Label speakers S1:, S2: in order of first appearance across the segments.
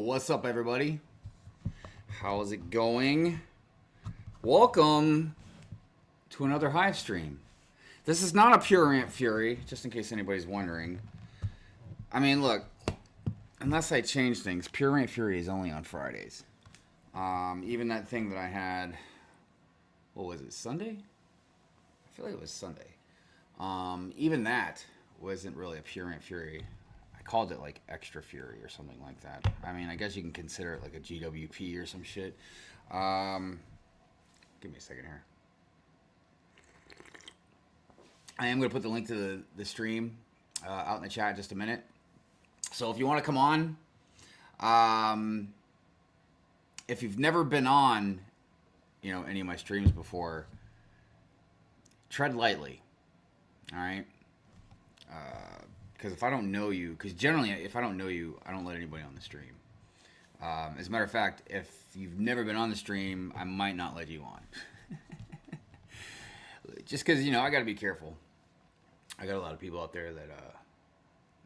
S1: What's up, everybody? How's it going? Welcome to another Hive stream. This is not a pure Ant Fury, just in case anybody's wondering. I mean, look, unless I change things, pure Ant Fury is only on Fridays. Even that thing that I had, what was it, Sunday? I feel like it was Sunday. Even that wasn't really a pure Ant Fury. Called it like Extra Fury or something like that. I mean, I guess you can consider it like a GWP or some shit. Give me a second here. I am going to put the link to the stream out in the chat in just a minute. So if you want to come on, if you've never been on, you know, any of my streams before, tread lightly. All right. Because if I don't know you, because generally if I don't know you, I don't let anybody on the stream. As a matter of fact, if you've never been on the stream, I might not let you on. Just because, you know, I got to be careful. I got a lot of people out there that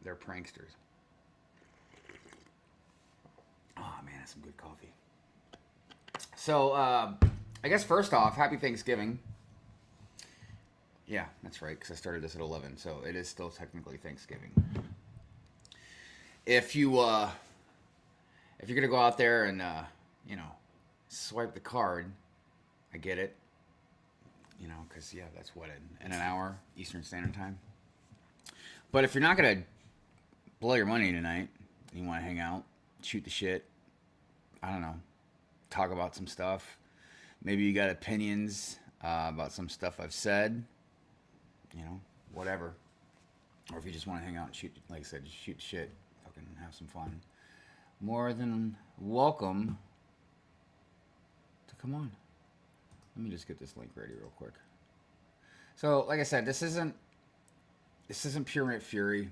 S1: they're pranksters. Oh, man, that's some good coffee. So, I guess first off, happy Thanksgiving. Yeah, that's right, because I started this at 11, so it is still technically Thanksgiving. If you're gonna go out there and you know, swipe the card, I get it. You know, because yeah, that's what in an hour Eastern Standard Time. But if you're not gonna blow your money tonight, you want to hang out, shoot the shit. I don't know, talk about some stuff. Maybe you got opinions about some stuff I've said. You know, whatever. Or if you just want to hang out and shoot, like I said, just shoot shit, fucking have some fun. More than welcome to come on. Let me just get this link ready real quick. So, like I said, this isn't pure Ant Fury.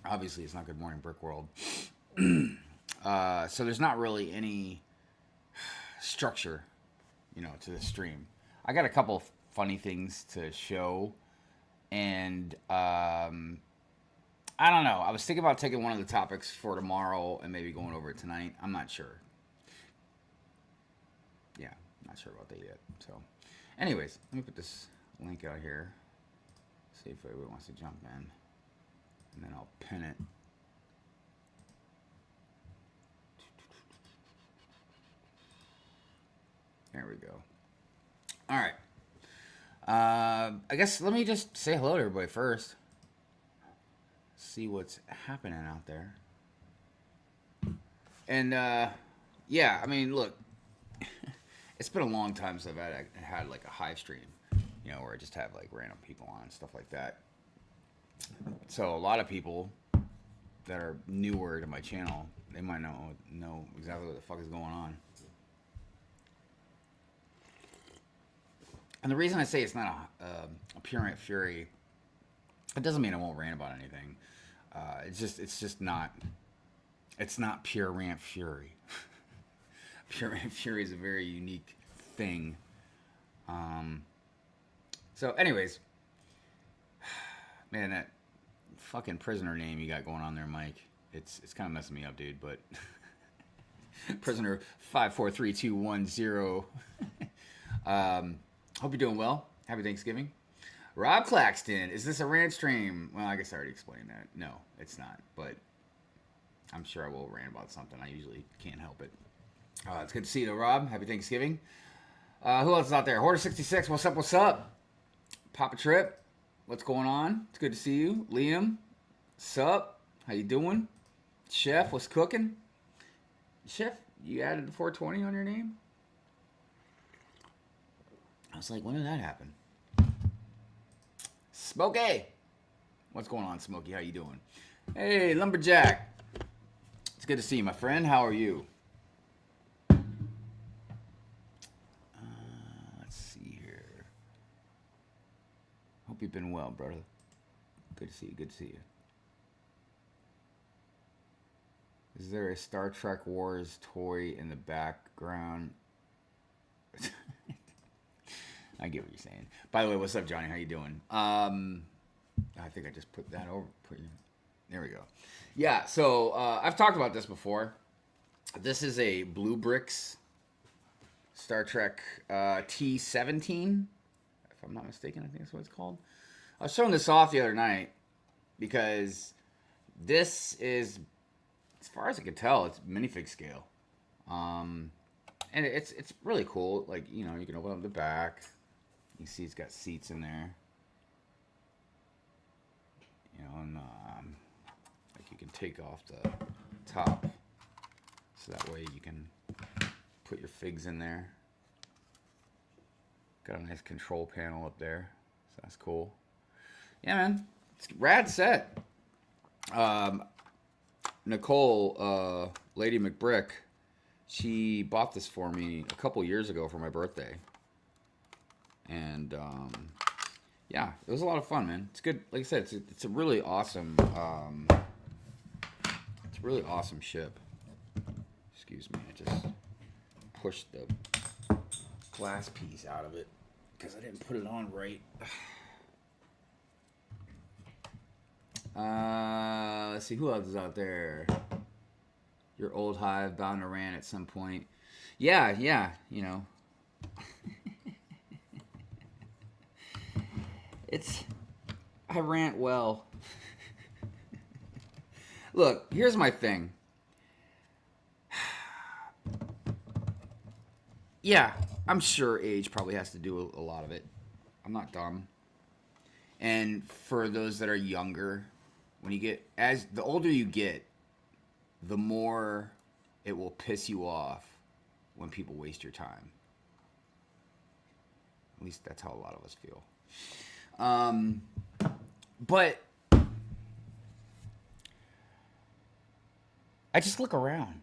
S1: Obviously, it's not Good Morning Brick World. So there's not really any structure, you know, to the stream. I got a couple of funny things to show. And I don't know. I was thinking about taking one of the topics for tomorrow and maybe going over it tonight. I'm not sure. Yeah, not sure about that yet. So, anyways, let me put this link out here. See if anybody wants to jump in. And then I'll pin it. There we go. All right. I guess let me just say hello to everybody first. See what's happening out there. And, yeah, I mean, look, it's been a long time since I've had like a Hive stream, you know, where I just have like random people on and stuff like that. So a lot of people that are newer to my channel, they might know exactly what the fuck is going on. And the reason I say it's not a pure Ant Fury, it doesn't mean I won't rant about anything. It's not pure Ant Fury. Pure Ant Fury is a very unique thing. So, anyways, man, that fucking prisoner name you got going on there, Mike, it's kind of messing me up, dude. But prisoner 543210. Hope you're doing well. Happy Thanksgiving. Rob Claxton, is this a rant stream? Well, I guess I already explained that. No, it's not. But I'm sure I will rant about something. I usually can't help it. It's good to see you, Rob. Happy Thanksgiving. Who else is out there? Hoarder66, what's up, what's up? Papa Trip, what's going on? It's good to see you. Liam, sup? How you doing? Chef, what's cooking? Chef, you added the 420 on your name? I was like, when did that happen? Smokey! What's going on, Smokey? How you doing? Hey, Lumberjack. It's good to see you, my friend. How are you? Let's see here. Hope you've been well, brother. Good to see you. Good to see you. Is there a Star Trek Wars toy in the background? I get what you're saying. By the way, what's up, Johnny? How you doing? I think I just put that over. There we go. Yeah, so I've talked about this before. This is a Blue Bricks Star Trek T-17, if I'm not mistaken. I think that's what it's called. I was showing this off the other night because this is, as far as I can tell, it's minifig scale. And it's really cool. Like, you know, you can open up the back. You see it's got seats in there. You know, and like you can take off the top. So that way you can put your figs in there. Got a nice control panel up there. So that's cool. Yeah, man. It's a rad set. Nicole, Lady McBrick, she bought this for me a couple years ago for my birthday. And yeah, it was a lot of fun, man. It's good. Like I said, it's a really awesome it's a really awesome ship. Excuse me, I just pushed the glass piece out of it because I didn't put it on right. Let's see, who else is out there? Your old Hive bound to rant at some point. Yeah, you know. I rant well. Look, here's my thing. Yeah, I'm sure age probably has to do a lot of it. I'm not dumb. And for those that are younger, when you get, as the older you get, the more it will piss you off when people waste your time. At least that's how a lot of us feel. But I just look around.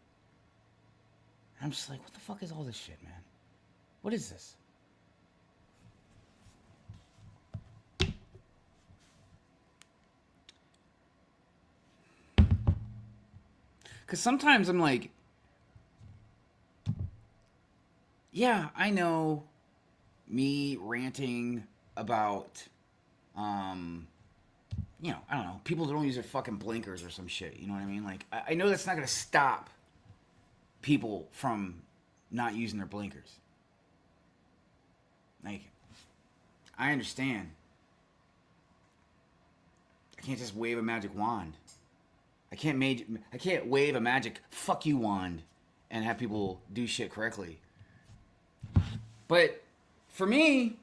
S1: I'm just like, what the fuck is all this shit, man? What is this? Because sometimes I'm like, yeah, I know me ranting about, you know, I don't know, people that don't use their fucking blinkers or some shit, you know what I mean? Like, I know that's not going to stop people from not using their blinkers. Like, I understand. I can't just wave a magic wand. I can't wave a magic fuck you wand and have people do shit correctly. But for me,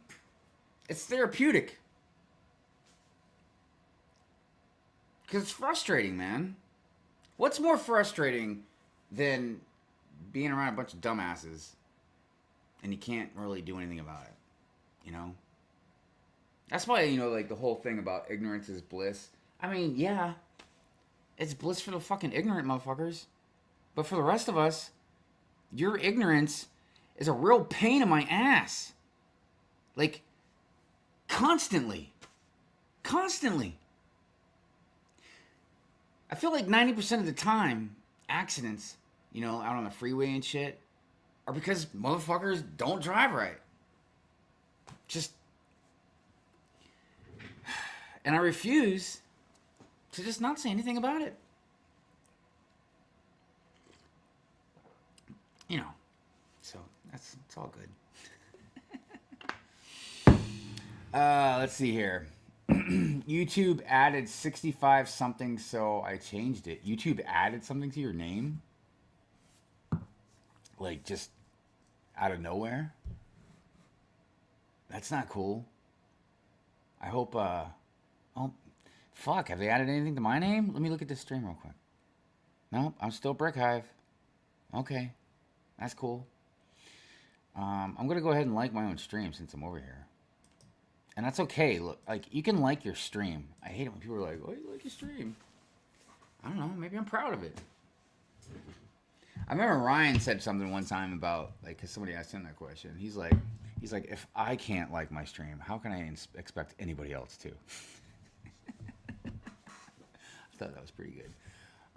S1: it's therapeutic. Because it's frustrating, man. What's more frustrating than being around a bunch of dumbasses and you can't really do anything about it? You know? That's why, you know, like the whole thing about ignorance is bliss. I mean, yeah. It's bliss for the fucking ignorant motherfuckers. But for the rest of us, your ignorance is a real pain in my ass. Like, constantly. Constantly. I feel like 90% of the time, accidents, you know, out on the freeway and shit, are because motherfuckers don't drive right. Just. And I refuse to just not say anything about it. You know. So, it's all good. Let's see here. YouTube added 65 something, so I changed it. YouTube added something to your name? Like, just out of nowhere? That's not cool. I hope, oh, fuck, have they added anything to my name? Let me look at this stream real quick. Nope, I'm still Brick Hive. Okay, that's cool. I'm going to go ahead and like my own stream since I'm over here. And that's okay. Look, like, you can like your stream. I hate it when people are like, oh, you like your stream. I don't know. Maybe I'm proud of it. I remember Ryan said something one time about like, because somebody asked him that question. He's like, if I can't like my stream, how can I expect anybody else to? I thought that was pretty good.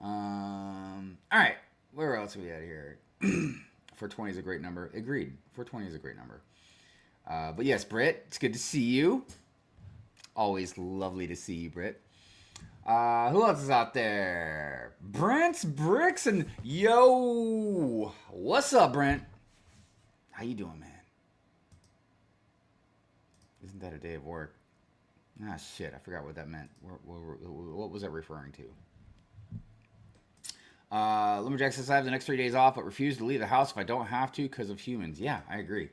S1: All right, where else are we at here? 420 is a great number. Agreed. 420 is a great number. But yes, Britt, it's good to see you. Always lovely to see you, Britt. Who else is out there? Brent's Bricks and yo, what's up, Brent? How you doing, man? Isn't that a day of work? Ah, shit, I forgot what that meant. What was that referring to? Lumberjack says I have the next 3 days off, but refuse to leave the house if I don't have to because of humans. Yeah, I agree.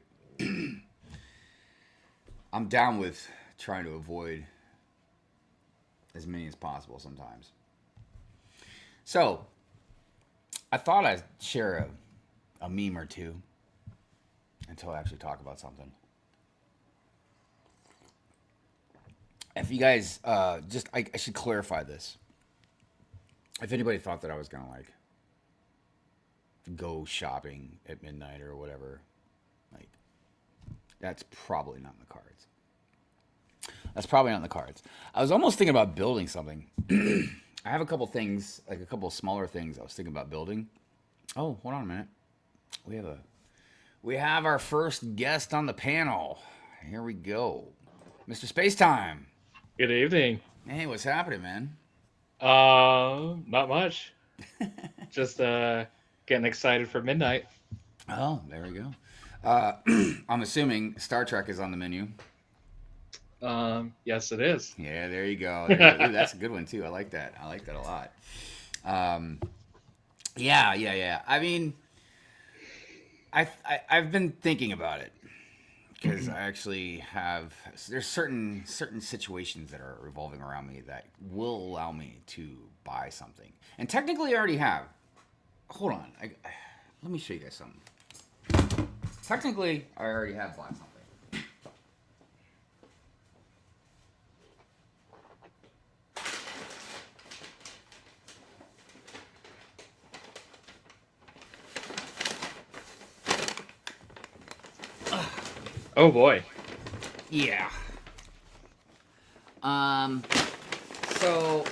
S1: I'm down with trying to avoid as many as possible sometimes. So, I thought I'd share a meme or two until I actually talk about something. If you guys, I should clarify this. If anybody thought that I was gonna like go shopping at midnight or whatever, like that's probably not in the cards. That's probably not in the cards. I was almost thinking about building something. I have a couple things, like a couple smaller things I was thinking about building. Oh, hold on a minute. We have our first guest on the panel. Here we go. Mr. Spacetime.
S2: Good evening.
S1: Hey, what's happening, man?
S2: Not much. Just getting excited for midnight.
S1: Oh, there we go. I'm assuming Star Trek is on the menu.
S2: Yes, it is.
S1: Yeah, there you go. Ooh, that's a good one too. I like that. I like that a lot. Yeah. I mean, I've been thinking about it because I actually have. There's certain situations that are revolving around me that will allow me to buy something, and technically I already have. Hold on, let me show you guys something. Technically, I already have bought something.
S2: Oh boy.
S1: Yeah. So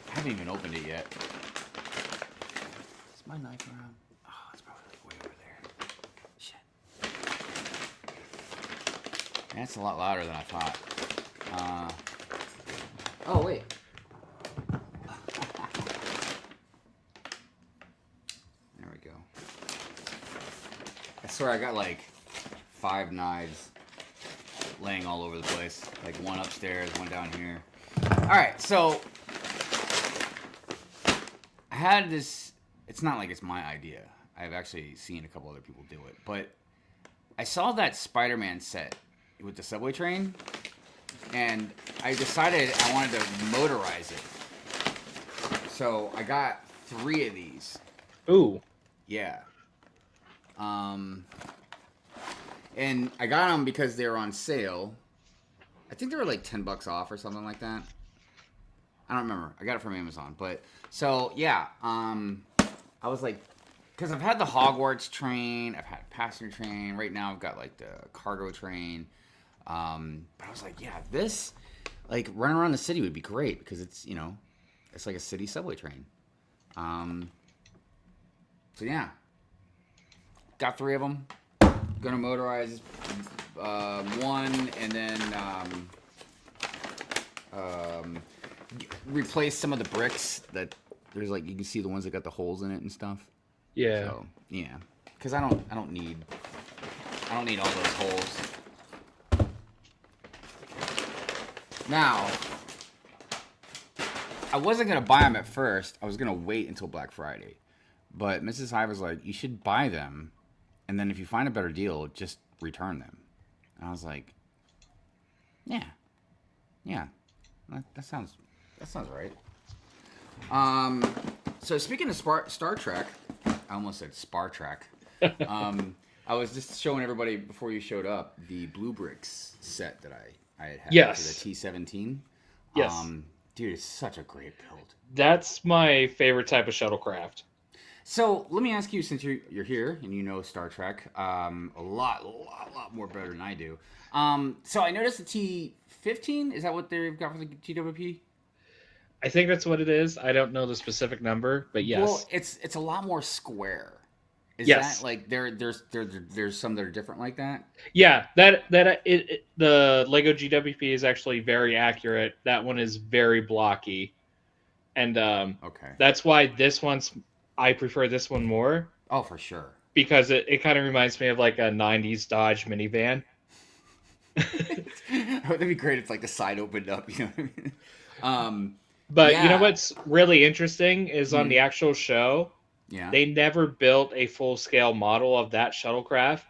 S1: I haven't even opened it yet. Is my knife around? Oh, it's probably way over there. Shit. That's a lot louder than I thought. Oh wait. There we go. I swear I got like 5 knives laying all over the place. Like one upstairs, one down here. Alright, so I had this. It's not like it's my idea. I've actually seen a couple other people do it. But I saw that Spider-Man set with the subway train. And I decided I wanted to motorize it. So I got 3 of these.
S2: Ooh.
S1: Yeah. And I got them because they were on sale. I think they were like $10 off or something like that. I don't remember. I got it from Amazon. But so yeah, I was like, because I've had the Hogwarts train, I've had a passenger train. Right now I've got like the cargo train. But I was like, yeah, this like running around the city would be great because it's, you know, it's like a city subway train. So yeah, got 3 of them. Gonna motorize one and then replace some of the bricks that there's like, you can see the ones that got the holes in it and stuff.
S2: Yeah.
S1: So yeah, because I don't need all those holes. Now, I wasn't gonna buy them at first. I was gonna wait until Black Friday, but Mrs. Hive was like, "You should buy them, and then if you find a better deal, just return them." And I was like, "Yeah, that sounds right." So speaking of Star Trek, I almost said Spar Trek. I was just showing everybody before you showed up the Blue Bricks set that I had
S2: Yes.
S1: for the T-17.
S2: Yes.
S1: Dude, it's such a great build.
S2: That's my favorite type of shuttlecraft.
S1: So let me ask you, since you're here and you know Star Trek, a lot more better than I do. So I noticed the T-15. Is that what they've got for the GWP?
S2: I think that's what it is. I don't know the specific number, but
S1: Well,
S2: yes.
S1: it's a lot more square. Is that
S2: Yes.
S1: like there's some that are different like that?
S2: Yeah, the Lego GWP is actually very accurate. That one is very blocky. And
S1: Okay.
S2: that's why I prefer this one more
S1: Oh, for sure.
S2: because it kind of reminds me of like a 90s Dodge minivan.
S1: That'd be great if like the side opened up. You know what I mean? Um,
S2: But you know
S1: yeah.
S2: what's really interesting is on
S1: Hmm.
S2: the actual show,
S1: Yeah.
S2: they never built a full scale model of that shuttlecraft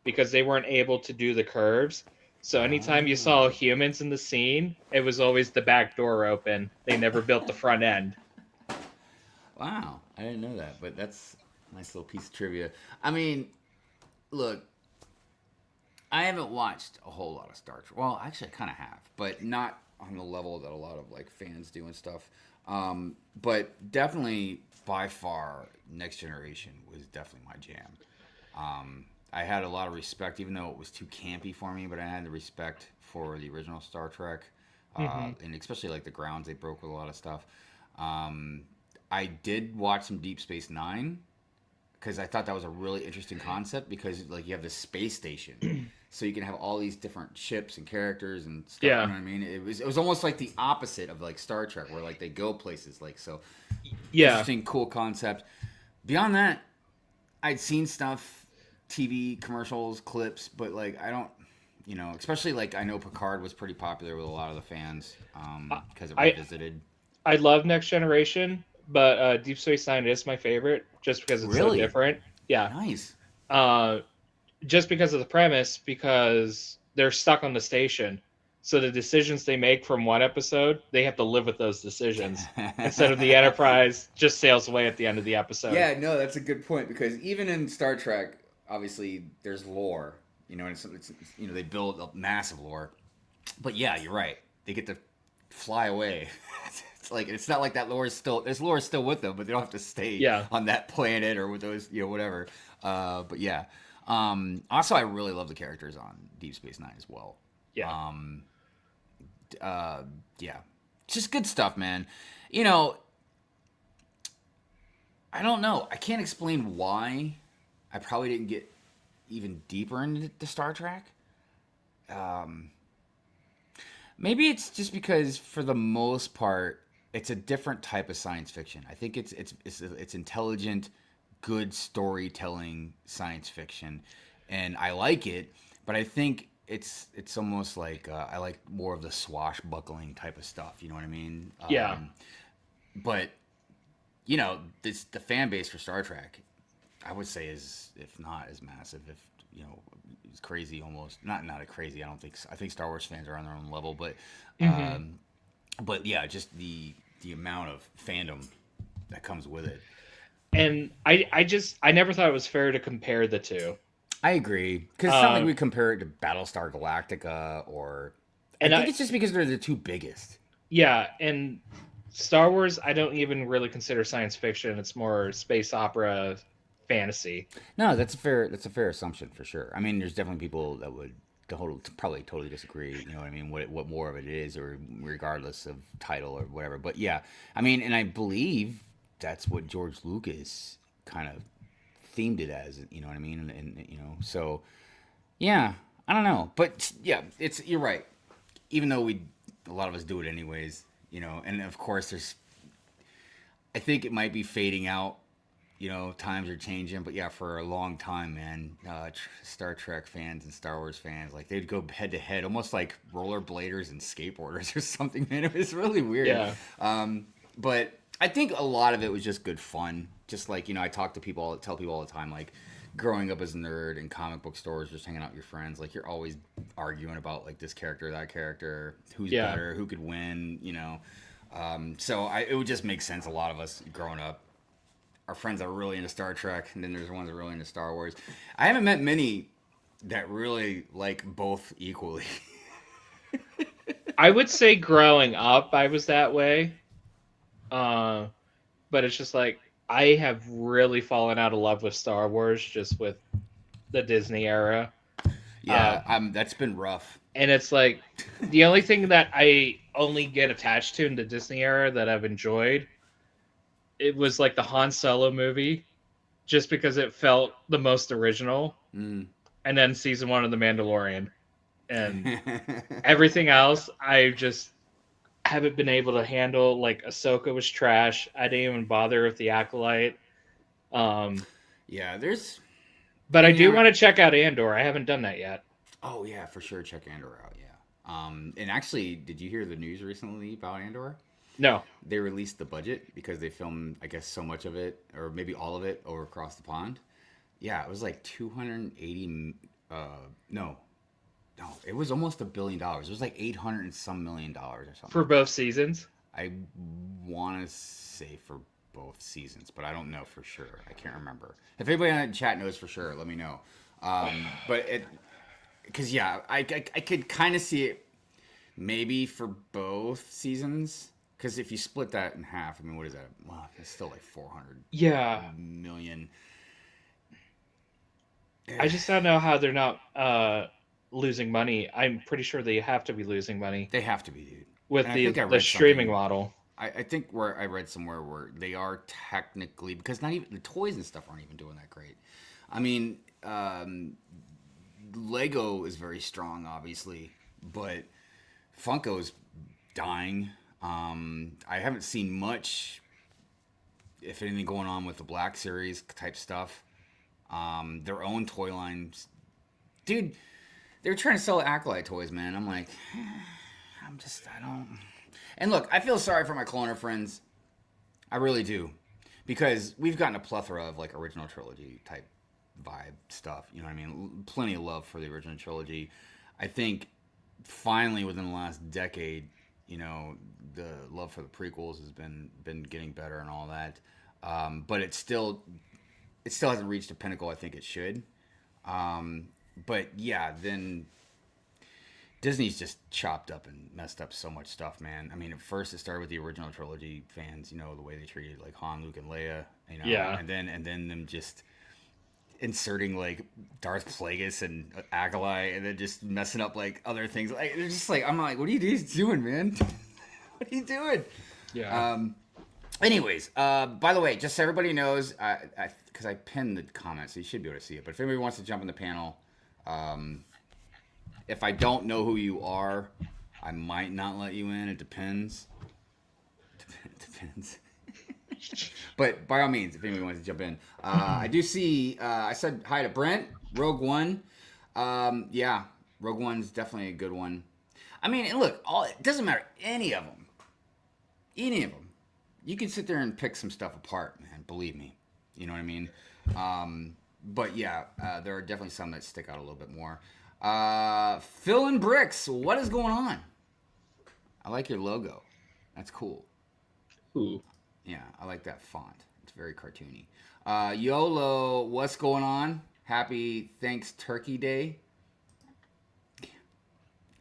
S2: because they weren't able to do the curves. So anytime you saw
S1: Ah.
S2: humans in the scene, it was always the back door open. They never built the front end.
S1: Wow, I didn't know that, but that's a nice little piece of trivia. I mean, look, I haven't watched a whole lot of Star Trek. Well, actually, I kind of have, but not on the level that a lot of like fans do and stuff. But definitely, by far, Next Generation was definitely my jam. I had a lot of respect, even though it was too campy for me. But I had the respect for the original Star Trek,
S2: Hmm.
S1: and especially like the grounds they broke with a lot of stuff. Um, I did watch some Deep Space Nine because I thought that was a really interesting concept because like you have this space station, so you can have all these different ships and characters and stuff. You
S2: Yeah,
S1: know what I mean? It was almost like the opposite of like Star Trek, where like they go places like so
S2: yeah.
S1: interesting, cool concept. Beyond that, I'd seen stuff, TV commercials, clips, but like I don't, especially like I know Picard was pretty popular with a lot of the fans because it
S2: I
S1: revisited.
S2: I love Next Generation, but Deep Space Nine is my favorite just because it's so
S1: Really
S2: different. Yeah,
S1: nice.
S2: uh, just because of the premise, because they're stuck on the station. So the decisions they make from one episode, they have to live with those decisions instead of the Enterprise just sails away at the end of the episode.
S1: Yeah, no, that's a good point because even in Star Trek, obviously there's lore, and they build a massive lore. But yeah, you're right. They get to fly away. It's like it's not like that lore is still there's lore still with them, but they don't have to stay
S2: Yeah,
S1: on that planet or with those whatever. But yeah. Also, I really love the characters on Deep Space Nine as well.
S2: yeah.
S1: Um, uh, yeah, just good stuff, man. You know, I don't know. I can't explain why. I probably didn't get even deeper into the Star Trek. Um, Maybe it's just because for the most part, it's a different type of science fiction. I think it's intelligent, good storytelling science fiction, and I like it. But I think it's almost like I like more of the swashbuckling type of stuff. You know what I mean?
S2: Yeah.
S1: But the fan base for Star Trek, I would say is if not as massive, if it's crazy almost. Not a crazy. I don't think. I think Star Wars fans are on their own level,
S2: Hmm.
S1: um, but yeah, just the amount of fandom that comes with it.
S2: And I never thought it was fair to compare the two.
S1: I agree because it's not like
S2: Uh,
S1: we compare it to Battlestar Galactica or. I
S2: and
S1: think
S2: I
S1: it's just because they're the two biggest.
S2: Yeah, and Star Wars I don't even really consider science fiction. It's more space opera fantasy.
S1: No, that's a fair assumption for sure. I mean, there's definitely people that would probably totally disagree. You know what I mean? What more of it is, or regardless of title or whatever. But yeah, I mean, and I believe that's what George Lucas kind of themed it as. You know what I mean? And so yeah, I don't know, but yeah, you're right. Even though a lot of us do it anyways. And of course, I think it might be fading out. Times are changing, but yeah, for a long time, man, Star Trek fans and Star Wars fans, like they'd go head to head, almost like rollerbladers and skateboarders or something, man. It was really weird.
S2: Yeah.
S1: But I think a lot of it was just good fun. Just like, I tell people all the time, like growing up as a nerd in comic book stores, just hanging out with your friends, like you're always arguing about like this character, that character, who's
S2: Yeah.
S1: better, who could win. So it would just make sense. A lot of us growing up, our friends that are really into Star Trek, and then there's ones that are really into Star Wars. I haven't met many that really like both equally.
S2: I would say growing up I was that way. Uh but it's just like I have really fallen out of love with Star Wars just with the Disney era.
S1: Yeah,
S2: Um,
S1: that's been rough.
S2: and it's like the only thing that I only get attached to in the Disney era that I've enjoyed, it was like the Han Solo movie, just because it felt the most original,
S1: Mm.
S2: and then season one of The Mandalorian. And everything else, I just haven't been able to handle. Like Ahsoka was trash. I didn't even bother with the Acolyte. Um,
S1: Yeah, there's
S2: but I
S1: and
S2: do want to check out Andor. I haven't done that yet.
S1: oh yeah, for sure check Andor out. Yeah. And actually, did you hear the news recently about Andor?
S2: No.
S1: They released the budget because they filmed, I guess, so much of it, or maybe all of it, over across the pond. Yeah, it was like 280. No, no, it was almost $1 billion. It was like 800 and some $1 million or something
S2: For
S1: like
S2: both
S1: that.
S2: seasons?
S1: I want to say for both seasons, but I don't know for sure. I can't remember. If anybody in the chat knows for sure, let me know. But it, because yeah, I could kind of see it maybe for both seasons. Because if you split that in half, I mean, what is that? Well, it's still like 400
S2: Yeah.
S1: million.
S2: I just don't know how they're not losing money. I'm pretty sure they have to be losing money
S1: They have to be, dude.
S2: with
S1: And I think I
S2: the
S1: read
S2: streaming
S1: something.
S2: model.
S1: I think where I read somewhere where they are technically, because not even the toys and stuff aren't even doing that great. I mean, Lego is very strong, obviously, but Funko's dying. I haven't seen much, if anything, going on with the Black Series type stuff. Their own toy lines, dude. They're trying to sell Acolyte toys, man. I'm like, I don't. And look, I feel sorry for my cloner friends. I really do, because we've gotten a plethora of like original trilogy type vibe stuff. You know what I mean? Plenty of love for the original trilogy. I think finally within the last decade, you know, the love for the prequels has been getting better and all that. But it still hasn't reached a pinnacle I think it should. Um, but yeah, then Disney's just chopped up and messed up so much stuff, man. I mean, at first it started with the original trilogy fans, you know, the way they treated like Han, Luke, and Leia, you know,
S2: Yeah.
S1: and then them just inserting like Darth Plagueis and Acolyte, and then just messing up like other things. Like they're just like, I'm like, what are you guys doing, man? What are you doing?
S2: Yeah.
S1: Um, anyways, by the way, just so everybody knows, because I pinned the comment, so you should be able to see it. But if anybody wants to jump in the panel, um, if I don't know who you are, I might not let you in. It depends. It depends. But by all means, if anybody wants to jump in, I do see. I said hi to Brent, Rogue One. Yeah, Rogue One's definitely a good one. I mean, and look, it doesn't matter any of them. Any of them. You can sit there and pick some stuff apart, man. Believe me. You know what I mean? But yeah, there are definitely some that stick out a little bit more. Phil and Bricks, what is going on? I like your logo. That's cool.
S2: Ooh.
S1: Yeah, I like that font. It's very cartoony. YOLO, what's going on? Happy Thanks Turkey Day.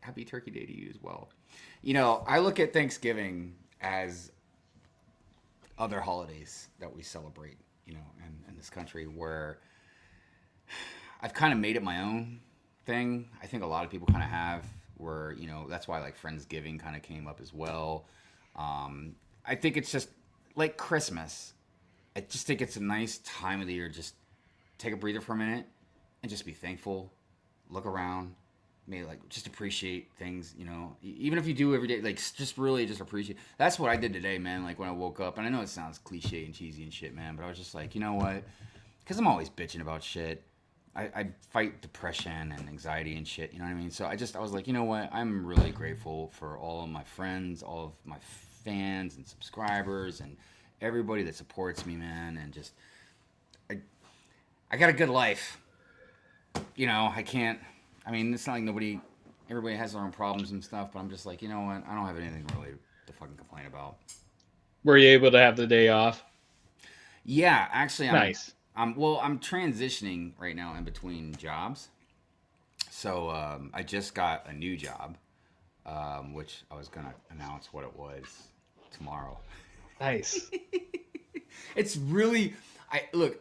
S1: Happy Turkey Day to you as well. You know, I look at Thanksgiving as other holidays that we celebrate, you know, in this country, where I've kind of made it my own thing. I think a lot of people kind of have, where, you know, that's why like Friendsgiving kind of came up as well. I think it's just like Christmas. I just think it's a nice time of the year. Just take a breather for a minute and just be thankful. Look around. Maybe like just appreciate things, you know. Even if you do every day, like just really just appreciate. That's what I did today, man. Like when I woke up, and I know it sounds cliche and cheesy and shit, man, but I was just like, you know what? Because I'm always bitching about shit. I fight depression and anxiety and shit. You know what I mean? So I was like, you know what? I'm really grateful for all of my friends, all of my fans and subscribers, and everybody that supports me, man. And just I got a good life. You know, I can't. I mean, it's not like everybody has their own problems and stuff, but I'm just like, you know what? I don't have anything really to fucking complain about.
S2: Were you able to have the day off?
S1: Yeah, actually,
S2: Nice.
S1: I'm transitioning right now in between jobs. So I just got a new job, which I was gonna announce what it was tomorrow.
S2: Nice.
S1: It's really.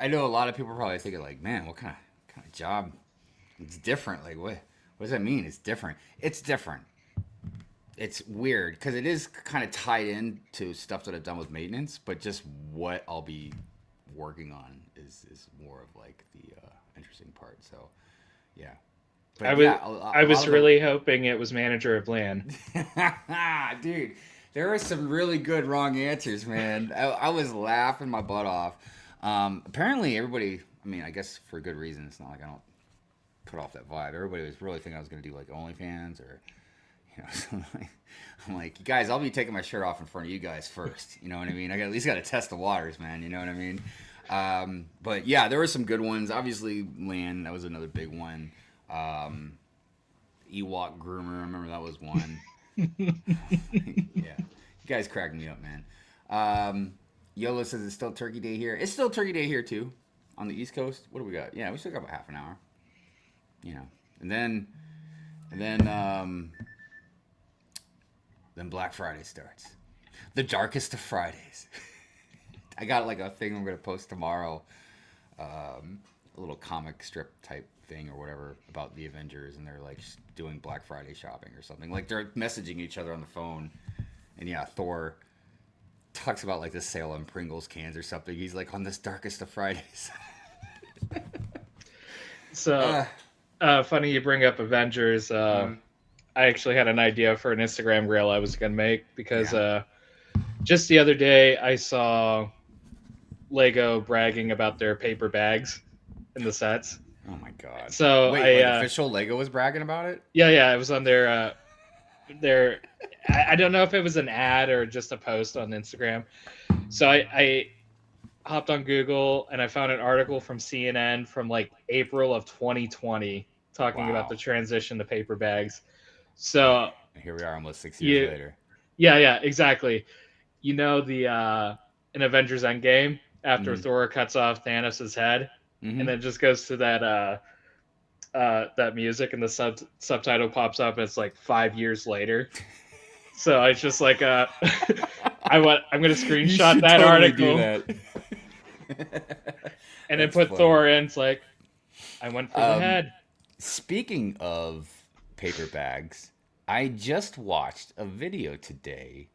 S1: I know a lot of people are probably thinking like, man, what kind of job? It's different. Like what does that mean? It's different. It's different. It's weird because it is kind of tied in to stuff that I've done with maintenance, but just what I'll be working on is more of like the interesting part. So yeah, but
S2: I was
S1: yeah,
S2: I
S1: a lot
S2: was
S1: of the
S2: really hoping it was manager of land.
S1: dude, there are some really good wrong answers, man. I was laughing my butt off. Apparently, everybody. I mean, I guess for a good reason. It's not like I don't put off that vibe. Everybody was really thinking I was going to do like OnlyFans or something like. I'm like, guys, I'll be taking my shirt off in front of you guys first. You know what I mean? I got at least got to test the waters, man. You know what I mean? But yeah, there were some good ones. Obviously, land, that was another big one. Ewok groomer, I remember that was one. Yeah, you guys cracked me up, man. Yolo says it's still Turkey Day here. It's still Turkey Day here too, on the East Coast. What do we got? Yeah, we still got about half an hour. And then Black Friday starts. The darkest of Fridays. I got like a thing I'm gonna post tomorrow, a little comic strip type thing or whatever about the Avengers, and they're like doing Black Friday shopping or something. Like they're messaging each other on the phone, and yeah, Thor talks about like the sale on Pringles cans or something. He's like on this darkest of Fridays.
S2: So funny you bring up Avengers. I actually had an idea for an Instagram reel I was gonna make because
S1: Yeah.
S2: just the other day I saw Lego bragging about their paper bags in the sets.
S1: Oh my god.
S2: So
S1: Wait, like official Lego was bragging about it?
S2: yeah, it was on their. I don't know if it was an ad or just a post on Instagram. So I hopped on Google and I found an article from CNN from like April of 2020 talking about the
S1: Wow.
S2: transition to paper bags. So
S1: And here we are almost 6 years
S2: you,
S1: later.
S2: yeah, exactly. You know the in Avengers Endgame after
S1: Mm-hmm.
S2: Thor cuts off Thanos' head,
S1: Mm-hmm.
S2: and then just goes to that music, and the subtitle pops up, and it's like 5 years later. So I just like I'm gonna
S1: You
S2: screenshot
S1: should
S2: that
S1: totally do
S2: article
S1: that.
S2: and then
S1: That's
S2: put
S1: funny.
S2: Thor in. It's like I went for the head.
S1: Speaking of paper bags, I just watched a video today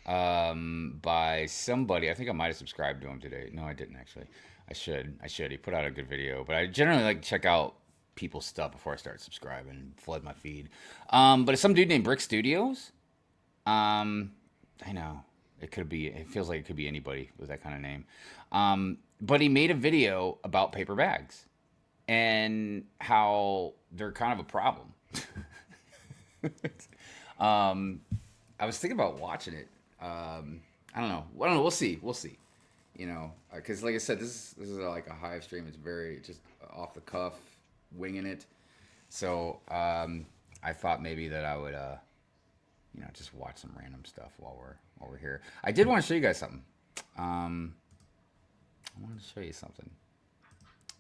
S1: by somebody. I think I might have subscribed to him today. No, I didn't actually. I should. I should. He put out a good video, but I generally like to check out people's stuff before I start subscribing and flood my feed. But it's some dude named Brick Studios. Um, I know it could be. It feels like it could be anybody with that kind of name. But he made a video about paper bags and how they're kind of a problem. I was thinking about watching it. I don't know. I don't know. We'll see. We'll see. Because like I said, this is like a Hive stream. It's very just off the cuff, winging it. So I thought maybe that I would, just watch some random stuff while we're here. I did want to show you guys something. I wanted to show you something,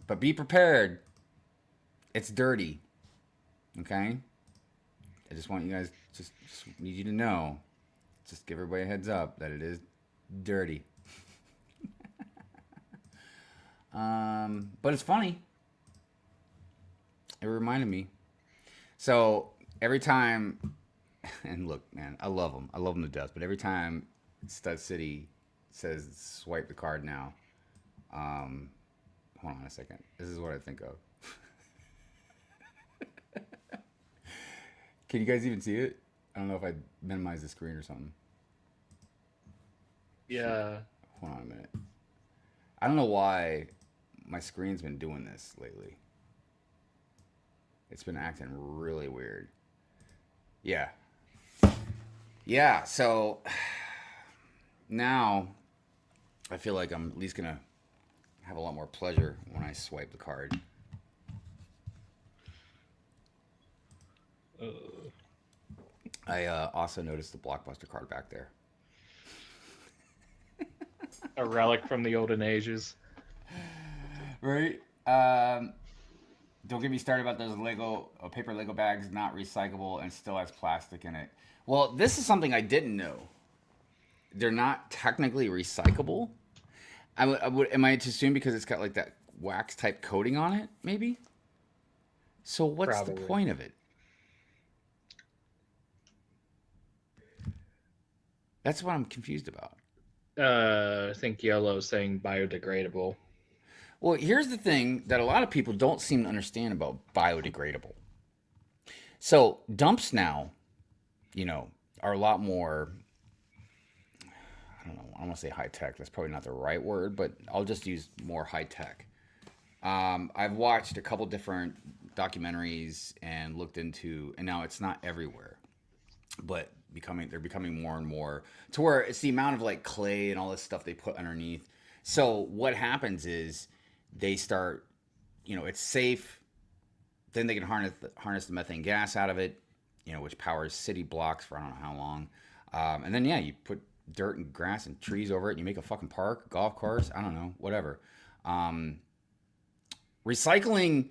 S1: but be prepared. It's dirty. Okay. I just want you guys just need you to know. Just give everybody a heads up that it is dirty. But it's funny. It reminded me. So every time, and look, man, I love them. I love them to death. But every time Stud City says swipe the card now, hold on a second. This is what I think of. Can you guys even see it? I don't know if I minimize the screen or something.
S2: Yeah.
S1: Hold on a minute. I don't know why my screen's been doing this lately. It's been acting really weird. Yeah. Yeah, so now I feel like I'm at least going to have a lot more pleasure when I swipe the card. I also noticed the Blockbuster card back there.
S2: A relic from the olden ages.
S1: Right? Don't get me started about those paper Lego bags, not recyclable and still has plastic in it. Well, this is something I didn't know. They're not technically recyclable, Am I to assume because it's got like that wax type coating on it? Maybe. So what's the
S2: Probably.
S1: point of it? That's what I'm confused about.
S2: I think Yellow's saying biodegradable.
S1: Well, here's the thing that a lot of people don't seem to understand about biodegradable. So dumps now, you know, are a lot more. I don't know. I don't want to say high tech. That's probably not the right word, but I'll just use more high tech. I've watched a couple different documentaries and looked into, and now it's not everywhere, but they're becoming more and more to where it's the amount of like clay and all this stuff they put underneath. So what happens is they start, it's safe. Then they can harness the methane gas out of it, which powers city blocks for I don't know how long. And then yeah, you put dirt and grass and trees over it. And you make a fucking park, golf course. I don't know, whatever. Um, Recycling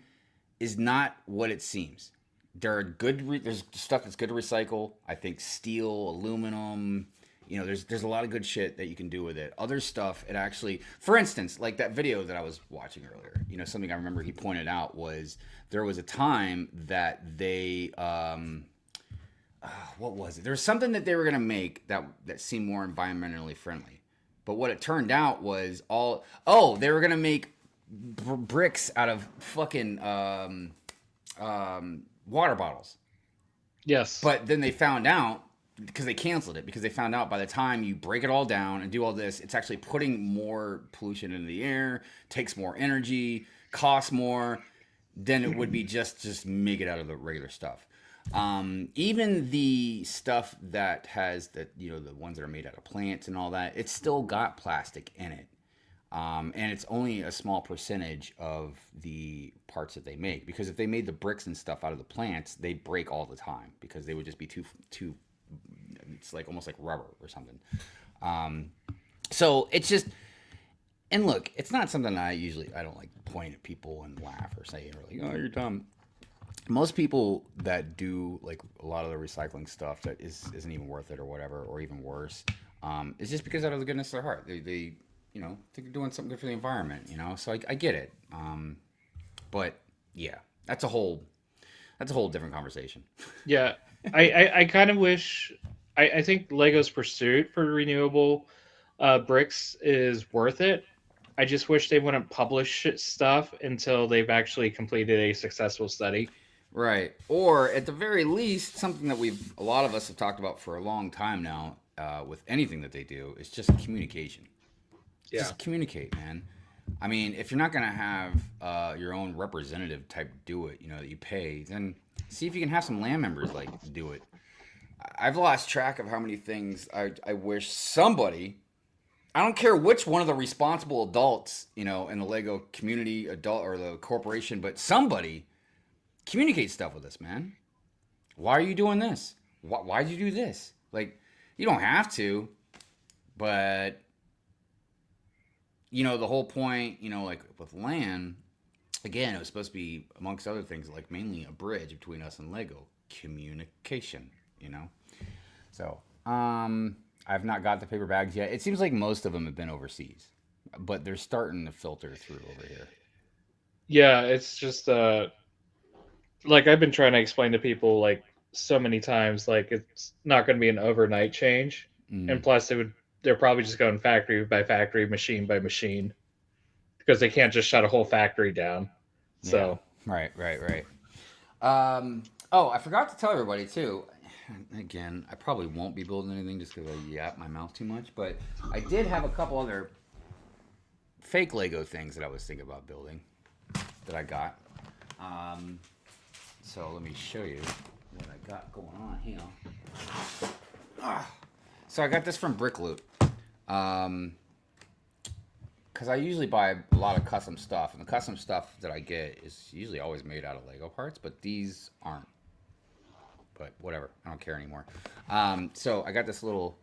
S1: is not what it seems. There's stuff that's good to recycle. I think steel, aluminum, there's a lot of good shit that you can do with it. Other stuff, it actually, for instance, like that video that I was watching earlier, something I remember he pointed out was there was a time that they, what was it? There was something that they were gonna make that seemed more environmentally friendly, but what it turned out was they were gonna make bricks out of fucking water bottles.
S2: Yes.
S1: But then they found out because they canceled it because they found out by the time you break it all down and do all this, it's actually putting more pollution into the air, takes more energy, costs more than it would be just make it out of the regular stuff. Even the stuff that has the ones that are made out of plants and all that, it's still got plastic in it. And it's only a small percentage of the parts that they make because if they made the bricks and stuff out of the plants, they'd break all the time because they would just be too. It's like almost like rubber or something. So it's just, and look, it's not something I don't like point at people and laugh or say or like, oh, you're dumb. Most people that do like a lot of the recycling stuff that isn't even worth it or whatever or even worse, it's just because out of the goodness of their heart they think they're doing something good for the environment, So I get it. But yeah, that's a whole different conversation.
S2: Yeah. I kind of wish. I think Lego's pursuit for renewable bricks is worth it. I just wish they wouldn't publish stuff until they've actually completed a successful study.
S1: Right. Or at the very least, something that a lot of us have talked about for a long time now, with anything that they do, is just communication.
S2: Yeah.
S1: Just communicate, man. I mean, if you're not gonna have your own representative type do it, that you pay, then see if you can have some land members like do it. I've lost track of how many things I wish somebody. I don't care which one of the responsible adults, in the Lego community, adult or the corporation, but somebody communicate stuff with us, man. Why are you doing this? Why'd you do this? Like, you don't have to, but the whole point, like with land, again, it was supposed to be, amongst other things, like mainly a bridge between us and Lego. Communication, So, I've not got the paper bags yet. It seems like most of them have been overseas, but they're starting to filter through over here.
S2: Yeah, it's just like I've been trying to explain to people like so many times, like it's not going to be an overnight change, and plus they're probably just going factory by factory, machine by machine, because they can't just shut a whole factory down. So
S1: yeah. Right. I forgot to tell everybody too. Again, I probably won't be building anything just because I yap my mouth too much. But I did have a couple other fake Lego things that I was thinking about building that I got. So let me show you what I got going on here. So I got this from Brick Loot. Because I usually buy a lot of custom stuff, and the custom stuff that I get is usually always made out of Lego parts, but these aren't. But whatever, I don't care anymore. So I got this little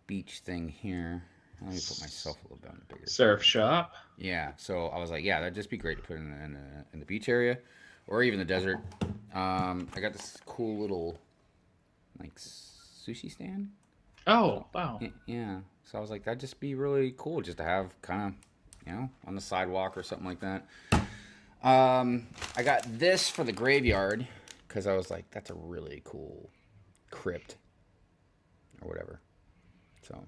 S1: beach thing here. Let me put myself a little bit bigger.
S2: surf shop.
S1: Yeah, so I was like, yeah, that'd just be great to put in the beach area, or even the desert. I got this cool little like sushi stand.
S2: Oh wow!
S1: Yeah. So I was like, that'd just be really cool just to have kind of, on the sidewalk or something like that. I got this for the graveyard because I was like, that's a really cool crypt or whatever. So,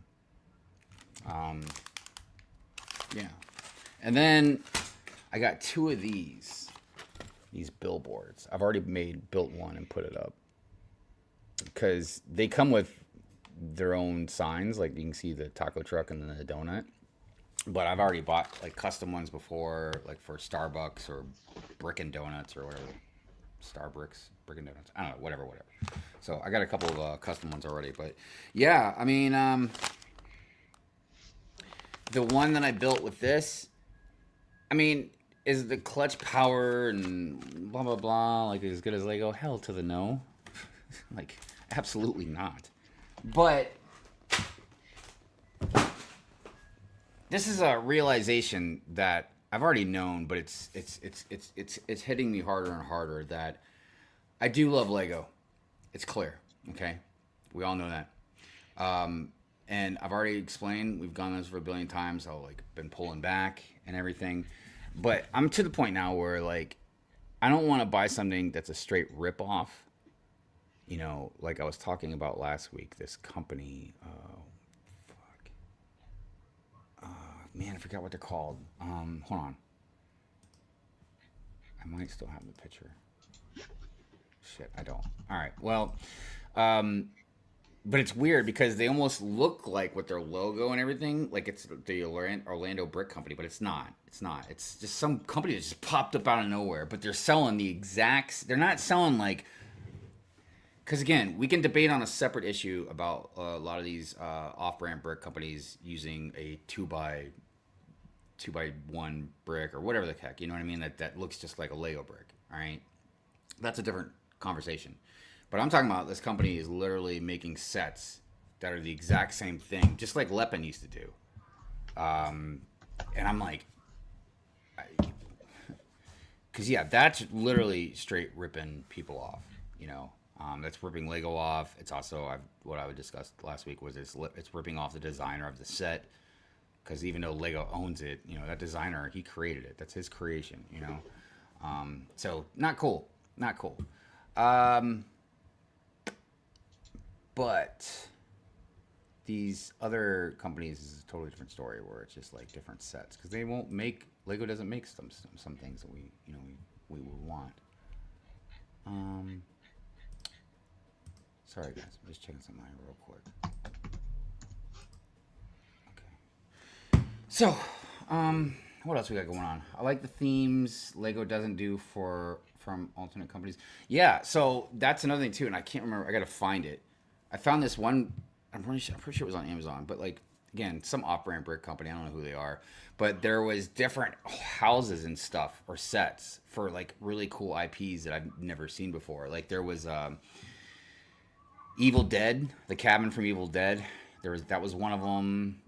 S1: um, yeah. And then I got two of these billboards. I've already built one and put it up because they come with their own signs. Like you can see the taco truck and then the donut. But I've already bought like custom ones before, like for Starbucks or Brick and Donuts or whatever. Starbricks, Brick and Donuts. I don't know, whatever. So I got a couple of custom ones already. But yeah, I mean, the one that I built with this, I mean, is the clutch power and blah blah blah like as good as Lego? Hell to the no. Like absolutely not. But this is a realization that I've already known, but it's hitting me harder and harder that I do love Lego. It's clear, okay? We all know that. And I've already explained, we've gone this for a billion times, I've like been pulling back and everything. But I'm to the point now where like I don't want to buy something that's a straight rip off. Like I was talking about last week, this company, man, I forgot what they're called. Hold on. I might still have the picture. Shit, I don't. All right. Well, but it's weird because they almost look like with their logo and everything, like it's the Orlando Brick Company, but it's not. It's not. It's just some company that just popped up out of nowhere. But they're selling the exact. They're not selling like. Because again, we can debate on a separate issue about a lot of these off-brand brick companies using a two by one brick or whatever the heck. You know what I mean? That looks just like a Lego brick. All right, that's a different conversation. But I'm talking about this company is literally making sets that are the exact same thing, just like Lepin used to do. And I'm like, because yeah, that's literally straight ripping people off. That's ripping Lego off. It's also what I would discuss last week was it's ripping off the designer of the set, because even though Lego owns it, that designer, he created it. That's his creation. So not cool, not cool. But these other companies is a totally different story where it's just like different sets because they won't make Lego doesn't make some things that we would want. Sorry guys, I'm just checking something out real quick. Okay. So, what else we got going on? I like the themes Lego doesn't do from alternate companies. Yeah, so that's another thing too, and I can't remember. I gotta find it. I found this one. I'm pretty sure it was on Amazon, but like again, some off-brand brick company. I don't know who they are, but there was different houses and stuff or sets for like really cool IPs that I've never seen before. Like there was Evil Dead, the cabin from Evil Dead. That was one of them.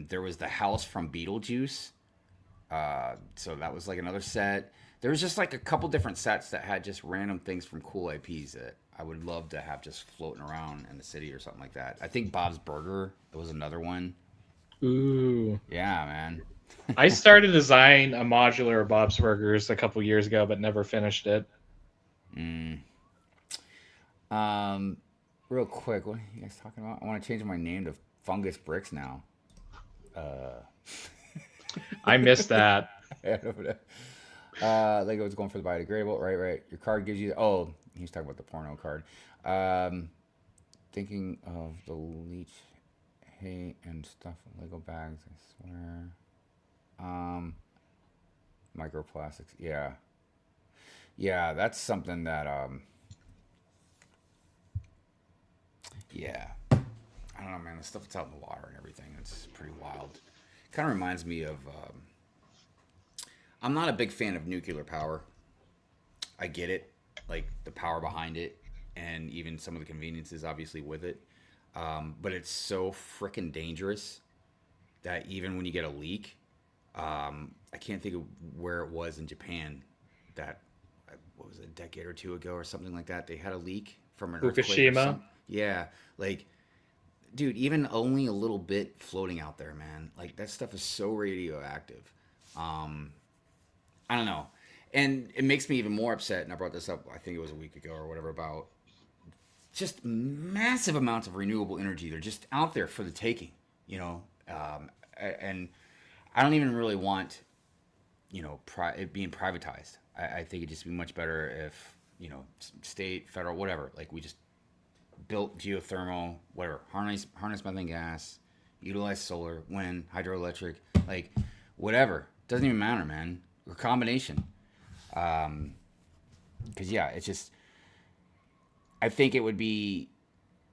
S1: There was the house from Beetlejuice. So that was like another set. There was just like a couple different sets that had just random things from cool IPs that I would love to have just floating around in the city or something like that. I think Bob's Burger was another one.
S2: Ooh.
S1: Yeah, man.
S2: I started to design a modular Bob's Burgers a couple years ago, but never finished it.
S1: Real quick, what are you guys talking about? I want to change my name to Fungus Bricks now.
S2: I missed that.
S1: Lego's going for the biodegradable. Right. Your card gives you. Oh, he's talking about the porno card. Thinking of the leech hay and stuff in Lego bags. I swear. Microplastics. Yeah. That's something that. Yeah. I don't know, man. The stuff that's out in the water and everything. It's pretty wild. Kind of reminds me of. I'm not a big fan of nuclear power. I get it, like the power behind it, and even some of the conveniences, obviously, with it. But it's so freaking dangerous that even when you get a leak, I can't think of where it was in Japan. That what was it, a decade or two ago or something like that? They had a leak from an earthquake.
S2: Fukushima.
S1: Yeah, like dude, even only a little bit floating out there, man. Like that stuff is so radioactive. Um, I don't know, and it makes me even more upset. And I brought this up, I think it was a week ago or whatever, about just massive amounts of renewable energy. They're just out there for the taking, you know. And I don't even really want, it being privatized. I think it'd just be much better if, state, federal, whatever. Like we just built geothermal, whatever, harness methane gas, utilize solar, wind, hydroelectric, like whatever. Doesn't even matter, man. A combination. Because yeah, it's just. I think it would be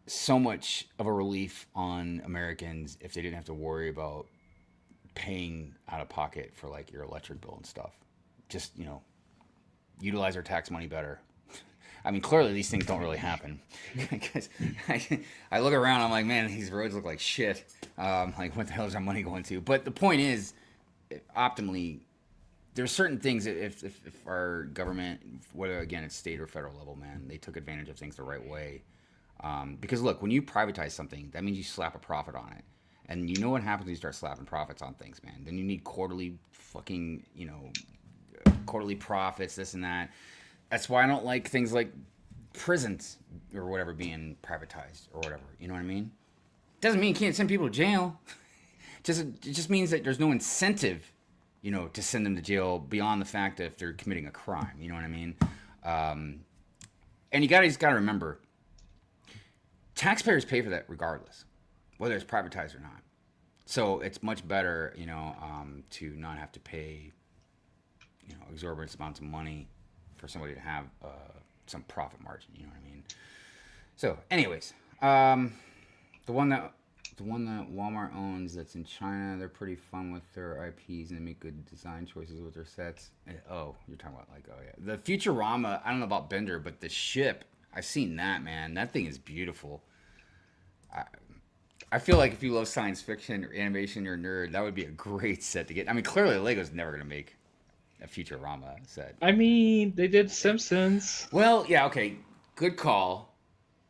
S1: so much of a relief on Americans if they didn't have to worry about paying out of pocket for like your electric bill and stuff. Just utilize our tax money better. I mean, clearly these things don't really happen because I look around, I'm like, man, these roads look like shit. Like, what the hell is our money going to? But the point is, optimally, there's certain things that if our government, whether again it's state or federal level, man, they took advantage of things the right way. Because look, when you privatize something, that means you slap a profit on it. And you know what happens when you start slapping profits on things, man? Then you need quarterly fucking, quarterly profits, this and that. That's why I don't like things like prisons or whatever being privatized or whatever. You know what I mean? Doesn't mean you can't send people to jail. It just means that there's no incentive, to send them to jail beyond the fact that if they're committing a crime. You know what I mean? And you just gotta remember, taxpayers pay for that regardless, whether it's privatized or not. So it's much better, to not have to pay, exorbitant amounts of money for somebody to have some profit margin. You know what I mean? So, anyways, the one that Walmart owns that's in China, they're pretty fun with their IPs and they make good design choices with their sets. Oh, you're talking about like, oh yeah, the Futurama. I don't know about Bender, but the ship, I've seen that, man. That thing is beautiful. I feel like if you love science fiction or animation, you're a nerd. That would be a great set to get. I mean, clearly Lego's never gonna make a Futurama set.
S2: I mean, they did Simpsons.
S1: Well, yeah, okay, good call.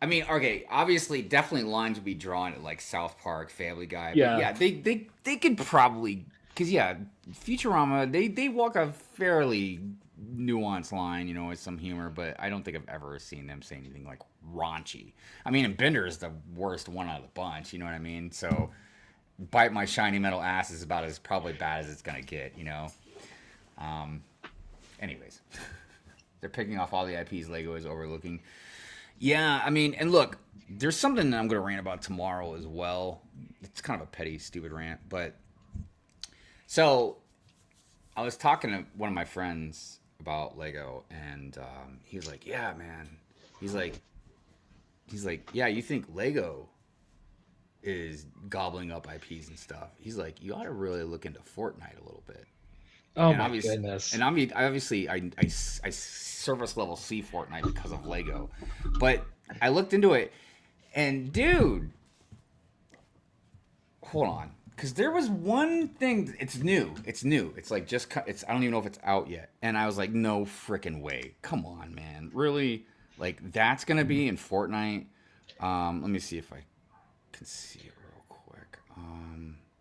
S1: I mean, okay, obviously, definitely lines would be drawn at like South Park, Family Guy. But
S2: Yeah.
S1: yeah, they could probably, because yeah, Futurama, they walk a fairly nuanced line, with some humor, but I don't think I've ever seen them say anything like raunchy. I mean, and Bender is the worst one out of the bunch, you know what I mean? So, bite my shiny metal ass is about as probably bad as it's gonna get, Anyways, they're picking off all the IPs Lego is overlooking. Yeah, I mean, and look, there's something that I'm going to rant about tomorrow as well. It's kind of a petty, stupid rant, but so I was talking to one of my friends about Lego, and he was like, "Yeah, man." He's like, "Yeah, you think Lego is gobbling up IPs and stuff?" He's like, "You ought to really look into Fortnite a little bit."
S2: Oh
S1: And
S2: my goodness.
S1: And I service level C Fortnite because of Lego, but I looked into it, and dude, hold on, because there was one thing. It's new. It's like it's. I don't even know if it's out yet. And I was like, no freaking way. Come on, man. Really? Like that's gonna be in Fortnite? Let me see if I can see it real quick.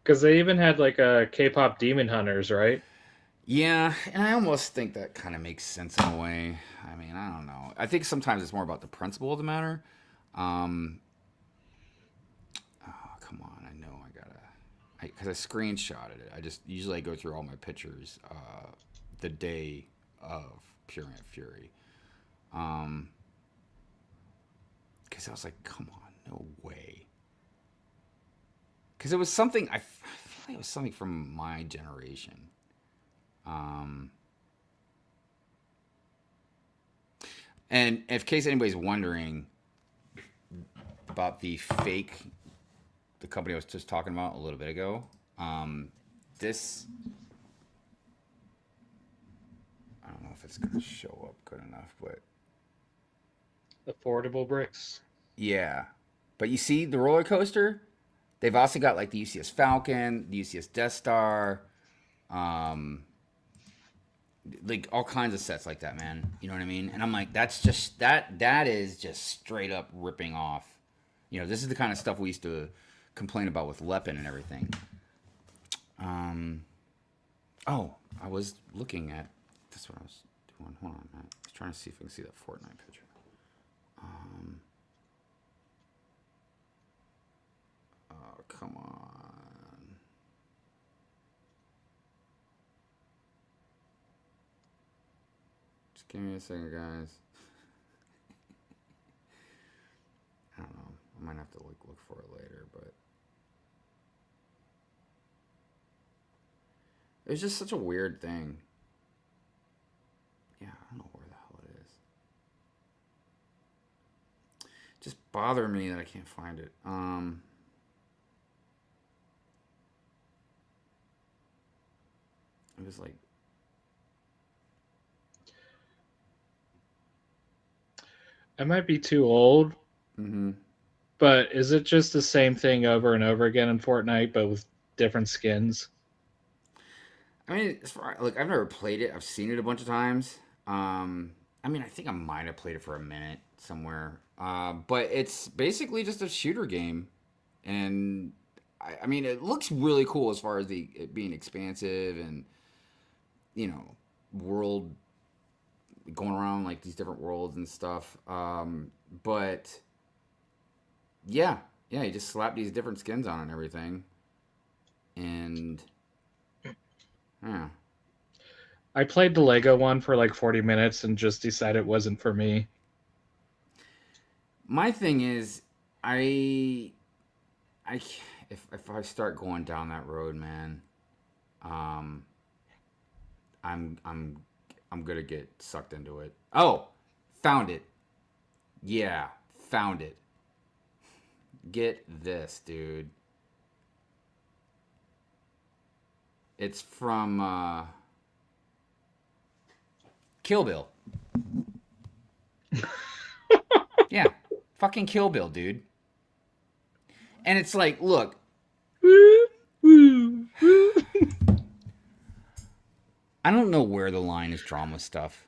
S2: Because they even had like a K-pop Demon Hunters, right?
S1: Yeah, and I almost think that kind of makes sense in a way. I mean, I don't know. I think sometimes it's more about the principle of the matter. Oh, come on. I know I gotta, because I screenshotted it. I just usually I go through all my pictures the day of Pure Ant Fury. Because I was like, come on, no way. Because it was something I feel like it was something from my generation. And in case anybody's wondering about the company I was just talking about a little bit ago, this, I don't know if it's going to show up good enough, but
S2: Affordable bricks.
S1: yeah. But you see the roller coaster? They've also got like the UCS Falcon, the UCS Death Star, like all kinds of sets like that, man. You know what I mean? And I'm like, that's just that is just straight up ripping off, This is the kind of stuff we used to complain about with Lepin and everything. Oh, I was looking at. That's what I was doing. Hold on, man. I was trying to see if I can see that Fortnite picture. Oh, come on. Just give me a second, guys. I don't know. I might have to look for it later, but it was just such a weird thing. Yeah, I don't know where the hell it is. Just bother me that I can't find it. It was like,
S2: I might be too old, but is it just the same thing over and over again in Fortnite, but with different skins?
S1: I mean, I've never played it. I've seen it a bunch of times. I mean, I think I might have played it for a minute somewhere. But it's basically just a shooter game, and I mean, it looks really cool as far as it being expansive and world going around like these different worlds and stuff. But yeah, you just slap these different skins on and everything, and yeah.
S2: I played the Lego one for like 40 minutes and just decided it wasn't for me.
S1: My thing is, I, if I start going down that road, man, um, I'm gonna get sucked into it. Oh, found it. Yeah, found it. Get this, dude. It's from Kill Bill. Yeah, fucking Kill Bill, dude. And it's like, look. I don't know where the line is drawn with stuff.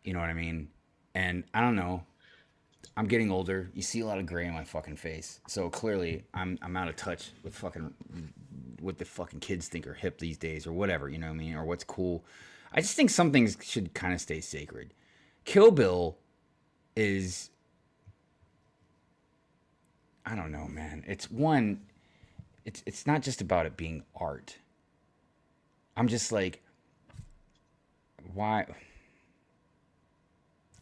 S1: You know what I mean? And I don't know. I'm getting older. You see a lot of gray in my fucking face. So clearly I'm out of touch with fucking what the fucking kids think are hip these days or whatever, you know what I mean? Or what's cool. I just think some things should kind of stay sacred. Kill Bill is, I don't know, man. It's not just about it being art. I'm just like, why?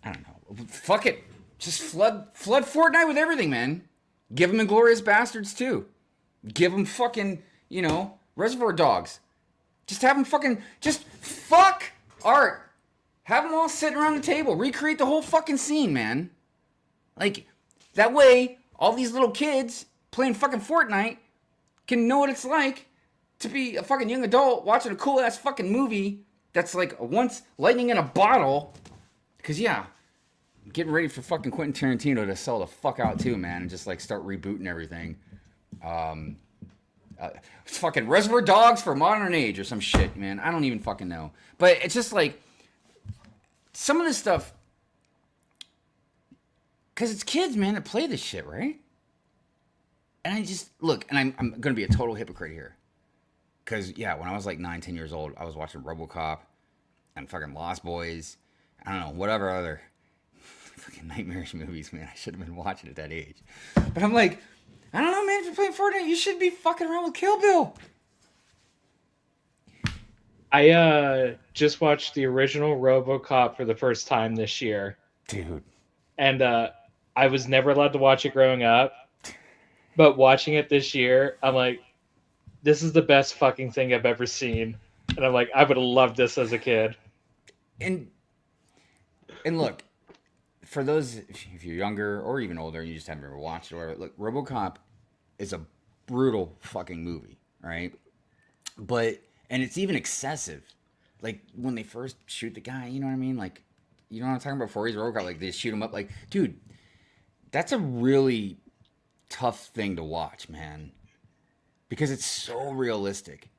S1: I don't know. Fuck it. Just flood Fortnite with everything, man. Give them Inglourious Bastards too. Give them fucking, Reservoir Dogs. Just have them just fuck art. Have them all sitting around the table. Recreate the whole fucking scene, man. Like, that way, all these little kids playing fucking Fortnite can know what it's like to be a fucking young adult watching a cool ass fucking movie that's like once lightning in a bottle. Cause yeah, I'm getting ready for fucking Quentin Tarantino to sell the fuck out too, man, and just like start rebooting everything. It's fucking Reservoir Dogs for modern age or some shit, man. I don't even fucking know. But it's just like some of this stuff, because it's kids, man, that play this shit, right? And I just look, and I'm gonna be a total hypocrite here, because yeah, when I was like 9, 10 years old, I was watching RoboCop and fucking Lost Boys. I don't know, whatever other fucking nightmarish movies, man. I should have been watching at that age. But I'm like, I don't know, man. If you're playing Fortnite, you should be fucking around with Kill Bill.
S2: I just watched the original RoboCop for the first time this year,
S1: dude.
S2: And I was never allowed to watch it growing up, but watching it this year, I'm like, this is the best fucking thing I've ever seen. And I'm like, I would have loved this as a kid.
S1: And look, for those, if you're younger or even older, you just haven't ever watched it or whatever, look, RoboCop is a brutal fucking movie, right? And it's even excessive. Like, when they first shoot the guy, you know what I mean? Like, you know what I'm talking about? Before he's RoboCop, like, they shoot him up. Like, dude, that's a really tough thing to watch, man. Because it's so realistic.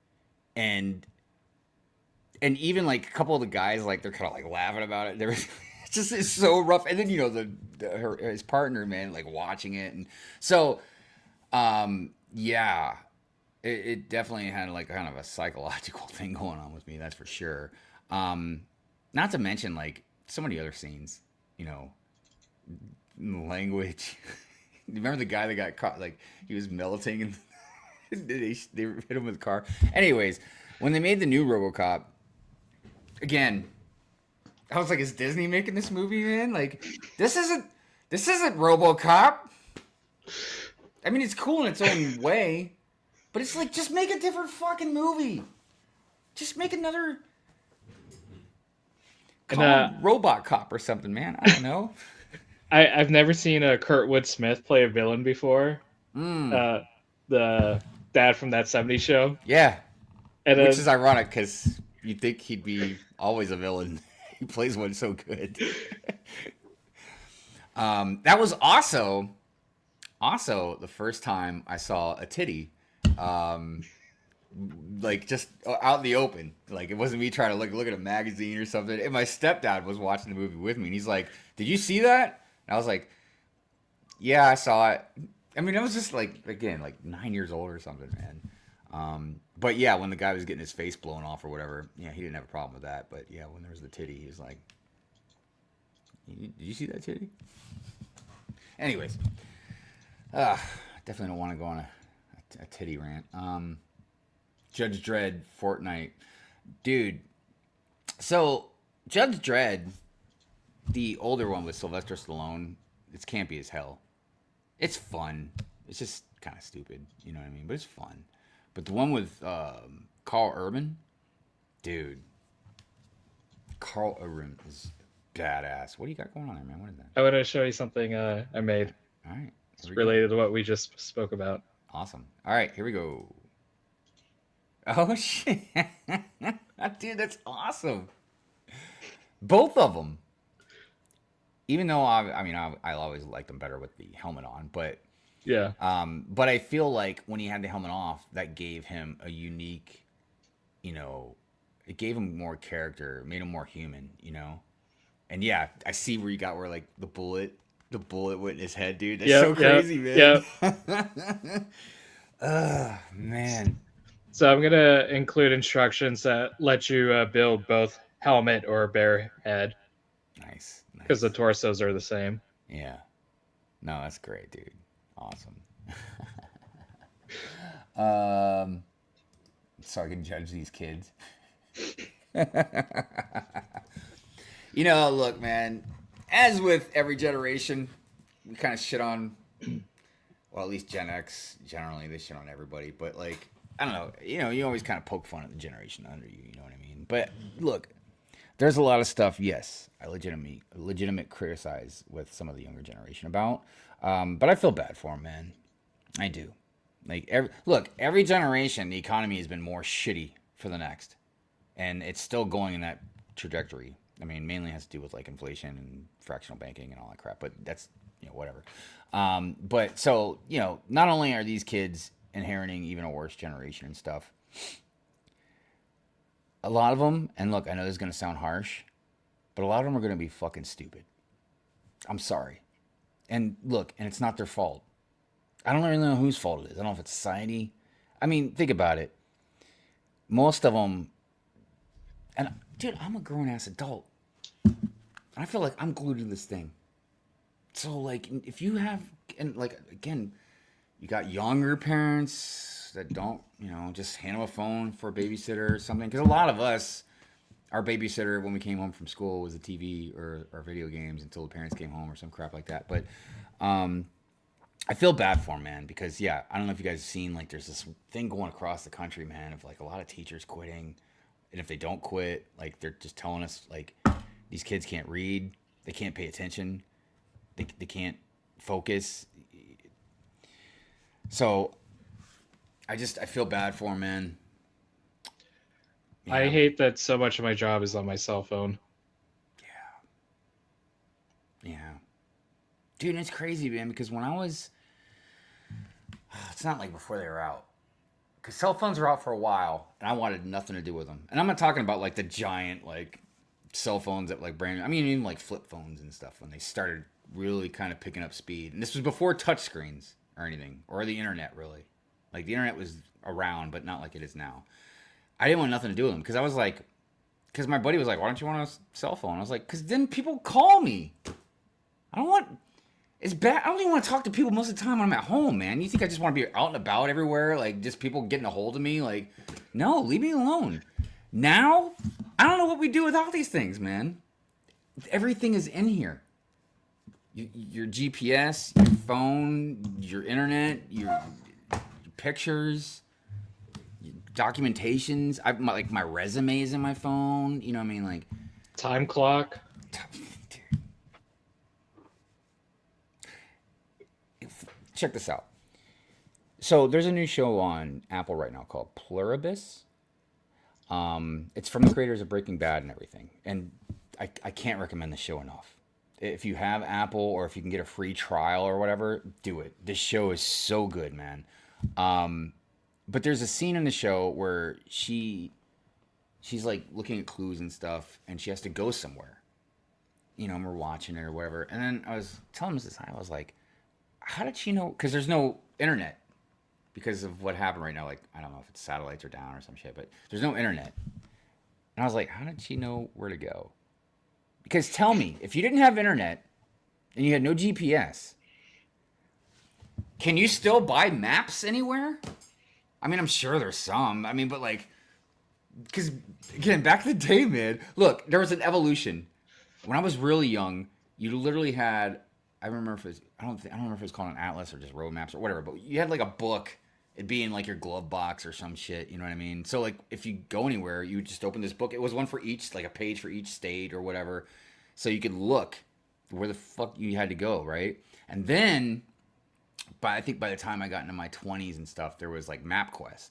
S1: And even, like, a couple of the guys, like, they're kind of, like, laughing about it. It's just is so rough. And then his partner, man, like watching it, and so yeah, it definitely had like kind of a psychological thing going on with me. That's for sure. Um, Not to mention like so many other scenes, you know, language. Remember the guy that got caught? Like he was melting, and they hit him with a car. Anyways, when they made the new RoboCop, again, I was like, is Disney making this movie, man? Like, this isn't RoboCop. I mean, it's cool in its own way, but it's like, just make a different fucking movie. Just make another. Call him Robot Cop or something, man. I don't know.
S2: I've never seen a Kurtwood Smith play a villain before. The dad from that '70s show.
S1: Yeah,
S2: And
S1: which is ironic because you'd think he'd be always a villain. He plays one so good. That was also the first time I saw a titty, like just out in the open. Like it wasn't me trying to look at a magazine or something. And my stepdad was watching the movie with me, and he's like, "Did you see that?" And I was like, "Yeah, I saw it." I mean, I was just like, again, like 9 years old or something, man. But yeah, when the guy was getting his face blown off or whatever, yeah, he didn't have a problem with that. But yeah, when there was the titty, he was like, "Did you see that titty?" Anyways, definitely don't want to go on a titty rant. Judge Dredd, Fortnite, dude. So Judge Dredd, the older one with Sylvester Stallone, it's campy as hell. It's fun. It's just kind of stupid, you know what I mean? But it's fun. But the one with Carl Urban, dude, Carl Urban is badass. What do you got going on there, man? What is that?
S2: I want to show you something I made.
S1: All right.
S2: It's related to what we just spoke about.
S1: Awesome. All right, here we go. Oh, shit. Dude, that's awesome. Both of them. Even though, I always liked them better with the helmet on, but...
S2: Yeah.
S1: But I feel like when he had the helmet off, that gave him a unique, it gave him more character, made him more human, And yeah, I see where you got where like the bullet went in his head, dude. That's so crazy, man.
S2: Yeah.
S1: Man.
S2: So I'm gonna include instructions that let you build both helmet or bare head.
S1: Nice.
S2: Because the torsos are the same.
S1: Yeah. No, that's great, dude. Awesome. So I can judge these kids. Look, man, as with every generation, we kind of shit on, well, at least Gen X, generally, they shit on everybody. But, like, I don't know, you always kind of poke fun at the generation under you, you know what I mean? But, look, there's a lot of stuff, yes, I legitimate criticize with some of the younger generation about. But I feel bad for them, man. I do. Like, every generation, the economy has been more shitty for the next. And it's still going in that trajectory. I mean, mainly has to do with, like, inflation and fractional banking and all that crap. But that's, whatever. But, so, not only are these kids inheriting even a worse generation and stuff, a lot of them, and look, I know this is going to sound harsh, but a lot of them are going to be fucking stupid. I'm sorry. And look, and it's not their fault. I don't really know whose fault it is. I don't know if it's society. I mean, think about it. Most of them, and dude, I'm a grown-ass adult. I feel like I'm glued to this thing. So, like, if you have, and like, again, you got younger parents that don't, just hand them a phone for a babysitter or something. Because a lot of us, our babysitter when we came home from school was the TV or video games until the parents came home or some crap like that. But I feel bad for them, man, because, yeah, I don't know if you guys have seen, like, there's this thing going across the country, man, of, like, a lot of teachers quitting. And if they don't quit, like, they're just telling us, like, these kids can't read. They can't pay attention. They can't focus. So I feel bad for them, man.
S2: I hate that so much of my job is on my cell phone.
S1: Yeah. Dude, and it's crazy, man, because when I was... It's not like before they were out. Because cell phones were out for a while, and I wanted nothing to do with them. And I'm not talking about, like, the giant, like, cell phones that like brand. I mean, even like flip phones and stuff when they started really kind of picking up speed. And this was before touch screens or anything, or the internet really. Like the internet was around, but not like it is now. I didn't want nothing to do with them because I was like, because my buddy was like, "Why don't you want a cell phone?" I was like, "Because then people call me. I don't want. It's bad. I don't even want to talk to people most of the time when I'm at home, man. You think I just want to be out and about everywhere, like just people getting a hold of me? Like, no, leave me alone. Now, I don't know what we do without these things, man. Everything is in here. Your GPS, your phone, your internet, your pictures, documentations. Like my resume is in my phone. You know what I mean? Like
S2: Time clock.
S1: Check this out. So there's a new show on Apple right now called Pluribus. It's from the creators of Breaking Bad and everything. And I can't recommend the show enough. If you have Apple or if you can get a free trial or whatever, do it. This show is so good, man. But there's a scene in the show where she's like looking at clues and stuff, and she has to go somewhere. You know, and we're watching it or whatever. And then I was telling Mrs. High, I was like, how did she know? Because there's no internet because of what happened right now. Like, I don't know if it's satellites are down or some shit, but there's no internet. And I was like, how did she know where to go? Because tell me, if you didn't have internet and you had no GPS, can you still buy maps anywhere? I mean, I'm sure there's some. I mean, but like, because again, back in the day, man, look, there was an evolution. When I was really young, you literally had, I remember if it was, I don't remember if it was called an atlas or just road maps or whatever, but you had like a book. It'd be in like your glove box or some shit, you know what I mean? So like if you go anywhere, you would just open this book. It was one for each, like a page for each state or whatever. So you could look where the fuck you had to go, right? And then I think by the time I got into my 20s and stuff, there was like MapQuest.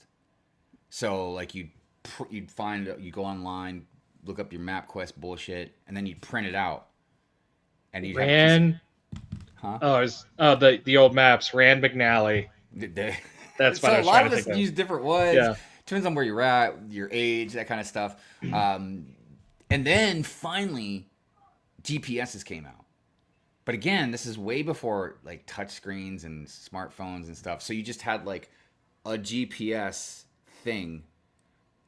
S1: So like you'd find, you go online, look up your MapQuest bullshit, and then you'd print it out. And you'd
S2: Rand.
S1: Huh?
S2: The old maps. Rand McNally. That's what I was trying to think of. A lot of us
S1: use different ones.
S2: Yeah.
S1: Depends on where you're at, your age, that kind of stuff. And then finally, GPSs came out. But again, this is way before like touch screens and smartphones and stuff. So you just had like a GPS thing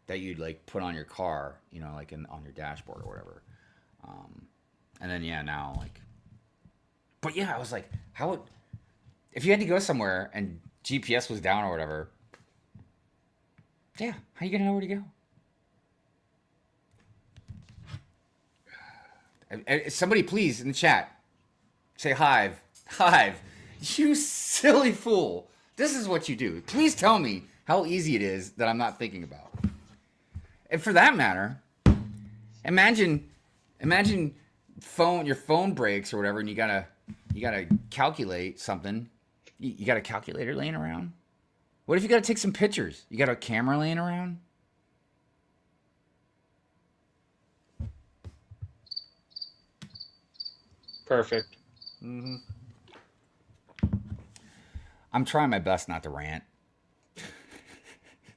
S1: that you'd like put on your car, you know, like on your dashboard or whatever. And then now like, but yeah, I was like, if you had to go somewhere and GPS was down or whatever, yeah, how you gonna know where to go? Somebody please in the chat say Hive, you silly fool. This is what you do. Please tell me how easy it is that I'm not thinking about. And for that matter, imagine your phone breaks or whatever, and you gotta calculate something. You got a calculator laying around? What if you got to take some pictures? You got a camera laying around?
S2: Perfect.
S1: Mm-hmm. I'm trying my best not to rant.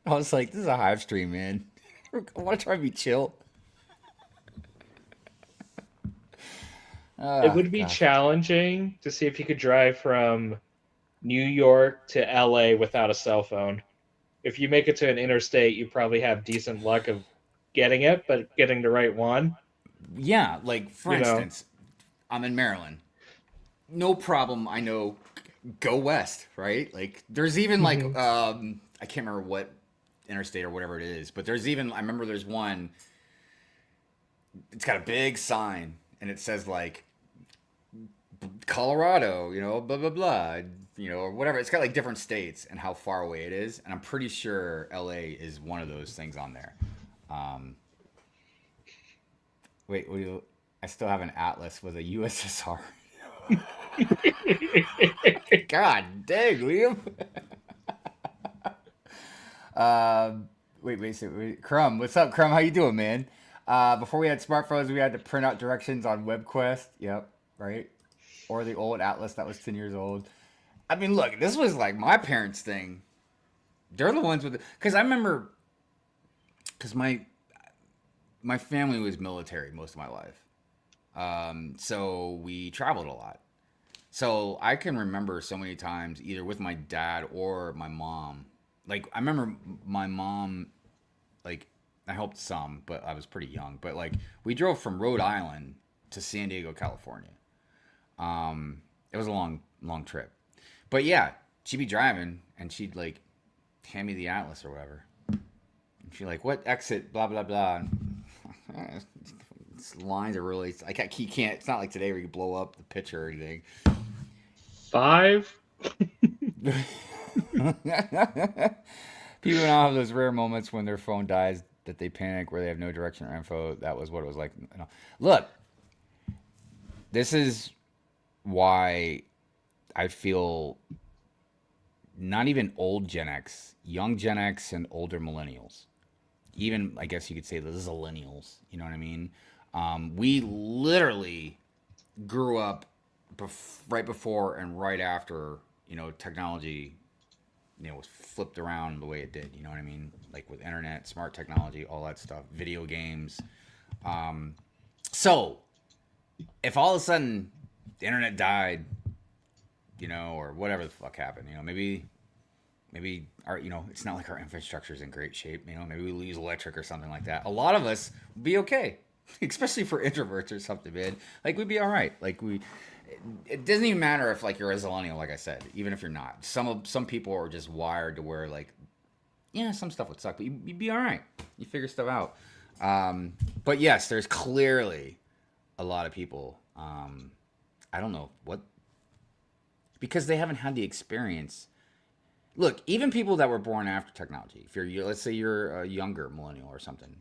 S1: I was like, this is a Hive stream, man. I want to try to be chill.
S2: It would be challenging to see if you could drive from New York to LA without a cell phone. If you make it to an interstate, you probably have decent luck of getting it, but getting the right one.
S1: Yeah, like for instance, I'm in Maryland. No problem, I know, go west, right? Like there's even like I can't remember what interstate or whatever it is, but there's even, I remember there's one, it's got a big sign and it says like Colorado, you know, blah blah blah, you know, or whatever. It's got like different states and how far away it is, and I'm pretty sure LA is one of those things on there. Wait, I still have an atlas with a USSR. God dang, Liam. Wait, Crumb, what's up, Crumb? How you doing, man? Before we had smartphones, we had to print out directions on WebQuest. Yep, right. Or the old atlas that was 10 years old. I mean, look, this was like my parents' thing. They're the ones with it. Because I remember, my family was military most of my life. So we traveled a lot. So I can remember so many times either with my dad or my mom. Like I remember my mom, like I helped some, but I was pretty young. But like we drove from Rhode Island to San Diego, California. It was a long trip. But yeah, she'd be driving and she'd like hand me the atlas or whatever. And she'd like, what exit? Blah blah blah. These lines are really like you can't. It's not like today where you blow up the picture or anything.
S2: 5.
S1: People now have those rare moments when their phone dies that they panic where they have no direction or info. That was what it was like. Look, this is why I feel not even old Gen X, young Gen X and older millennials. Even, I guess you could say the zillennials. You know what I mean? We literally grew up right before and right after, technology, was flipped around the way it did. You know what I mean? Like with internet, smart technology, all that stuff, video games. So if all of a sudden the internet died, or whatever the fuck happened, maybe our, it's not like our infrastructure is in great shape. Maybe we lose electric or something like that. A lot of us would be okay, especially for introverts or something, man. Like we'd be all right. Like it doesn't even matter if like you're a zillennial, like I said, even if you're not. Some people are just wired to where like, yeah, some stuff would suck, but you'd be all right. You figure stuff out. But yes, there's clearly a lot of people. I don't know what, because they haven't had the experience. Look, even people that were born after technology, if let's say you're a younger millennial or something,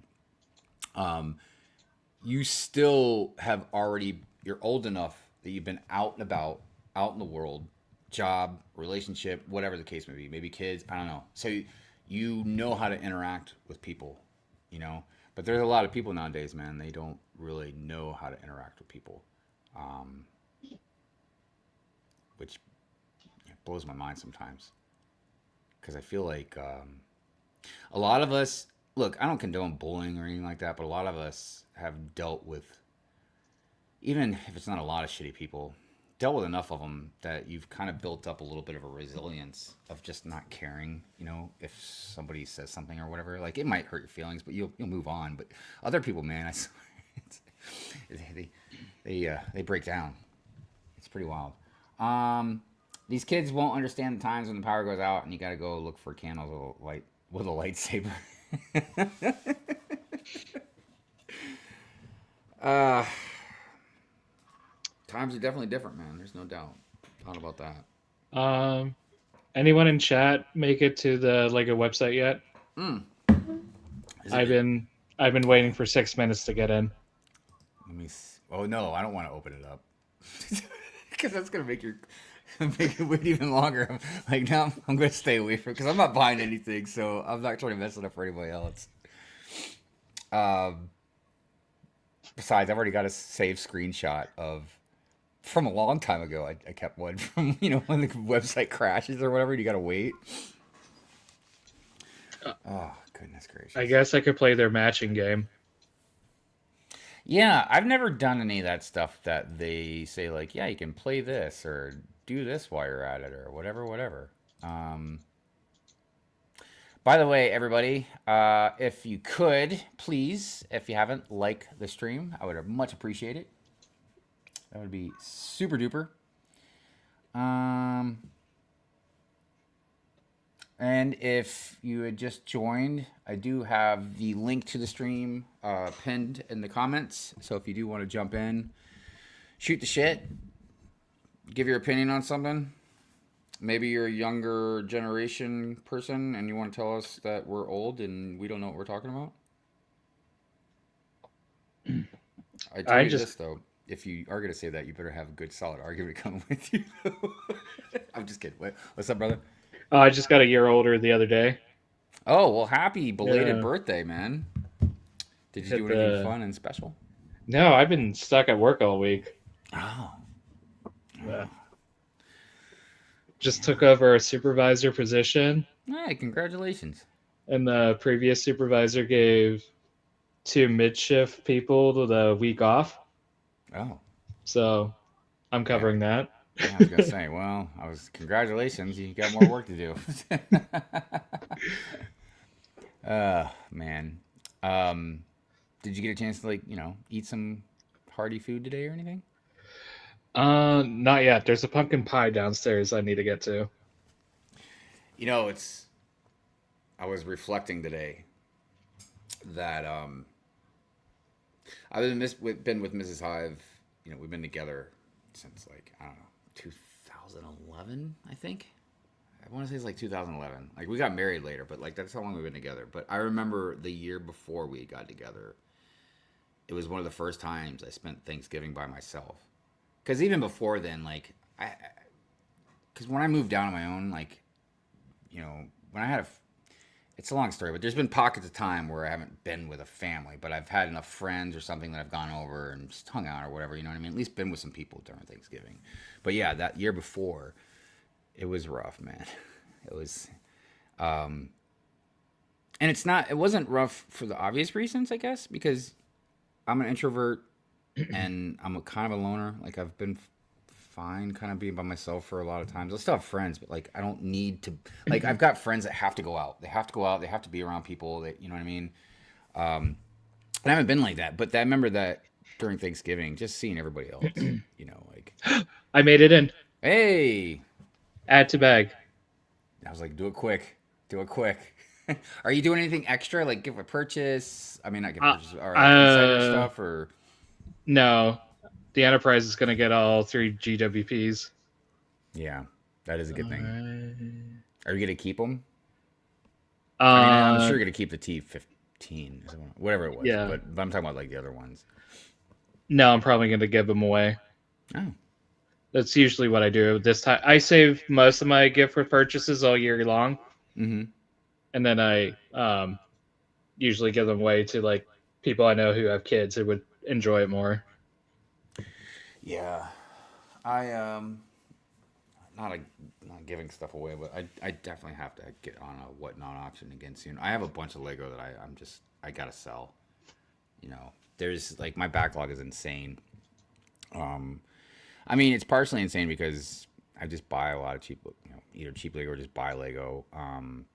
S1: you still have you're old enough that you've been out and about, out in the world, job, relationship, whatever the case may be, maybe kids, I don't know. So you know how to interact with people, but there's a lot of people nowadays, man, they don't really know how to interact with people, which blows my mind sometimes. Because I feel like a lot of us, look, I don't condone bullying or anything like that, but a lot of us have dealt with, even if it's not a lot of shitty people, dealt with enough of them that you've kind of built up a little bit of a resilience of just not caring, if somebody says something or whatever. Like, it might hurt your feelings, but you'll move on. But other people, man, I swear, they break down. It's pretty wild. These kids won't understand the times when the power goes out and you got to go look for candles with a lightsaber. Times are definitely different, man. There's no doubt. Thought about that.
S2: Anyone in chat make it to the Lego website yet? I've been waiting for 6 minutes to get in.
S1: Let me see. Oh no, I don't want to open it up because that's gonna make it wait even longer. Like now, I'm gonna stay away from because I'm not buying anything, so I'm not trying to mess it up for anybody else. Besides, I've already got a saved screenshot from a long time ago. I kept one from when the website crashes or whatever. You gotta wait. Oh goodness gracious!
S2: I guess I could play their matching game.
S1: Yeah, I've never done any of that stuff that they say like, yeah, you can play this or do this while you're at it or whatever. By the way, everybody, if you could, please, if you haven't, like the stream, I would much appreciate it. That would be super duper. And if you had just joined, I do have the link to the stream pinned in the comments. So if you do want to jump in, shoot the shit, give your opinion on something. Maybe you're a younger generation person and you want to tell us that we're old and we don't know what we're talking about. I tell you this, though. If you are going to say that, you better have a good, solid argument coming with you. I'm just kidding. What's up, brother?
S2: I just got a year older the other day.
S1: Oh, well, happy belated birthday, man. Did you do anything fun and special?
S2: No, I've been stuck at work all week.
S1: Oh.
S2: Just took over a supervisor position.
S1: Hey, congratulations.
S2: And the previous supervisor gave 2 mid-shift people the week off,
S1: Oh,
S2: so I'm
S1: yeah.
S2: covering that.
S1: Yeah, I was gonna say. Well, congratulations. You got more work to do. Man. Um, did you get a chance to eat some hearty food today or anything?
S2: Not yet. There's a pumpkin pie downstairs I need to get to.
S1: It's. I was reflecting today that been with Mrs. Hive. We've been together since like I don't know 2011, I think. I want to say it's like 2011. Like we got married later, but like that's how long we've been together. But I remember the year before we got together, it was one of the first times I spent Thanksgiving by myself. Because even before then, like because when I moved down on my own, like when I had it's a long story, but there's been pockets of time where I haven't been with a family, but I've had enough friends or something that I've gone over and just hung out or whatever. You know what I mean? At least been with some people during Thanksgiving. But yeah, that year before, it was rough, man. It was, and it wasn't rough for the obvious reasons, I guess, because I'm an introvert and I'm kind of a loner. Like I've been fine kind of being by myself for a lot of times. I still have friends, but like I don't need to. Like I've got friends that have to go out. They have to go out. They have to be around people. That you know what I mean. And I haven't been like that, but I remember that during Thanksgiving, just seeing everybody else. Like
S2: I made it in.
S1: hey,
S2: Add to bag.
S1: I was like, do it quick, do it quick. Are you doing anything extra, like give a purchase? I mean, not give a
S2: Uh,
S1: purchase, or like insider
S2: uh,
S1: stuff, or
S2: no. The Enterprise is going to get all 3 GWPs.
S1: yeah, that is a good thing.
S2: Alright.
S1: Are you gonna keep them? I mean, I'm sure
S2: Uh,
S1: you're gonna keep the T15, whatever it was,
S2: yeah.
S1: but I'm talking about like the other ones.
S2: No, I'm probably going to give them away.
S1: Oh,
S2: That's usually what I do. This time, I save most of my gift for purchases all year long,
S1: mm-hmm.
S2: and then I usually give them away to like people I know who have kids who would enjoy it more.
S1: Yeah, I not a not giving stuff away, but I definitely have to get on a whatnot auction again soon. I have a bunch of Lego that I gotta sell. There's like my backlog is insane. Um, I mean it's partially insane because I just buy a lot of cheap, either cheap Lego or just buy Lego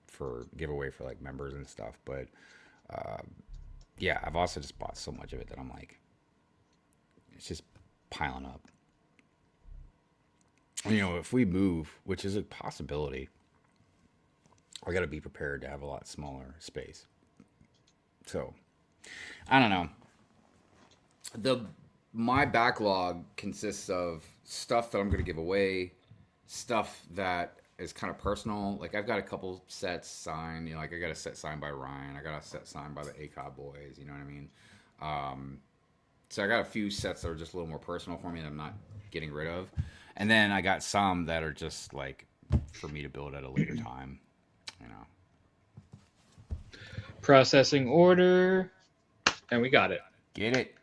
S1: for giveaway for like members and stuff. But uh, yeah, I've also just bought so much of it that I'm like, it's just piling up. If we move, which is a possibility, I got to be prepared to have a lot smaller space. So, I don't know. The My backlog consists of stuff that I'm going to give away, stuff that is kind of personal. Like I've got a couple sets signed. Like I got a set signed by Ryan. I got a set signed by the ACOB boys. You know what I mean? So I got a few sets that are just a little more personal for me that I'm not getting rid of, and then I got some that are just like for me to build at a later time. You know.
S2: Processing order, and we got it.
S1: Get it?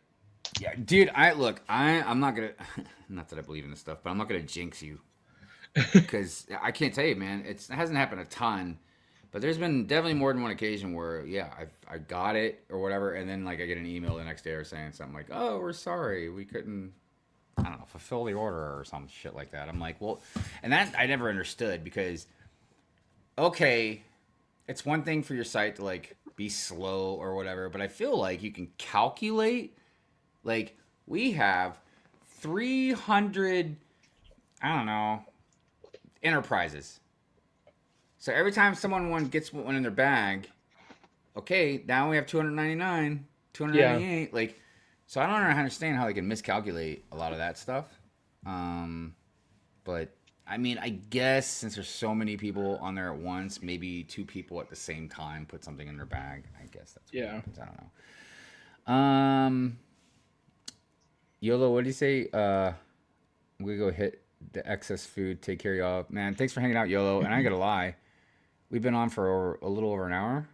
S1: Yeah, dude. I'm not gonna. Not that I believe in this stuff, but I'm not gonna jinx you because I can't tell you, man. It hasn't happened a ton, but there's been definitely more than one occasion where yeah, I got it or whatever, and then like I get an email the next day or saying something like, "Oh, we're sorry, we couldn't." I don't know, fulfill the order or some shit like that. I'm like, well, and that I never understood because, okay, it's one thing for your site to like be slow or whatever, but I feel like you can calculate, like, we have 300, I don't know, enterprises. So every time someone gets one in their bag, okay, now we have 299,
S2: Yeah.
S1: 298, like, so I don't understand how they can miscalculate a lot of that stuff. But I mean, I guess since there's so many people on there at once, maybe two people at the same time put something in their bag. I guess that's what happens. I don't know. YOLO, what did you say? I'm gonna go hit the excess food. Take care, y'all. Man, thanks for hanging out, YOLO. And I ain't gonna lie, we've been on for a little over an hour.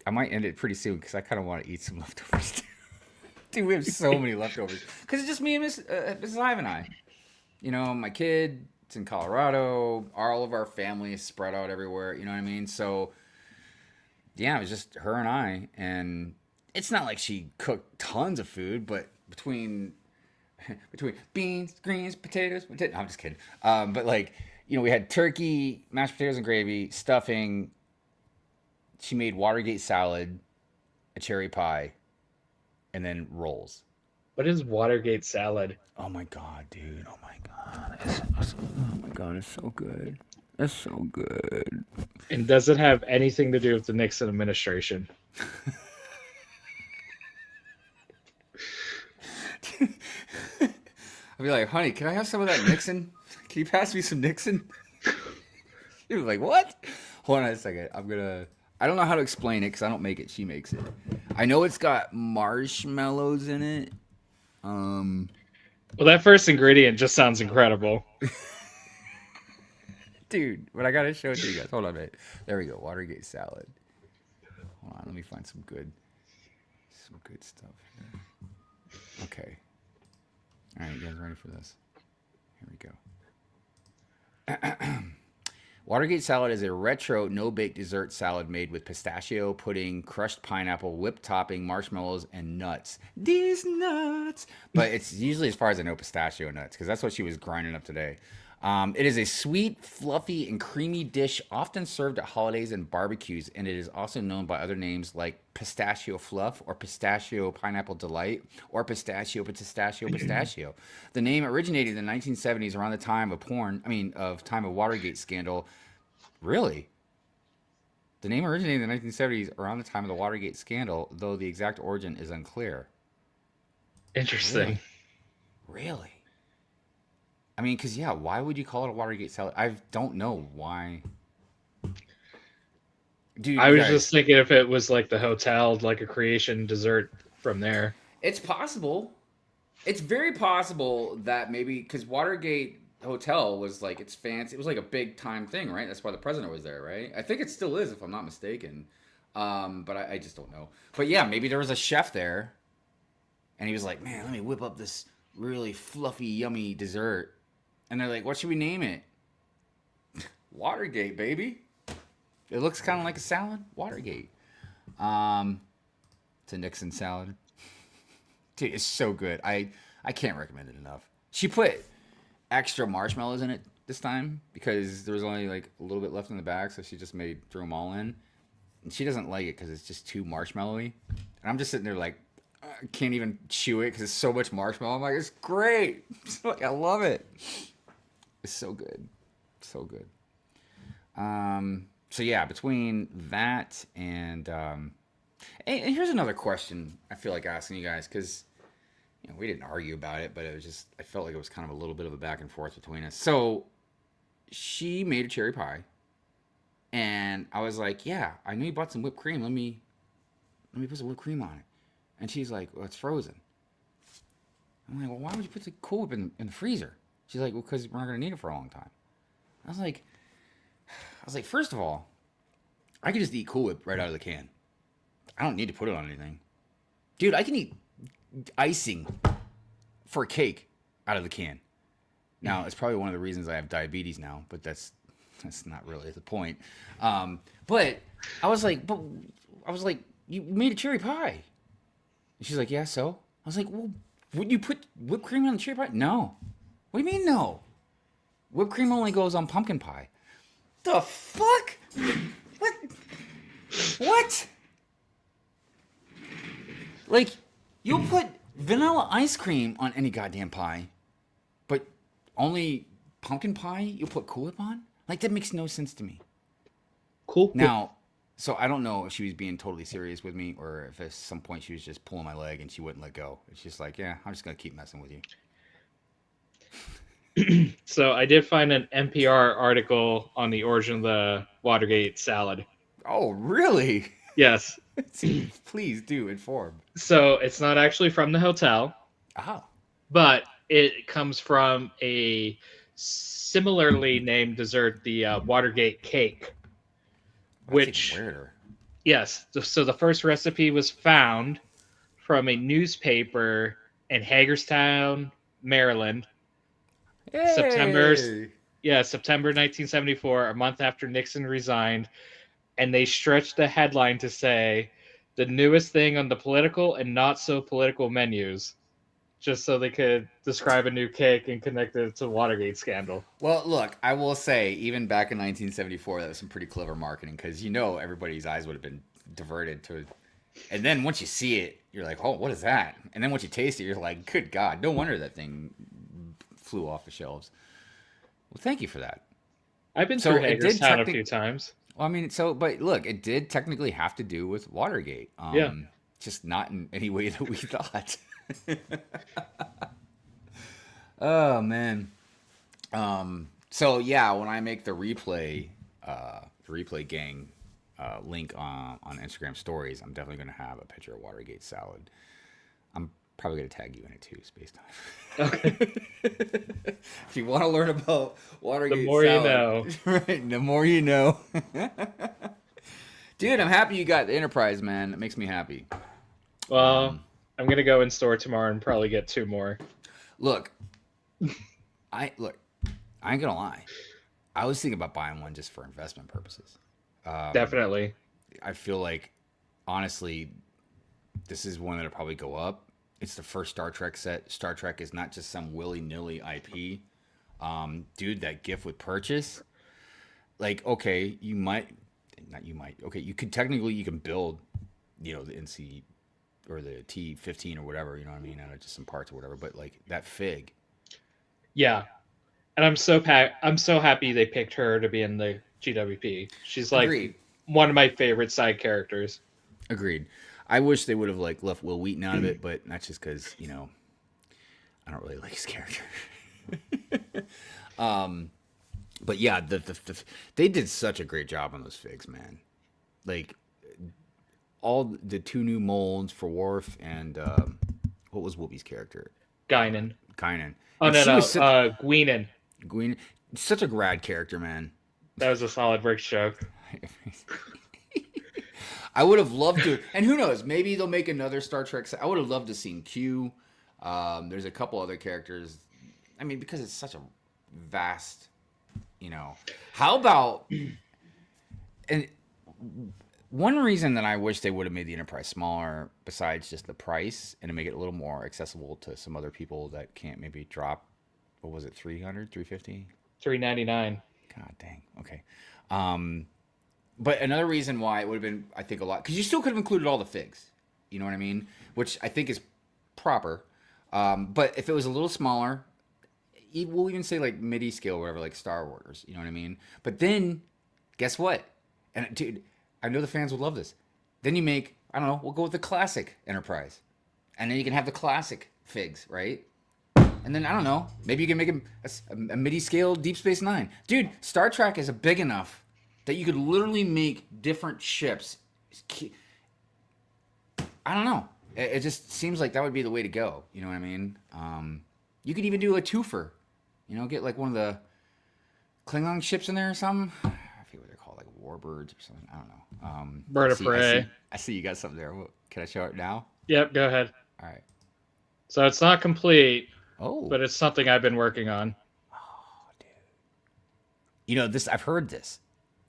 S1: I might end it pretty soon because I kind of want to eat some leftovers. Dude, we have so many leftovers because it's just me and Mrs. Hive and I. My kid, it's in Colorado. All of our family is spread out everywhere. You know what I mean? So, yeah, it was just her and I. And it's not like she cooked tons of food, but between beans, greens, potatoes. I'm just kidding. But like, we had turkey, mashed potatoes and gravy, stuffing. She made Watergate salad, a cherry pie, and then rolls.
S2: What is Watergate salad?
S1: Oh my god, dude! Oh my god! Oh my god! It's so good. It's so good.
S2: And does it have anything to do with the Nixon administration?
S1: I'll be like, honey, can I have some of that Nixon? Can you pass me some Nixon? You're like, what? Hold on a second. I don't know how to explain it because I don't make it. She makes it. I know it's got marshmallows in it.
S2: Well, that first ingredient just sounds incredible.
S1: Dude, but I gotta show it to you guys. Hold on a minute. There we go. Watergate salad. Hold on. Let me find some good stuff here. Okay. All right, you guys ready for this? Here we go. Watergate salad is a retro no-bake dessert salad made with pistachio pudding, crushed pineapple, whipped topping, marshmallows, and nuts. These nuts! But it's usually, as far as I know, pistachio nuts, because that's what she was grinding up today. It is a sweet, fluffy, and creamy dish often served at holidays and barbecues, and it is also known by other names like pistachio fluff or pistachio pineapple delight or pistachio. The name originated in the 1970s around the time of Watergate scandal. Really? The name originated in the 1970s around the time of the Watergate scandal, though the exact origin is unclear.
S2: Interesting.
S1: Really? I mean, because, yeah, why would you call it a Watergate salad? I don't know why. Dude,
S2: I was just thinking if it was like the hotel, like a creation dessert from there.
S1: It's possible. It's very possible that maybe, because Watergate Hotel was like, it's fancy. It was like a big time thing, right? That's why the president was there, right? I think it still is, if I'm not mistaken. But I just don't know. But yeah, maybe there was a chef there. And he was like, man, let me whip up this really fluffy, yummy dessert. And they're like, what should we name it? Watergate, baby. It looks kind of like a salad. Watergate. It's a Nixon salad. Dude, it's so good. I can't recommend it enough. She put extra marshmallows in it this time because there was only like a little bit left in the bag, so she just threw them all in. And she doesn't like it because it's just too marshmallowy. And I'm just sitting there like, I can't even chew it because it's so much marshmallow. I'm like, it's great. I love it. It's so good. So good. So yeah, between that and here's another question I feel like asking you guys, because we didn't argue about it, but it was just, I felt like it was kind of a little bit of a back and forth between us. So she made a cherry pie, and I was like, yeah, I know you bought some whipped cream. Let me put some whipped cream on it. And she's like, well, it's frozen. I'm like, well, why would you put the Cool Whip in the freezer? She's like, well, because we're not going to need it for a long time. I was like, first of all, I could just eat Cool Whip right out of the can. I don't need to put it on anything. Dude, I can eat icing for a cake out of the can. Now, it's probably one of the reasons I have diabetes now, but that's not really the point. But I was like, you made a cherry pie. And she's like, yeah, so? I was like, well, would you put whipped cream on the cherry pie? No. What do you mean no? Whipped cream only goes on pumpkin pie. The fuck? What? Like, you'll put vanilla ice cream on any goddamn pie, but only pumpkin pie you'll put Cool Whip on? Like, that makes no sense to me.
S2: Cool.
S1: Now, so I don't know if she was being totally serious with me or if at some point she was just pulling my leg and she wouldn't let go. It's just like, yeah, I'm just going to keep messing with you.
S2: So I did find an NPR article on the origin of the Watergate salad.
S1: Oh, really?
S2: Yes.
S1: Please do inform.
S2: So it's not actually from the hotel.
S1: Ah.
S2: But it comes from a similarly named dessert, the Watergate cake. Which,
S1: weirder.
S2: Yes. So the first recipe was found from a newspaper in Hagerstown, Maryland.
S1: Hey.
S2: September 1974, a month after Nixon resigned, and they stretched the headline to say, the newest thing on the political and not so political menus, just so they could describe a new cake and connect it to the Watergate scandal.
S1: Well, look, I will say, even back in 1974, that was some pretty clever marketing because everybody's eyes would have been diverted to. And then once you see it, you're like, oh, what is that? And then once you taste it, you're like, good God, no wonder that thing flew off the shelves. Well, thank you for that.
S2: I've been
S1: So
S2: through
S1: it did
S2: Hagerstown a few times.
S1: Well, I mean, but look, it did technically have to do with Watergate.
S2: Yeah.
S1: Just not in any way that we thought. Oh man. So yeah, when I make the replay gang link on Instagram stories, I'm definitely gonna have a picture of Watergate salad. I'm probably gonna tag you in it too, Space Time.
S2: Okay.
S1: If you want to learn about Watergate
S2: The more
S1: salad,
S2: you know.
S1: right? The more you know. Dude, I'm happy you got the Enterprise, man. It makes me happy.
S2: Well, I'm gonna go in store tomorrow and probably get 2 more.
S1: Look, I ain't gonna lie. I was thinking about buying one just for investment purposes.
S2: Definitely.
S1: I feel like, honestly, this is one that'll probably go up. It's the first Star Trek set. Star Trek is not just some willy-nilly IP. Dude, that gift with purchase. Like, okay, okay, you can build, the NC or the T-15 or whatever, you know what I mean, out of just some parts or whatever. But like that fig.
S2: Yeah. And I'm so happy they picked her to be in the GWP. She's like
S1: Agreed.
S2: one of my favorite side characters.
S1: Agreed. I wish they would have like left Will Wheaton out of it, but that's just because I don't really like his character. But yeah, they did such a great job on those figs, man. Like all the 2 new molds for Worf and what was Whoopi's character?
S2: Guinan. Oh,
S1: And
S2: no,
S1: she was
S2: Guinan.
S1: Gwyn, such a rad character, man.
S2: That was a solid Rick joke.
S1: I would have loved to, and who knows, maybe they'll make another Star Trek. I would have loved to seen Q. There's a couple other characters. I mean, because it's such a vast, How about, and one reason that I wish they would have made the Enterprise smaller, besides just the price, and to make it a little more accessible to some other people that can't maybe drop, what was it, 300, 350?
S2: $3.99.
S1: God dang. Okay. But another reason why it would have been, I think, a lot, because you still could have included all the figs. You know what I mean? Which I think is proper. But if it was a little smaller, we'll even say like MIDI scale or whatever, like Star Wars. You know what I mean? But then, guess what? And dude, I know the fans would love this. Then you make, I don't know, we'll go with the classic Enterprise. And then you can have the classic figs, right? And then, I don't know, maybe you can make a MIDI scale Deep Space Nine. Dude, Star Trek is big enough that you could literally make different ships. I don't know. It just seems like that would be the way to go. You know what I mean? You could even do a twofer. Get like one of the Klingon ships in there or something. I forget what they're called, like warbirds or something. I don't know.
S2: Bird of prey.
S1: I see you got something there. Can I show it now?
S2: Yep, go ahead.
S1: All right.
S2: So it's not complete,
S1: Oh.
S2: but it's something I've been working on.
S1: Oh, dude. This. I've heard this.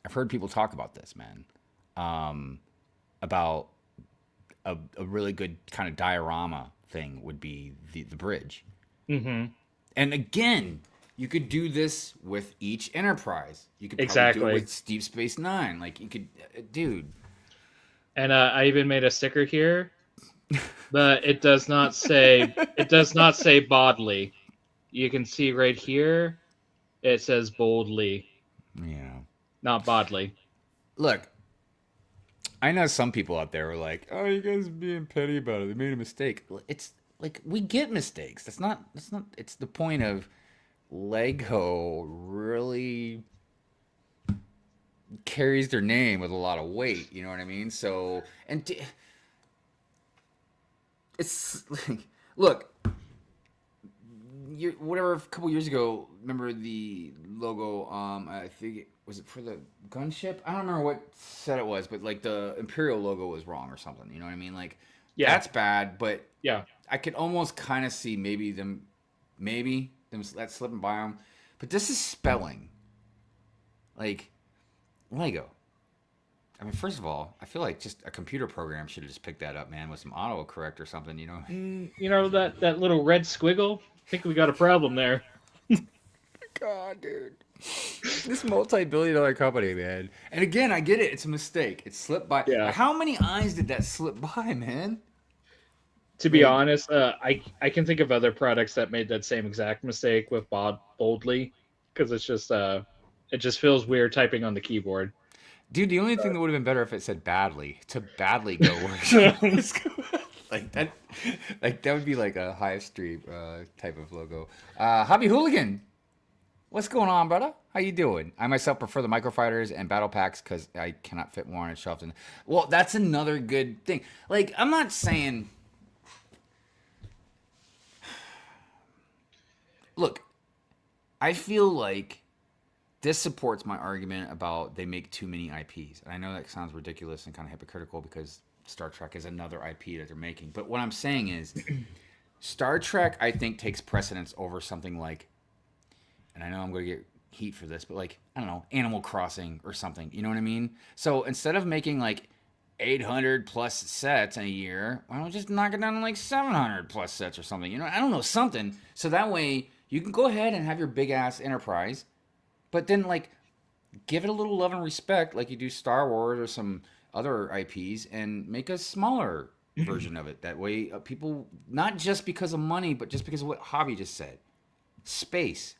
S1: I've heard people talk about this, man. About a really good kind of diorama thing would be the bridge.
S2: Mm-hmm.
S1: And again, you could do this with each Enterprise. You could probably
S2: Exactly.
S1: do it with Deep Space Nine. Like you could, dude.
S2: And I even made a sticker here, but it does not say Bodley. You can see right here, it says boldly.
S1: Yeah.
S2: Not Bodley.
S1: Look, I know some people out there are like, "Oh, you guys are being petty about it. They made a mistake." It's like we get mistakes. That's not. It's the point of Lego really carries their name with a lot of weight. You know what I mean? So, it's like, look, whatever. A couple years ago, remember the logo? I think was it for the gunship? I don't remember what set it was, but like the Imperial logo was wrong or something. You know what I mean? Like,
S2: Yeah.
S1: that's bad. But
S2: Yeah.
S1: I could almost kind of see maybe them that slipping by them. But this is spelling. Like, Lego. I mean, first of all, I feel like just a computer program should have just picked that up, man, with some autocorrect or something, you know?
S2: You know that little red squiggle? I think we got a problem there.
S1: God, dude. This multi-billion-dollar company, man. And again, I get it. It's a mistake. It slipped by.
S2: Yeah.
S1: How many eyes did that slip by, man?
S2: To be
S1: Like,
S2: honest, I can think of other products that made that same exact mistake with Boldly, because it just feels weird typing on the keyboard.
S1: dude, the only thing that would have been better if it said badly. To badly go worse. like that like that would be like a Hive Street type of logo. Hobby Hooligan. What's going on, brother? How you doing? I myself prefer the microfighters and battle packs because I cannot fit more on a shelf. Well, that's another good thing. Like, I'm not saying. Look, I feel like this supports my argument about they make too many IPs. And I know that sounds ridiculous and kind of hypocritical because Star Trek is another IP that they're making. But what I'm saying is, Star Trek, I think, takes precedence over something like, and I know I'm going to get heat for this, but like, I don't know, Animal Crossing or something. You know what I mean? So instead of making like 800 plus sets in a year, why don't we just knock it down to like 700 plus sets or something? You know, I don't know, something. So that way you can go ahead and have your big ass enterprise, but then like give it a little love and respect like you do Star Wars or some other IPs and make a smaller version of it. That way people, not just because of money, but just because of what Hobby just said. Space.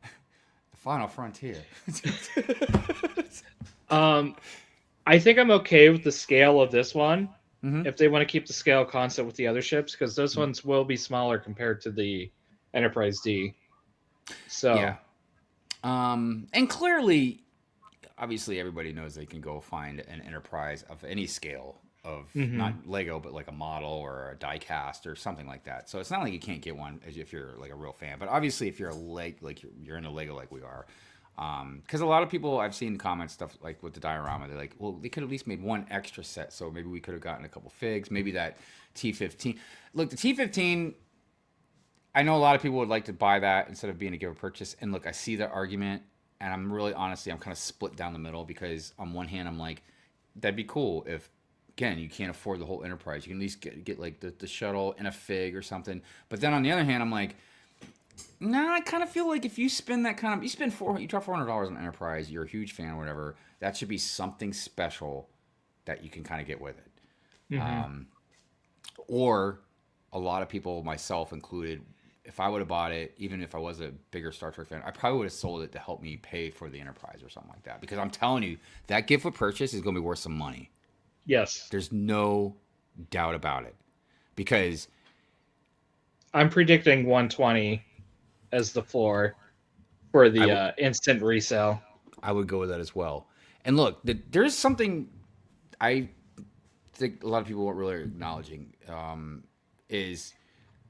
S1: The final frontier.
S2: I think I'm okay with the scale of this one
S1: Mm-hmm.
S2: if they want to keep the scale constant with the other ships, because those ones will be smaller compared to the Enterprise D. So
S1: Yeah. And clearly, obviously, everybody knows they can go find an enterprise of any scale of not Lego, but like a model or a die cast or something like that. So it's not like you can't get one if you're like a real fan. But obviously, if you're a like you're into Lego like we are, because a lot of people I've seen comments stuff like with the diorama, they're like, well, they could at least made one extra set, so maybe we could have gotten a couple figs, maybe that T15. Look, the T15. I know a lot of people would like to buy that instead of being a giver purchase. And look, I see the argument, and I'm really honestly, I'm kind of split down the middle because on one hand, I'm like, that'd be cool if, again, you can't afford the whole enterprise. You can at least get like the shuttle and a fig or something. But then on the other hand, I'm like, no, I kind of feel like if you spend that kind of, you drop $400 on enterprise, you're a huge fan or whatever, that should be something special that you can kind of get with it. Or a lot of people, myself included, if I would have bought it, even if I was a bigger Star Trek fan, I probably would have sold it to help me pay for the Enterprise or something like that. Because I'm telling you, that gift with purchase is going to be worth some money.
S2: yes,
S1: There's no doubt about it. Because
S2: I'm predicting 120 as the floor for the instant resale.
S1: I would go with that as well. And look, there's something I think a lot of people weren't really acknowledging is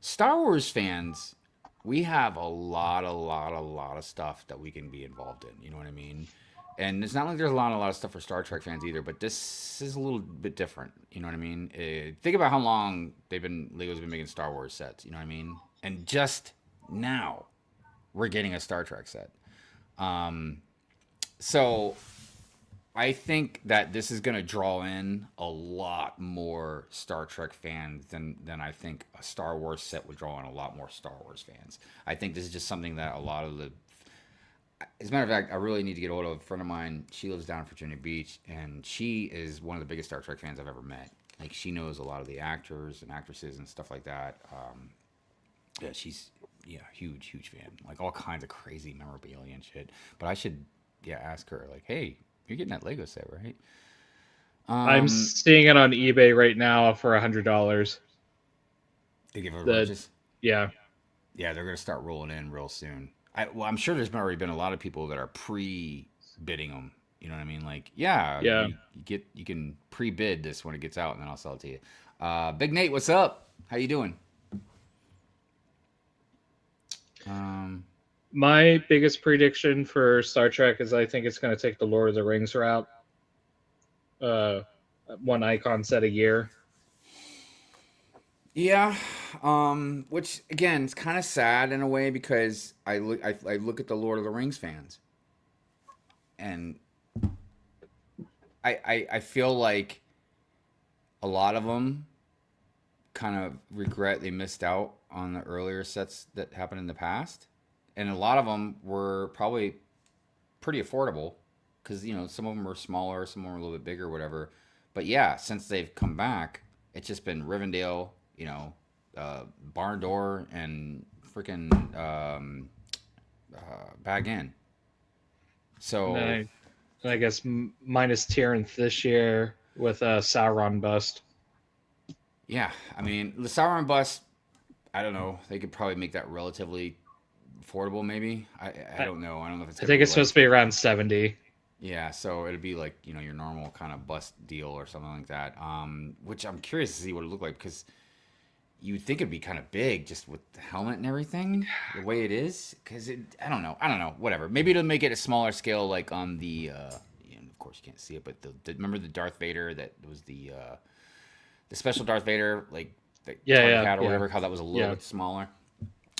S1: Star Wars fans. We have a lot of stuff that we can be involved in. You know what I mean? And it's not like there's a lot of stuff for Star Trek fans either. But this is a little bit different. You know what I mean? Think about how long Lego's been making Star Wars sets. You know what I mean? And just now, we're getting a Star Trek set. So I think that this is going to draw in a lot more Star Trek fans than I think a Star Wars set would draw in a lot more Star Wars fans. I think this is just something that a lot of the... As a matter of fact, I really need to get hold of a friend of mine. She lives down in Virginia Beach, and she is one of the biggest Star Trek fans I've ever met. Like, she knows a lot of the actors and actresses and stuff like that. Yeah, she's huge fan. Like, all kinds of crazy memorabilia and shit. But I should, ask her, like, hey, you're getting that Lego set, right?
S2: I'm seeing it on eBay right now for $100.
S1: They give her a purchase?
S2: Yeah.
S1: Yeah, they're going to start rolling in real soon. I'm sure there's already been a lot of people that are pre-bidding them. You know what I mean? Like, you can pre-bid this when it gets out, and then I'll sell it to you. Big Nate, what's up? How you doing?
S2: My biggest prediction for Star Trek is I think it's going to take the Lord of the Rings route. One icon set a year.
S1: Yeah, which again is kind of sad in a way because I look at the Lord of the Rings fans, and I feel like a lot of them kind of regret they missed out on the earlier sets that happened in the past, and a lot of them were probably pretty affordable because some of them were smaller, some of them were a little bit bigger, whatever. But yeah, since they've come back, it's just been Rivendell, Barn Door, and freaking Bag In.
S2: And then
S1: So
S2: I guess minus Tyrant this year with a Sauron bust.
S1: yeah, I mean the Sauron bus. I don't know. They could probably make that relatively affordable, maybe. I
S2: I,
S1: don't know. I don't know if it's
S2: I
S1: gonna
S2: think
S1: be
S2: it's
S1: like,
S2: supposed to be around 70.
S1: yeah. So it'd be like your normal kind of bus deal or something like that. Which I'm curious to see what it looked like because you'd think it'd be kind of big just with the helmet and everything the way it is. Because I don't know. Whatever. Maybe it'll make it a smaller scale, like on the. Of course you can't see it, but remember the Darth Vader that was the special Darth Vader like the target hat or whatever. How that was a little bit smaller.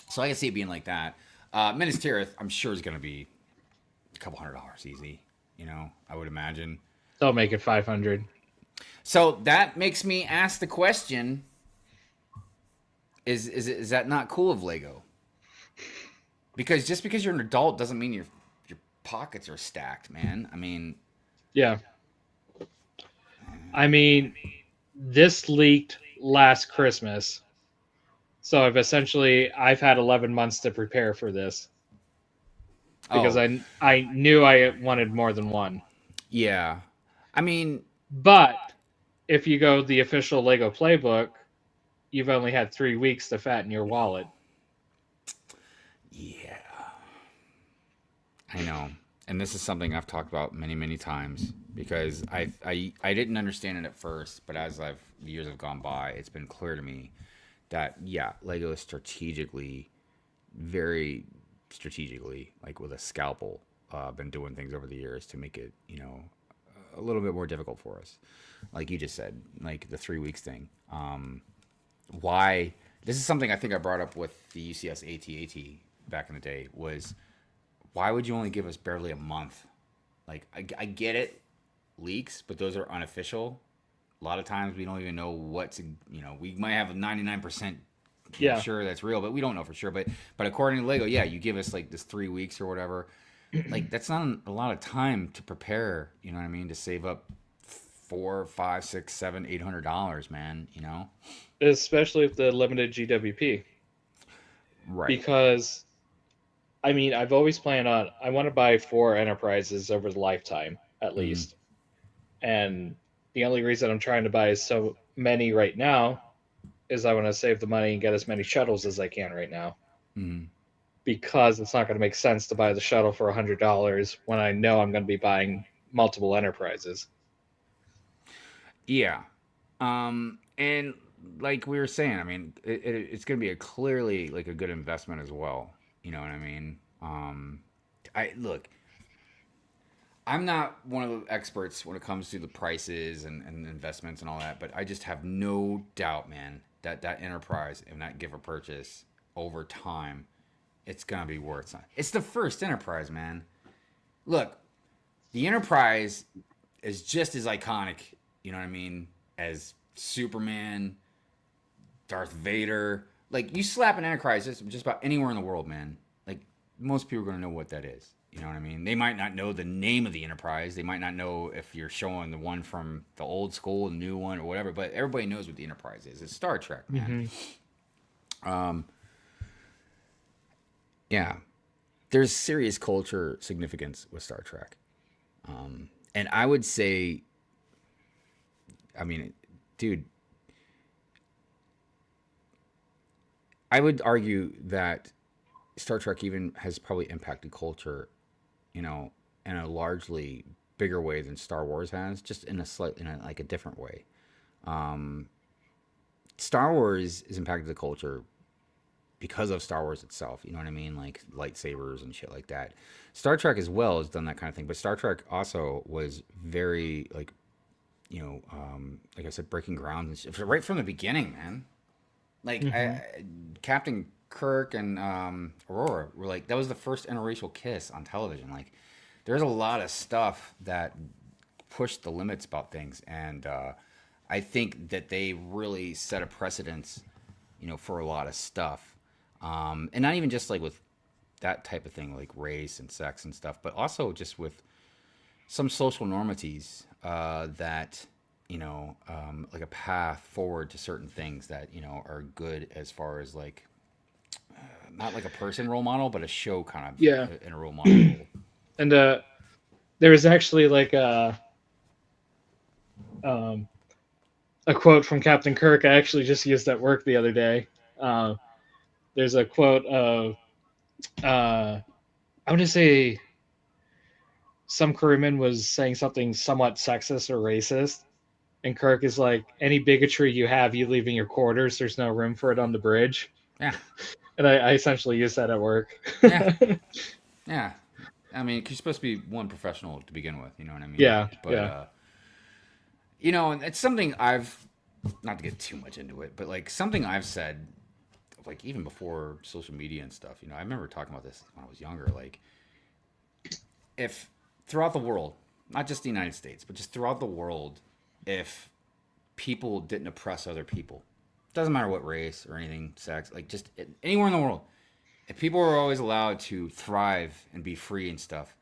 S1: So I can see it being like that. Minas Tirith, I'm sure is going to be a couple $100 easy. I would imagine.
S2: They'll make it 500.
S1: So that makes me ask the question: Is that not cool of Lego? Because just because you're an adult doesn't mean your pockets are stacked, man. I mean,
S2: Yeah. I mean, this leaked last Christmas. So I've had 11 months to prepare for this because
S1: oh
S2: I knew I wanted more than one.
S1: yeah, I mean,
S2: But if you go the official Lego playbook, you've only had 3 weeks to fatten your wallet.
S1: yeah, I know. And this is something I've talked about many, many times because I didn't understand it at first, but as years have gone by, it's been clear to me that yeah, Lego is strategically, very strategically, like with a scalpel, been doing things over the years to make it a little bit more difficult for us. Like you just said, like the 3 weeks thing. Why? This is something I think I brought up with the UCS AT-AT back in the day. Was why would you only give us barely a month? Like I get it, leaks, but those are unofficial. A lot of times we don't even know we might have a 99% sure that's real, but we don't know for sure. But according to Lego, yeah, you give us like this 3 weeks or whatever. Like that's not a lot of time to prepare. You know what I mean? To save up $4, $5, $6, $7, $800, man.
S2: Especially with the limited GWP.
S1: Right.
S2: Because I mean, I've always planned on I want to buy 4 enterprises over the lifetime at least. And the only reason I'm trying to buy so many right now is I want to save the money and get as many shuttles as I can right now.
S1: Mm-hmm.
S2: Because it's not going to make sense to buy the shuttle for $100 when I know I'm going to be buying multiple enterprises.
S1: Yeah. And like we were saying, I mean, it's going to be a clearly like a good investment as well. You know what I mean? I'm not one of the experts when it comes to the prices and investments and all that, but I just have no doubt, man, that enterprise and that gift or purchase over time, it's going to be worth it. It's the first enterprise, man. Look, the enterprise is just as iconic, you know what I mean, as Superman, Darth Vader. Like, you slap an enterprise just about anywhere in the world, man. Like, most people are going to know what that is. You know what I mean? They might not know the name of the enterprise. They might not know if you're showing the one from the old school, the new one, or whatever. But everybody knows what the enterprise is. It's Star Trek, man. Mm-hmm. Yeah, there's serious culture significance with Star Trek, and I would say, I mean, dude, I would argue that Star Trek even has probably impacted culture, in a largely bigger way than Star Wars has, just in a different way. Star Wars has impacted the culture because of Star Wars itself. You know what I mean? Like lightsabers and shit like that. Star Trek as well has done that kind of thing, but Star Trek also was very like I said, breaking ground and shit, right from the beginning, man. Like Captain Kirk and Aurora were like, that was the first interracial kiss on television. Like, there's a lot of stuff that push the limits about things, and I think that they really set a precedence, for a lot of stuff, and not even just like with that type of thing, like race and sex and stuff, but also just with some social normities that like a path forward to certain things that are good as far as like not like a person role model, but a show kind
S2: Yeah.
S1: of in a role model role.
S2: And there was actually like um, a quote from Captain Kirk. I actually just used at work the other day. Uh, there's a quote of I want to say some crewman was saying something somewhat sexist or racist, and Kirk is like, "Any bigotry you have, you leave in your quarters. There's no room for it on the bridge."
S1: Yeah,
S2: And I essentially use that at work.
S1: yeah, yeah. I mean, 'cause you're supposed to be one professional to begin with. You know what I mean?
S2: Yeah,
S1: But
S2: yeah,
S1: it's something I've not to get too much into it, but like something I've said, like even before social media and stuff. I remember talking about this when I was younger. Like, if throughout the world, not just the United States, but just throughout the world, if people didn't oppress other people, doesn't matter what race or anything, sex, like just anywhere in the world, if people were always allowed to thrive and be free and stuff,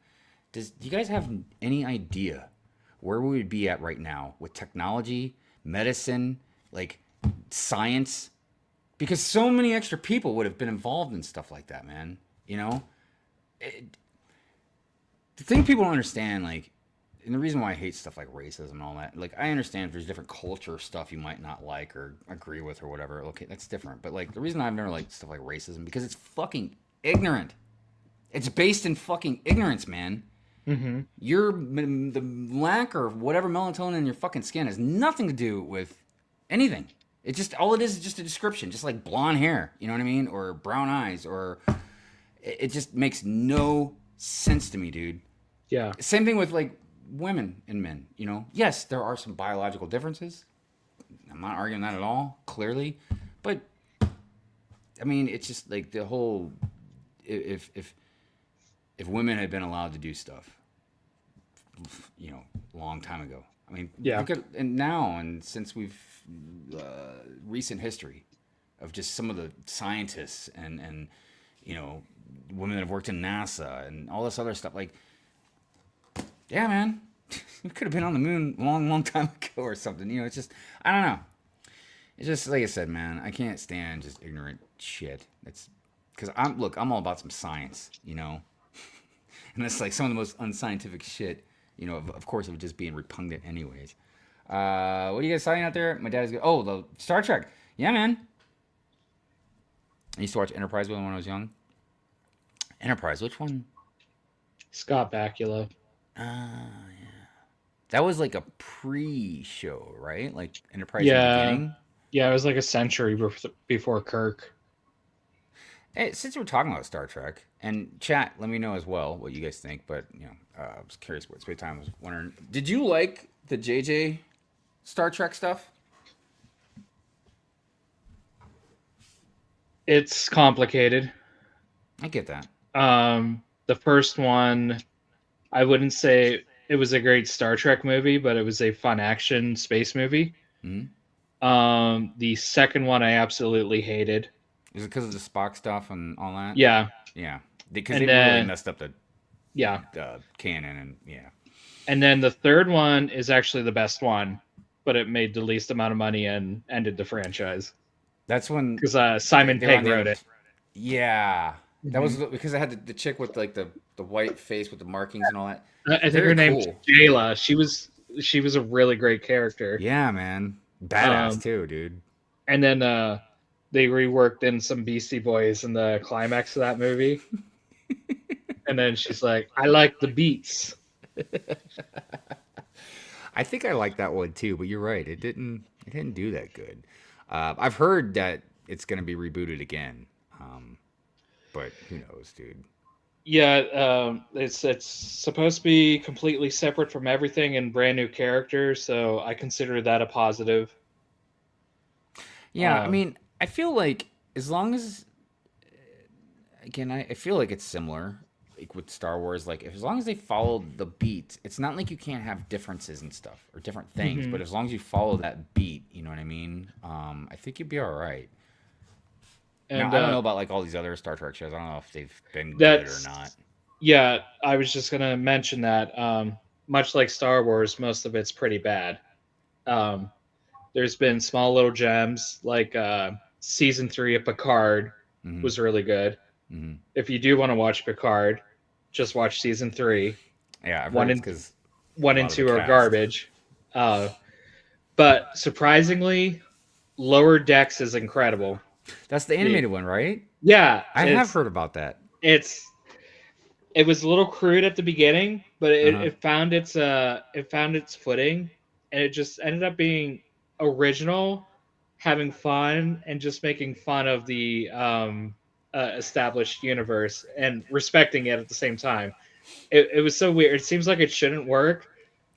S1: do you guys have any idea where we would be at right now with technology, medicine, like science? Because so many extra people would have been involved in stuff like that, man. It, the thing people don't understand, like, and the reason why I hate stuff like racism and all that, like, I understand if there's different culture stuff you might not like or agree with or whatever. Okay, that's different. But like, the reason I've never liked stuff like racism because it's fucking ignorant. It's based in fucking ignorance, man.
S2: hmm
S1: The lack or whatever melatonin in your fucking skin has nothing to do with anything. It just all it is just a description, just like blonde hair. You know what I mean? Or brown eyes, or it just makes no sense to me, dude.
S2: yeah,
S1: Same thing with like women and men. Yes, there are some biological differences. I'm not arguing that at all, clearly, but I mean, it's just like the whole if women had been allowed to do stuff, a long time ago. I mean,
S2: yeah,
S1: look at and now and since we've recent history of just some of the scientists and women that have worked in NASA and all this other stuff. Like, yeah, man, we could have been on the moon a long, long time ago or something. It's just I don't know. It's just like I said, man. I can't stand just ignorant shit. It's because I'm all about some science, and that's like some of the most unscientific shit. Of course, it would just being repugnant, anyways. What are you guys saying out there? My dad's good. Oh, the Star Trek. Yeah, man. I used to watch Enterprise when I was young. Enterprise, which one?
S2: Scott Bakula.
S1: Yeah. That was like a pre-show, right? Like Enterprise in the
S2: Yeah,
S1: beginning.
S2: yeah, it was like a century before Kirk.
S1: Hey, since we're talking about Star Trek, and chat, let me know as well what you guys think. But I was curious what space time was wondering. Did you like the JJ Star Trek stuff?
S2: It's complicated.
S1: I get that.
S2: The first one, I wouldn't say it was a great Star Trek movie, but it was a fun action space movie.
S1: Hmm.
S2: The second one I absolutely hated.
S1: Is it because of the Spock stuff and all that?
S2: Yeah,
S1: Yeah, because they
S2: and
S1: really
S2: then
S1: messed up the
S2: yeah,
S1: canon and yeah.
S2: and then the third one is actually the best one, but it made the least amount of money and ended the franchise
S1: That's when
S2: because Simon
S1: they were on
S2: Pegg
S1: the
S2: wrote
S1: other.
S2: it.
S1: Yeah, that
S2: hmm
S1: was because I had the chick with like the white face with the markings and all that.
S2: I think
S1: Very
S2: her name's
S1: cool.
S2: Jayla. She was a really great character.
S1: Yeah, man, badass
S2: Um,
S1: too, dude.
S2: and then they reworked in some Beastie Boys in the climax of that movie. And then she's like, "I like the beats."
S1: I think I like that one too, but you're right. It didn't do that good. I've heard that it's gonna be rebooted again, but who knows, dude.
S2: Yeah, it's supposed to be completely separate from everything and brand new characters, so I consider that a positive.
S1: Yeah, I
S2: Um,
S1: mean, I feel like as long as again, I feel like it's similar. like with Star Wars, like as long as they follow the beat, it's not like you can't have differences and stuff or different things,
S2: Hmm.
S1: but as long as you follow that beat, you know what I mean? I think you'd be all right. Now,
S2: And
S1: I don't know about like all these other Star Trek shows. I don't know if they've been good or
S2: that's
S1: not.
S2: yeah. I was just gonna mention that. Much like Star Wars, most of it's pretty bad. Um, there's been small little gems like season 3 of Picard
S1: Hmm.
S2: was really good.
S1: Hmm.
S2: If you do want to watch Picard, just watch season 3.
S1: Yeah, I've heard
S2: One
S1: it's
S2: and
S1: because a
S2: one and
S1: lot of the
S2: two are
S1: cast.
S2: garbage. Uh, but surprisingly, Lower Decks is incredible.
S1: That's the
S2: The
S1: animated one, right?
S2: Yeah,
S1: I have heard about that.
S2: it's it was a little crude at the beginning, but
S1: Uh
S2: it,
S1: huh.
S2: it found its footing, and it just ended up being original, having fun, and just making fun of the established universe and respecting it at the same time. It was so weird. It seems like it shouldn't work,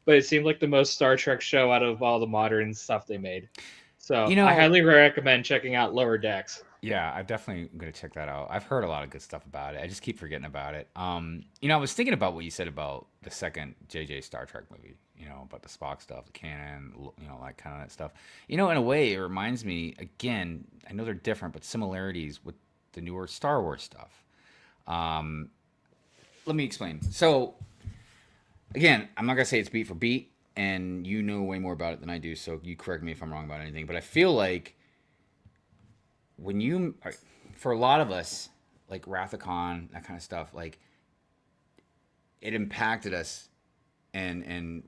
S2: but it seemed like the most Star Trek show out of all the modern stuff they made.
S1: You
S2: So I
S1: know,
S2: highly recommend checking out Lower Decks.
S1: yeah, I definitely gonna check that out. I've heard a lot of good stuff about it. I just keep forgetting about it. I was thinking about what you said about the second JJ Star Trek movie. About the Spock stuff, the canon, like kind of that stuff. In a way, it reminds me again. I know they're different, but similarities with the newer Star Wars stuff. Um, Let me explain. So, again, I'm not gonna say it's beat for beat, and you know way more about it than I do. So you correct me if I'm wrong about anything. But I feel like when for a lot of us, like Wrath of Khan, that kind of stuff, like it impacted us in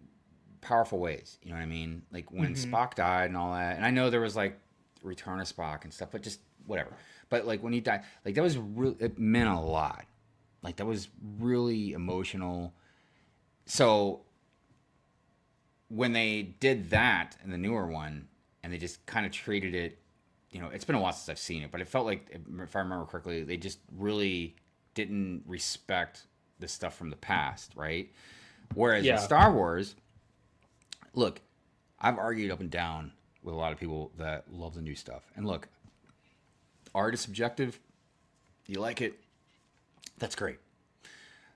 S1: powerful ways. You know what I mean? Like when
S2: Hmm.
S1: Spock died and all that. And I know there was like Return of Spock and stuff, but just whatever. But like when he died, like that was really, it meant a lot. Like that was really emotional. So when they did that in the newer one, and they just kind of treated it, it's been a while since I've seen it, but it felt like, if I remember correctly, they just really didn't respect the stuff from the past, right? Whereas in
S2: Yeah.
S1: Star Wars, look, I've argued up and down with a lot of people that love the new stuff. And look, art is subjective. You like it, that's great.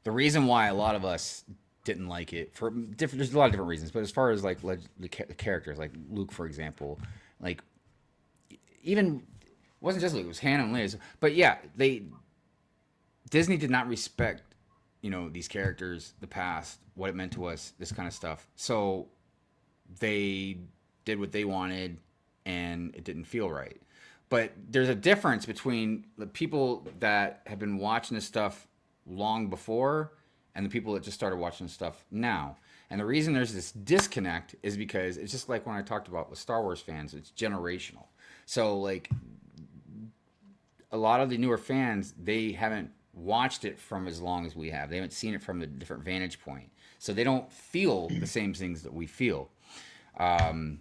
S1: The reason why a lot of us didn't like it for different, there's a lot of different reasons, but as far as like the characters, like Luke, for example, like even it wasn't just Luke, it was Hannah and Liz. But yeah, Disney did not respect, these characters, the past, what it meant to us, this kind of stuff. So they did what they wanted, and it didn't feel right. But there's a difference between the people that have been watching this stuff long before and the people that just started watching stuff now. And the reason there's this disconnect is because it's just like when I talked about with Star Wars fans, it's generational. So like a lot of the newer fans, they haven't watched it from as long as we have. They haven't seen it from a different vantage point. So they don't feel the same things that we feel. Um,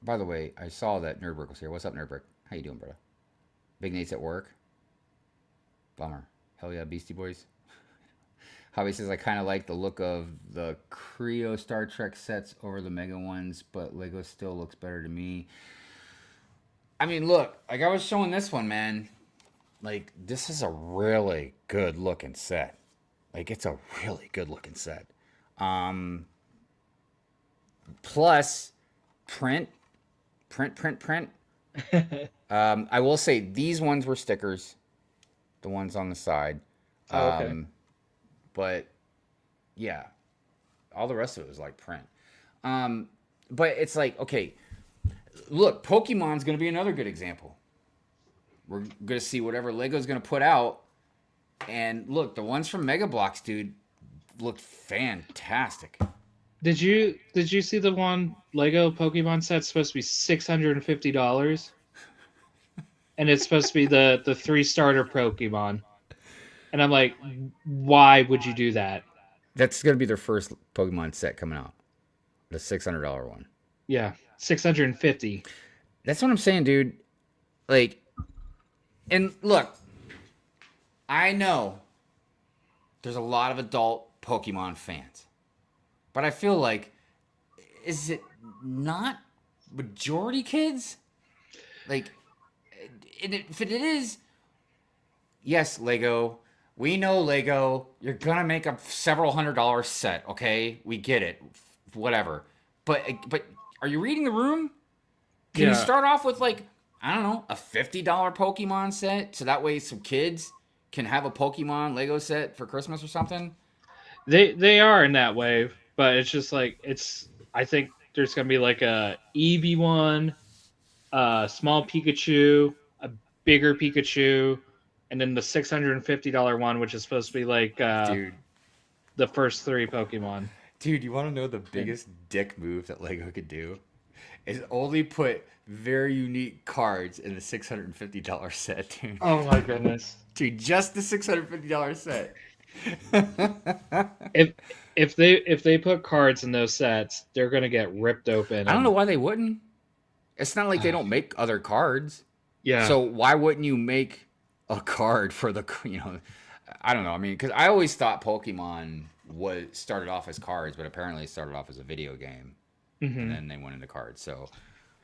S1: by the way, I saw that Nerdbrick was here. What's up, Nerdbrick? How you doing, brother? Big Nate's at work. Bummer. Hell yeah, Beastie Boys. Javi says I kind of like the look of the Creo Star Trek sets over the Mega ones, but Lego still looks better to me. I mean, look, like I was showing this one, man. Like this is a really good looking set. Like it's a really good looking set. Um, Plus print, print. I will say these ones were stickers, the ones on the side.
S2: Oh, okay.
S1: Um, but yeah, all the rest of it was like print. Um, but it's like, okay, look, Pokemon's going to be another good example. We're going to see whatever Lego's going to put out. And look, the ones from Mega Bloks, dude, looked fantastic.
S2: Did you see the one Lego Pokemon set supposed to be $650, and it's supposed to be the 3 starter Pokemon, and I'm like, why would you do that?
S1: That's going to be their first Pokemon set coming out, the $600 one.
S2: Yeah, 650.
S1: That's what I'm saying, dude. Like, and look, I know there's a lot of adult Pokemon fans, but I feel like, is it not majority kids? Like, if it is, yes, Lego, We know Lego. You're gonna make a several $100 set, okay? We get it. Whatever. But are you reading the room? Can you
S2: Yeah,
S1: start off with like, I don't know, a $50 Pokemon set so that way some kids can have a Pokemon Lego set for Christmas or something?
S2: they are in that way, but it's just like it's. I think there's gonna be like a Eevee one, a small Pikachu, a bigger Pikachu, and then the $650 one, which is supposed to be like
S1: Dude,
S2: the first three Pokemon.
S1: dude, you want to know the
S2: And,
S1: biggest dick move that Lego could do? Is only put very unique cards in the $650 set, dude.
S2: oh my goodness!
S1: Dude, just the $650 set.
S2: If if they put cards in those sets, they're gonna get ripped open
S1: I don't know
S2: and
S1: why they wouldn't. It's not like they don't make other cards.
S2: yeah.
S1: So why wouldn't you make a card for the, you know, I don't know. I mean, because I always thought Pokemon was started off as cards, but apparently it started off as a video game, and
S2: Hmm.
S1: then they went into cards. So,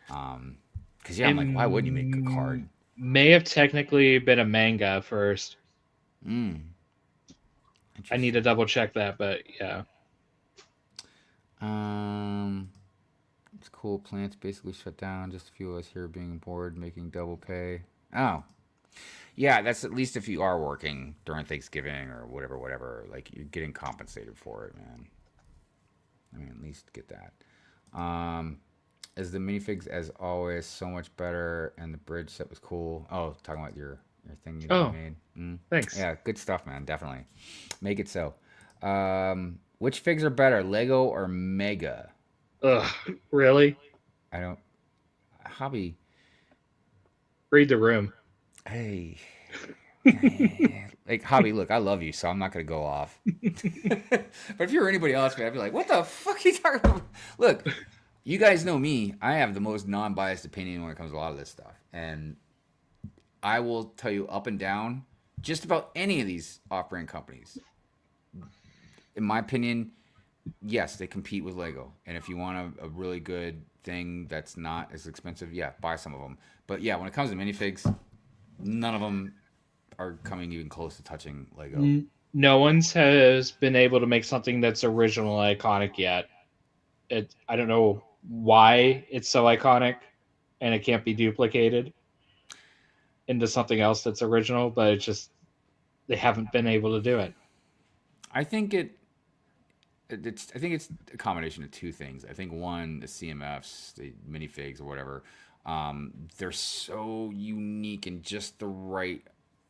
S1: because yeah,
S2: It
S1: I'm like, why wouldn't you make a card?
S2: may have technically been a manga first.
S1: Mm,
S2: I need to
S1: interesting.
S2: double check that, but yeah.
S1: Um, it's cool. Plants basically shut down. Just a few of us here being bored, making double pay. Oh, yeah, that's at least if you are working during Thanksgiving or whatever, whatever. Like you're getting compensated for it, man. I mean, at least get that. Um, as the minifigs, as always, so much better, and the bridge set was cool. Oh, talking about your thing that you
S2: Oh,
S1: made.
S2: thanks.
S1: Yeah, good stuff, man. Definitely, make it so. Which figs are better, Lego or Mega?
S2: Ugh, really?
S1: I don't. Hobby.
S2: Read the room.
S1: Hey, like Hobby. Look, I love you, so I'm not gonna go off. But if you were anybody else, man, I'd be like, "What the fuck are you talking about?" Look, you guys know me. I have the most non-biased opinion when it comes to a lot of this stuff, and I will tell you up and down just about any of these off-brand companies. In my opinion, yes, they compete with Lego, and if you want a really good thing that's not as expensive, yeah, buy some of them. But yeah, when it comes to minifigs, none of them are coming even close to touching Lego.
S2: No one's has been able to make something that's original iconic yet. I don't know why it's so iconic and it can't be duplicated into something else that's original, but it's just they haven't been able to do it.
S1: I think it's I think it's a combination of two things. I think one, the CMFs, the minifigs or whatever, they're so unique and just the right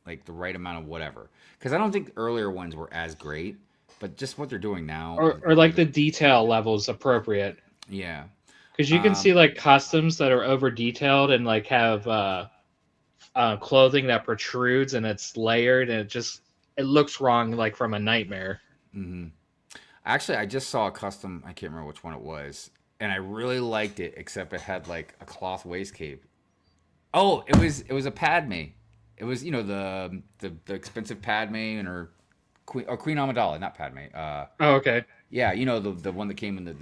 S1: like the right amount of whatever. Because I don't think earlier ones were as great, but just what they're doing now
S2: Or
S1: with
S2: like
S1: Lego,
S2: the detail levels appropriate.
S1: yeah.
S2: Because you can
S1: Um,
S2: see like customs that are over detailed and like have clothing that protrudes and it's layered and it looks wrong like from a nightmare.
S1: hmm Actually, I just saw a custom. I can't remember which one it was, and I really liked it. Except it had like a cloth waist cape. Oh, it was a Padme. It was the expensive Padme and her Queen Amidala, not Padme.
S2: Oh, okay.
S1: Yeah, the one that came in the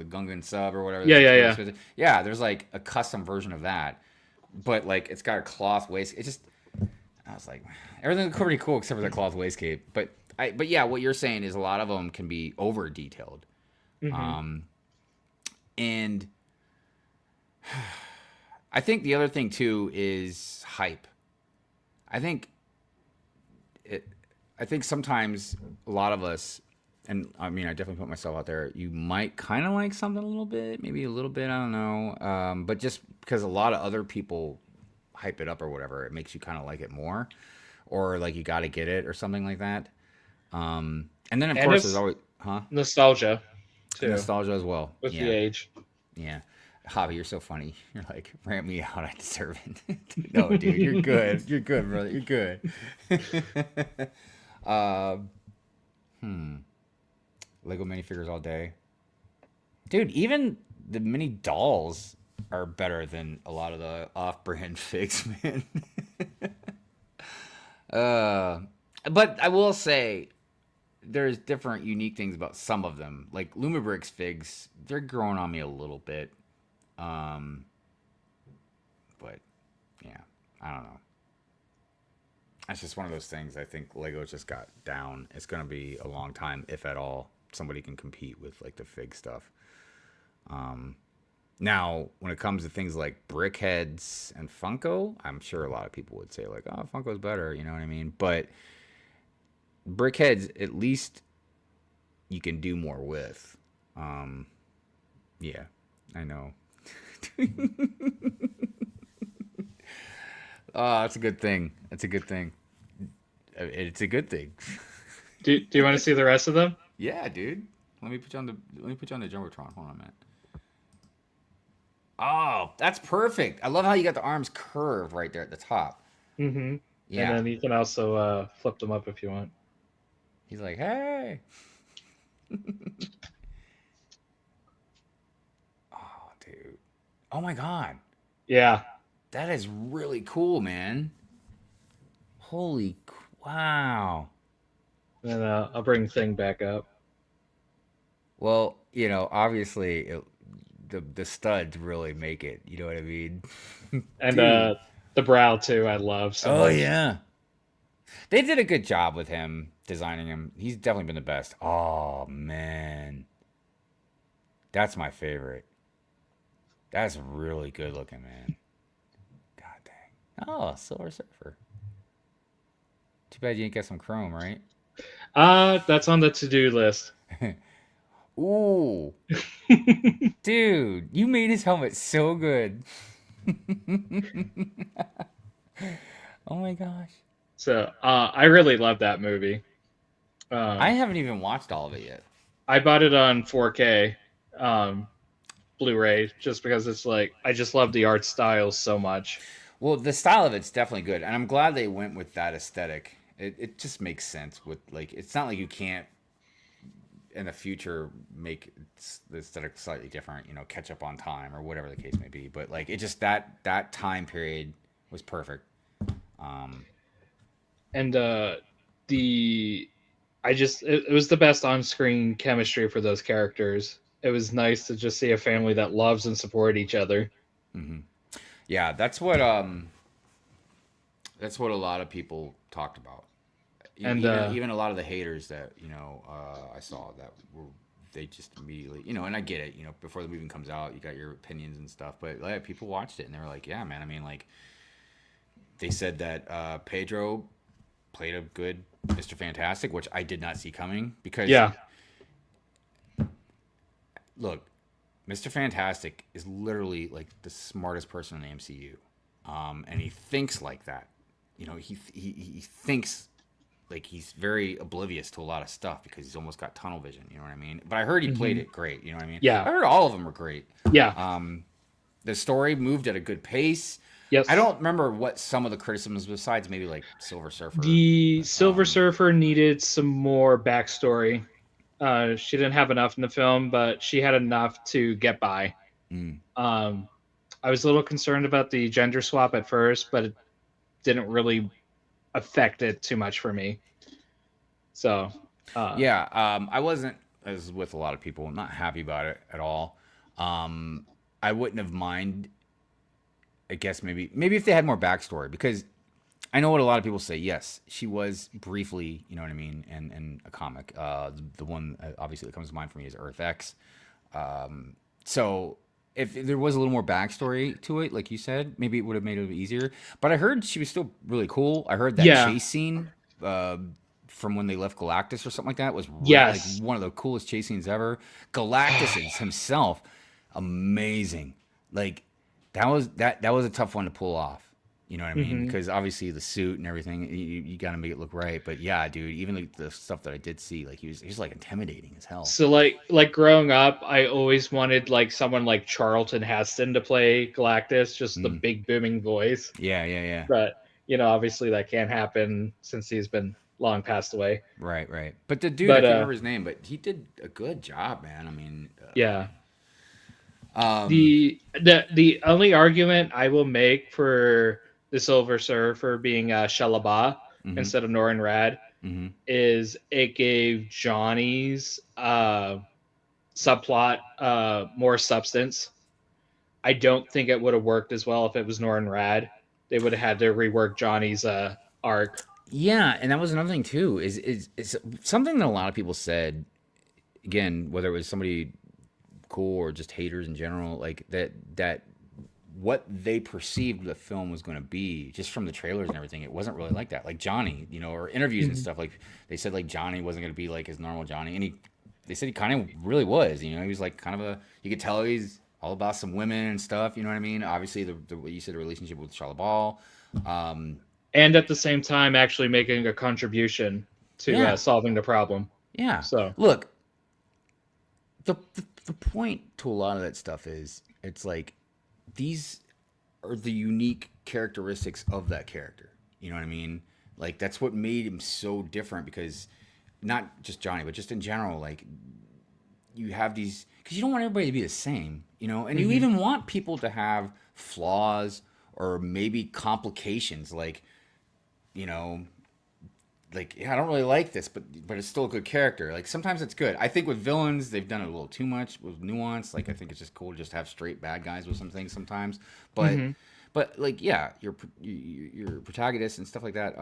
S1: Gungan sub or whatever.
S2: Yeah,
S1: That's
S2: yeah,
S1: really
S2: yeah.
S1: expensive. Yeah, there's like a custom version of that, but like it's got a cloth waist. It just I was like everything looked pretty cool except for the cloth waist cape. But yeah, what you're saying is a lot of them can be over detailed.
S2: Hmm.
S1: Um, and I think the other thing too is hype. I think it. I think sometimes a lot of us, and I mean, I definitely put myself out there. You might kind of like something a little bit, maybe a little bit. I don't know. But just because a lot of other people hype it up or whatever, it makes you kind of like it more, or like you got to get it or something like that. And then of
S2: And
S1: course there's
S2: it's
S1: always
S2: nostalgia too
S1: nostalgia as well.
S2: with the
S1: Yeah,
S2: age.
S1: yeah. Hobby, you're so funny. You're like, rant me out. I deserve it. No, dude, you're good. You're good, brother. You're good. uh, hmm. Lego minifigures all day, dude. Even the mini dolls are better than a lot of the off-brand figs, man. uh, but I will say there's different unique things about some of them. Like Lumabrix figs, they're growing on me a little bit. Um, but yeah, I don't know. That's just one of those things. I think Lego just got down. It's gonna be a long time, if at all, somebody can compete with like the Fig stuff. Now, when it comes to things like Brickheads and Funko, I'm sure a lot of people would say like, "Oh, Funko's better," you know what I mean? But Brickheads, at least you can do more with. Um, yeah, I know. Oh, that's a good thing. That's a good thing. It's a good thing.
S2: Do you want to see the rest of them?
S1: Yeah, dude. Let me put you on the jumbotron. Hold on a minute. Oh, that's perfect. I love how you got the arms curved right there at the top.
S2: Mm-hmm. And
S1: Yeah.
S2: then you can also flip them up if you want.
S1: He's like, hey. Oh, dude. Oh my god.
S2: Yeah.
S1: That is really cool, man. Holy wow.
S2: And I'll bring Thing back up.
S1: Well, obviously the studs really make it. You know what I mean?
S2: And
S1: Dude.
S2: the brow too, I love so
S1: Oh
S2: much.
S1: yeah. They did a good job with him designing him. He's definitely been the best. Oh man. That's my favorite. That's really good looking, man. God dang. Oh, Silver Surfer. Too bad you didn't get some chrome, right?
S2: That's on the to-do list.
S1: Ooh, dude, you made his helmet so good. Oh my gosh.
S2: So I really love that movie.
S1: I
S2: Um,
S1: haven't even watched all of it yet.
S2: I bought it on 4K um, Blu-ray just because it's like I just love the art style so much.
S1: Well, the style of it's definitely good, and I'm glad they went with that aesthetic. It just makes sense with like it's not like you can't in the future make the aesthetic slightly different, catch up on time or whatever the case may be. But like it just that time period was perfect. Um,
S2: And the it was the best on-screen chemistry for those characters. It was nice to just see a family that loves and support each other.
S1: mhm. Yeah, that's what a lot of people talked about.
S2: And
S1: Even a lot of the haters that I saw that were they just immediately and I get it before the movie comes out you got your opinions and stuff but like, people watched it and they were like yeah man I mean like they said that Pedro played a good Mr. Fantastic which I did not see coming because
S2: yeah,
S1: look Mr. Fantastic is literally like the smartest person in the MCU and he thinks like that he thinks like he's very oblivious to a lot of stuff because he's almost got tunnel vision. You know what I mean? But I heard he played
S2: hmm
S1: it great. You know what I mean?
S2: yeah,
S1: I heard all of them were great.
S2: yeah,
S1: The story moved at a good pace. I
S2: yes.
S1: don't remember what some of the criticisms besides maybe like Silver Surfer.
S2: The
S1: But,
S2: Silver Surfer needed some more backstory. She didn't have enough in the film, but she had enough to get by.
S1: mm,
S2: Um, I was a little concerned about the gender swap at first, but it didn't really affect it too much for me. So, uh,
S1: yeah, I wasn't as with a lot of people not happy about it at all. Um, I wouldn't have mind. I guess maybe if they had more backstory because I know what a lot of people say. Yes, she was briefly, you know what I mean, in a comic. The one obviously that comes to mind for me is Earth X. So if there was a little more backstory to it, like you said, maybe it would have made it a bit easier. But I heard she was still really cool. I heard that
S2: yeah,
S1: chase scene from when they left Galactus or something like that was like
S2: yes.
S1: one of the coolest chase scenes ever. Galactus is himself, amazing. Like that was a tough one to pull off. You know what I mean?
S2: hmm
S1: Because obviously the suit and everything, you got to make it look right. But yeah, dude, even like the stuff that I did see, like he was like intimidating as hell.
S2: So like growing up, I always wanted like someone like Charlton Heston to play Galactus, just the
S1: Mm.
S2: big booming voice.
S1: Yeah, yeah, yeah.
S2: But obviously that can't happen since he's been long passed away.
S1: Right, right. But the dude, I
S2: But
S1: can't remember his name, but he did a good job, man. I mean,
S2: yeah,
S1: um,
S2: the only argument I will make for the Silver Surfer being Shalaba
S1: hmm
S2: instead of Norin Rad
S1: hmm
S2: is it gave Johnny's subplot more substance. I don't think it would have worked as well if it was Norin Rad. They would have had to rework Johnny's arc.
S1: Yeah, and that was another thing too. Is something that a lot of people said. Again, whether it was somebody cool or just haters in general, like that what they perceived the film was going to be just from the trailers and everything, it wasn't really like that. Like Johnny, or interviews and
S2: Mhm.
S1: stuff, like they said like Johnny wasn't going to be like his normal Johnny, and they said he kind of really was. He was like kind of you could tell he's all about some women and stuff. You know what I mean? Obviously, the what you said, the relationship with Charlotte Ball. Um,
S2: And at the same time, actually making a contribution to
S1: yeah,
S2: solving the problem.
S1: yeah.
S2: So,
S1: Look, the point to a lot of that stuff is it's like these are the unique characteristics of that character. You know what I mean? Like that's what made him so different because not just Johnny, but just in general, like you have these because you don't want everybody to be the same, and you
S2: mhm.
S1: even want people to have flaws or maybe complications, you know, like yeah, I don't really like this, but it's still a good character. Like sometimes it's good. I think with villains, they've done it a little too much with nuance. Like I think it's just cool to just have straight bad guys with some things sometimes. But
S2: Mhm.
S1: but like yeah, your protagonists and stuff like that.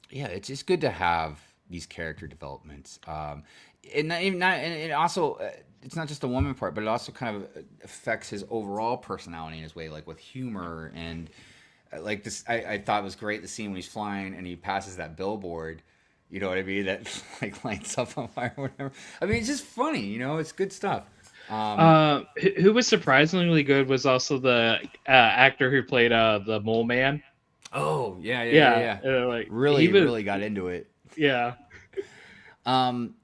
S1: Yeah, it's just good to have these character developments. And it also it's not just the woman part, but it also kind of affects his overall personality in his way, like with humor and like this. I thought was great the scene when he's flying and he passes that billboard. You know what I mean? That like lights up on fire or whatever. I mean, it's just funny. It's good stuff. Um,
S2: Who was surprisingly good was also the actor who played the mole man.
S1: oh yeah, yeah, yeah,
S2: Yeah,
S1: yeah.
S2: like he
S1: Really,
S2: was.
S1: really got into it.
S2: Yeah.
S1: Um,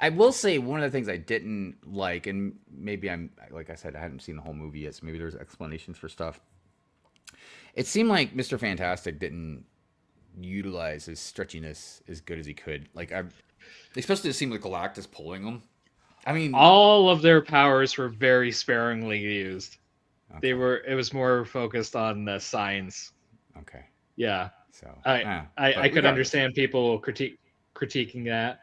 S1: I will say one of the things I didn't like, and maybe I'm like I said, I hadn't seen the whole movie yet, so maybe there's explanations for stuff. It seemed like Mr. Fantastic didn't utilize his stretchiness as good as he could. Especially it seemed like Galactus pulling him. I mean,
S2: All of their powers were very sparingly used. They
S1: okay,
S2: were. It was more focused on the science.
S1: okay,
S2: Yeah,
S1: so
S2: I I
S1: but
S2: could
S1: regardless,
S2: understand people critiquing that,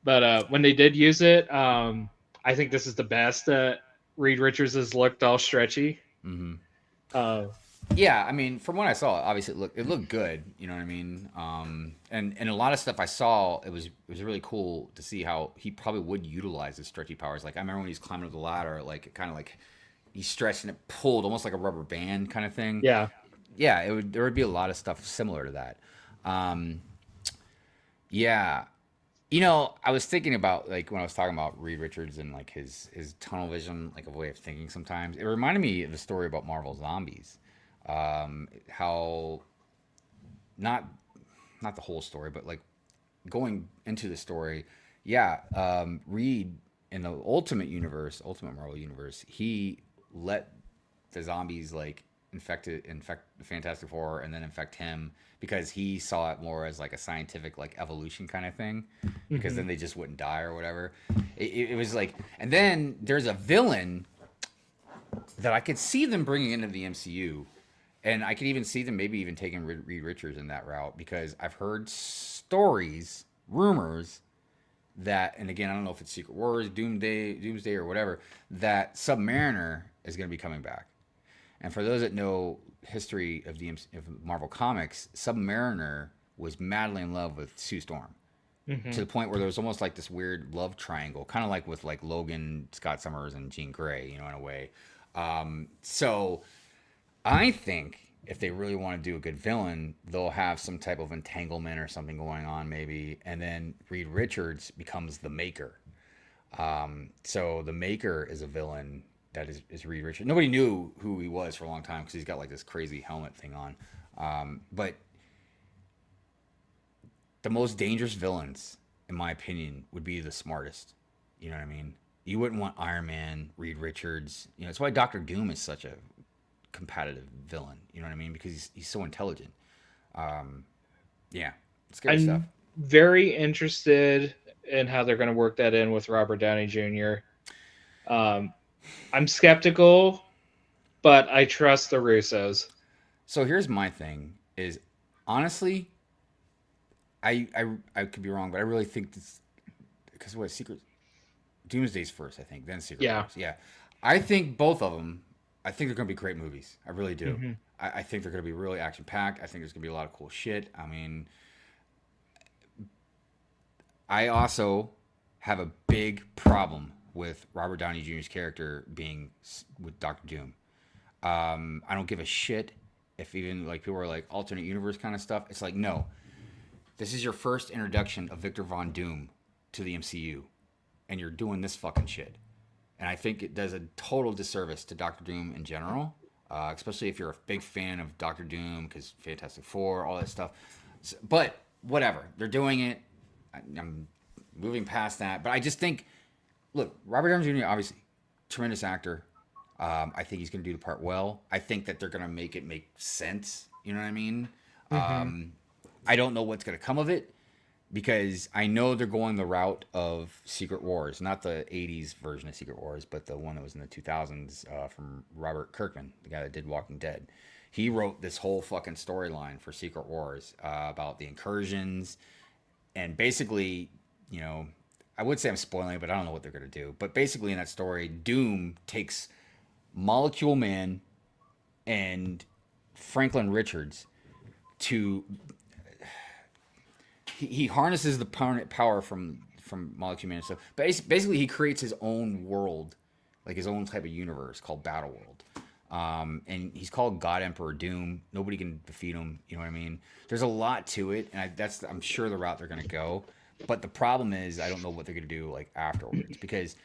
S2: but when they did use it, I think this is the best that Reed Richards has looked all stretchy.
S1: hmm
S2: Uh,
S1: yeah, I mean, from what I saw, obviously it looked good. You know what I mean? And a lot of stuff I saw, it was really cool to see how he probably would utilize his stretchy powers. Like I remember when he's climbing up the ladder, like it kind of like he stretched and it pulled almost like a rubber band kind of thing.
S2: yeah,
S1: Yeah, there would be a lot of stuff similar to that. Um, yeah, I was thinking about like when I was talking about Reed Richards and like his tunnel vision, like a way of thinking. Sometimes it reminded me of the story about Marvel Zombies. How not not the whole story, but like going into the story, yeah. Reed in the Ultimate Marvel universe, he let the zombies like infect the Fantastic Four and then infect him because he saw it more as like a scientific like evolution kind of thing because
S2: hmm
S1: then they just wouldn't die or whatever. It was like, and then there's a villain that I could see them bringing into the MCU, and I could even see them maybe even taking Reed Richards in that route because I've heard stories, rumors that, and again, I don't know if it's Secret Wars, Doomsday, or whatever, that Submariner is going to be coming back. And for those that know history of of Marvel Comics, Submariner was madly in love with Sue Storm to
S2: hmm
S1: the point where there was almost like this weird love triangle, kind of like with like Logan, Scott Summers, and Jean Grey, in a way. So I think if they really want to do a good villain, they'll have some type of entanglement or something going on, maybe, and then Reed Richards becomes the Maker. So the Maker is a villain that is Reed Richards. Nobody knew who he was for a long time because he's got like this crazy helmet thing on. But the most dangerous villains, in my opinion, would be the smartest. You know what I mean? You wouldn't want Iron Man, Reed Richards. That's why Doctor Doom is such a competitive villain. You know what I mean? Because he's so intelligent. Um, yeah, scary stuff.
S2: I'm very interested in how they're going to work that in with Robert Downey Jr. Um, I'm skeptical, but I trust the Russos.
S1: So here's my thing: is honestly, I could be wrong, but I really think this because what Secret Doomsday's first, I think, then Secret
S2: Yeah,
S1: Wars. Yeah, I think both of them. I think they're going to be great movies. I really do.
S2: Hmm.
S1: I think they're going to be really action packed. I think there's going to be a lot of cool shit. I mean, I also have a big problem with Robert Downey Jr.'s character being with Doctor Doom. I don't give a shit if even like people are like alternate universe kind of stuff. It's like, no, this is your first introduction of Victor Von Doom to the MCU, and you're doing this fucking shit. And I think it does a total disservice to Doctor Doom in general, especially if you're a big fan of Doctor Doom, because Fantastic Four, all that stuff. So, but whatever, they're doing it. I'm moving past that, but I just think, look, Robert Downey Jr. obviously tremendous actor. I think he's going to do the part well. I think that they're going to make it make sense. You know what I mean?
S2: Hmm.
S1: I don't know what's going to come of it because I know they're going the route of Secret Wars, not the 80s version of Secret Wars, but the one that was in the 2000s from Robert Kirkman, the guy that did Walking Dead. He wrote this whole fucking storyline for Secret Wars about the incursions and basically, you know, I would say I'm spoiling it, but I don't know what they're going to do. But basically in that story, Doom takes Molecule Man and Franklin Richards to he harnesses the power from Molecule Man and stuff. But basically, he creates his own world, like his own type of universe called Battle World. And he's called God Emperor Doom. Nobody can defeat him. You know what I mean? There's a lot to it, and I'm sure the route they're gonna go. But the problem is, I don't know what they're gonna do like afterwards because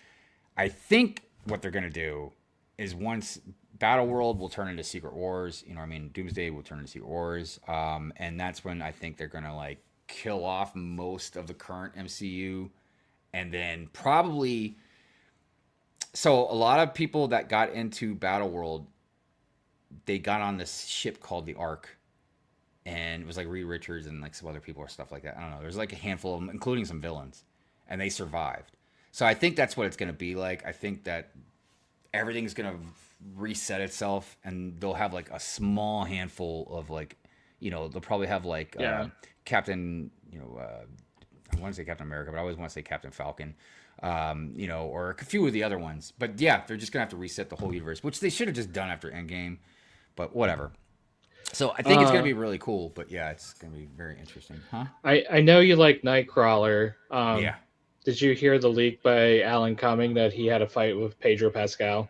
S1: I think what they're gonna do is once Battle World will turn into Secret Wars. You know what I mean? Doomsday will turn into Secret Wars, and that's when I think they're gonna like kill off most of the current MCU, and then probably. So a lot of people that got into Battle World, they got on this ship called the Ark, and it was like Reed Richards and like some other people or stuff like that. I don't know. There's like a handful of them, including some villains, and they survived. So I think that's what it's going to be like. I think that everything's going to reset itself, and they'll have like a small handful of like, you know, they'll probably have like
S2: Yeah.
S1: Captain, you know, I want to say Captain America, but I always want to say Captain Falcon. You know, or a few of the other ones. But yeah, they're just gonna have to reset the whole universe, which they should have just done after Endgame. But whatever. So I think it's gonna
S2: Uh,
S1: be really cool. But yeah, it's gonna be very interesting, huh?
S2: I know you like Nightcrawler.
S1: Yeah.
S2: Did you hear the leak by Alan Cumming that he had a fight with Pedro Pascal,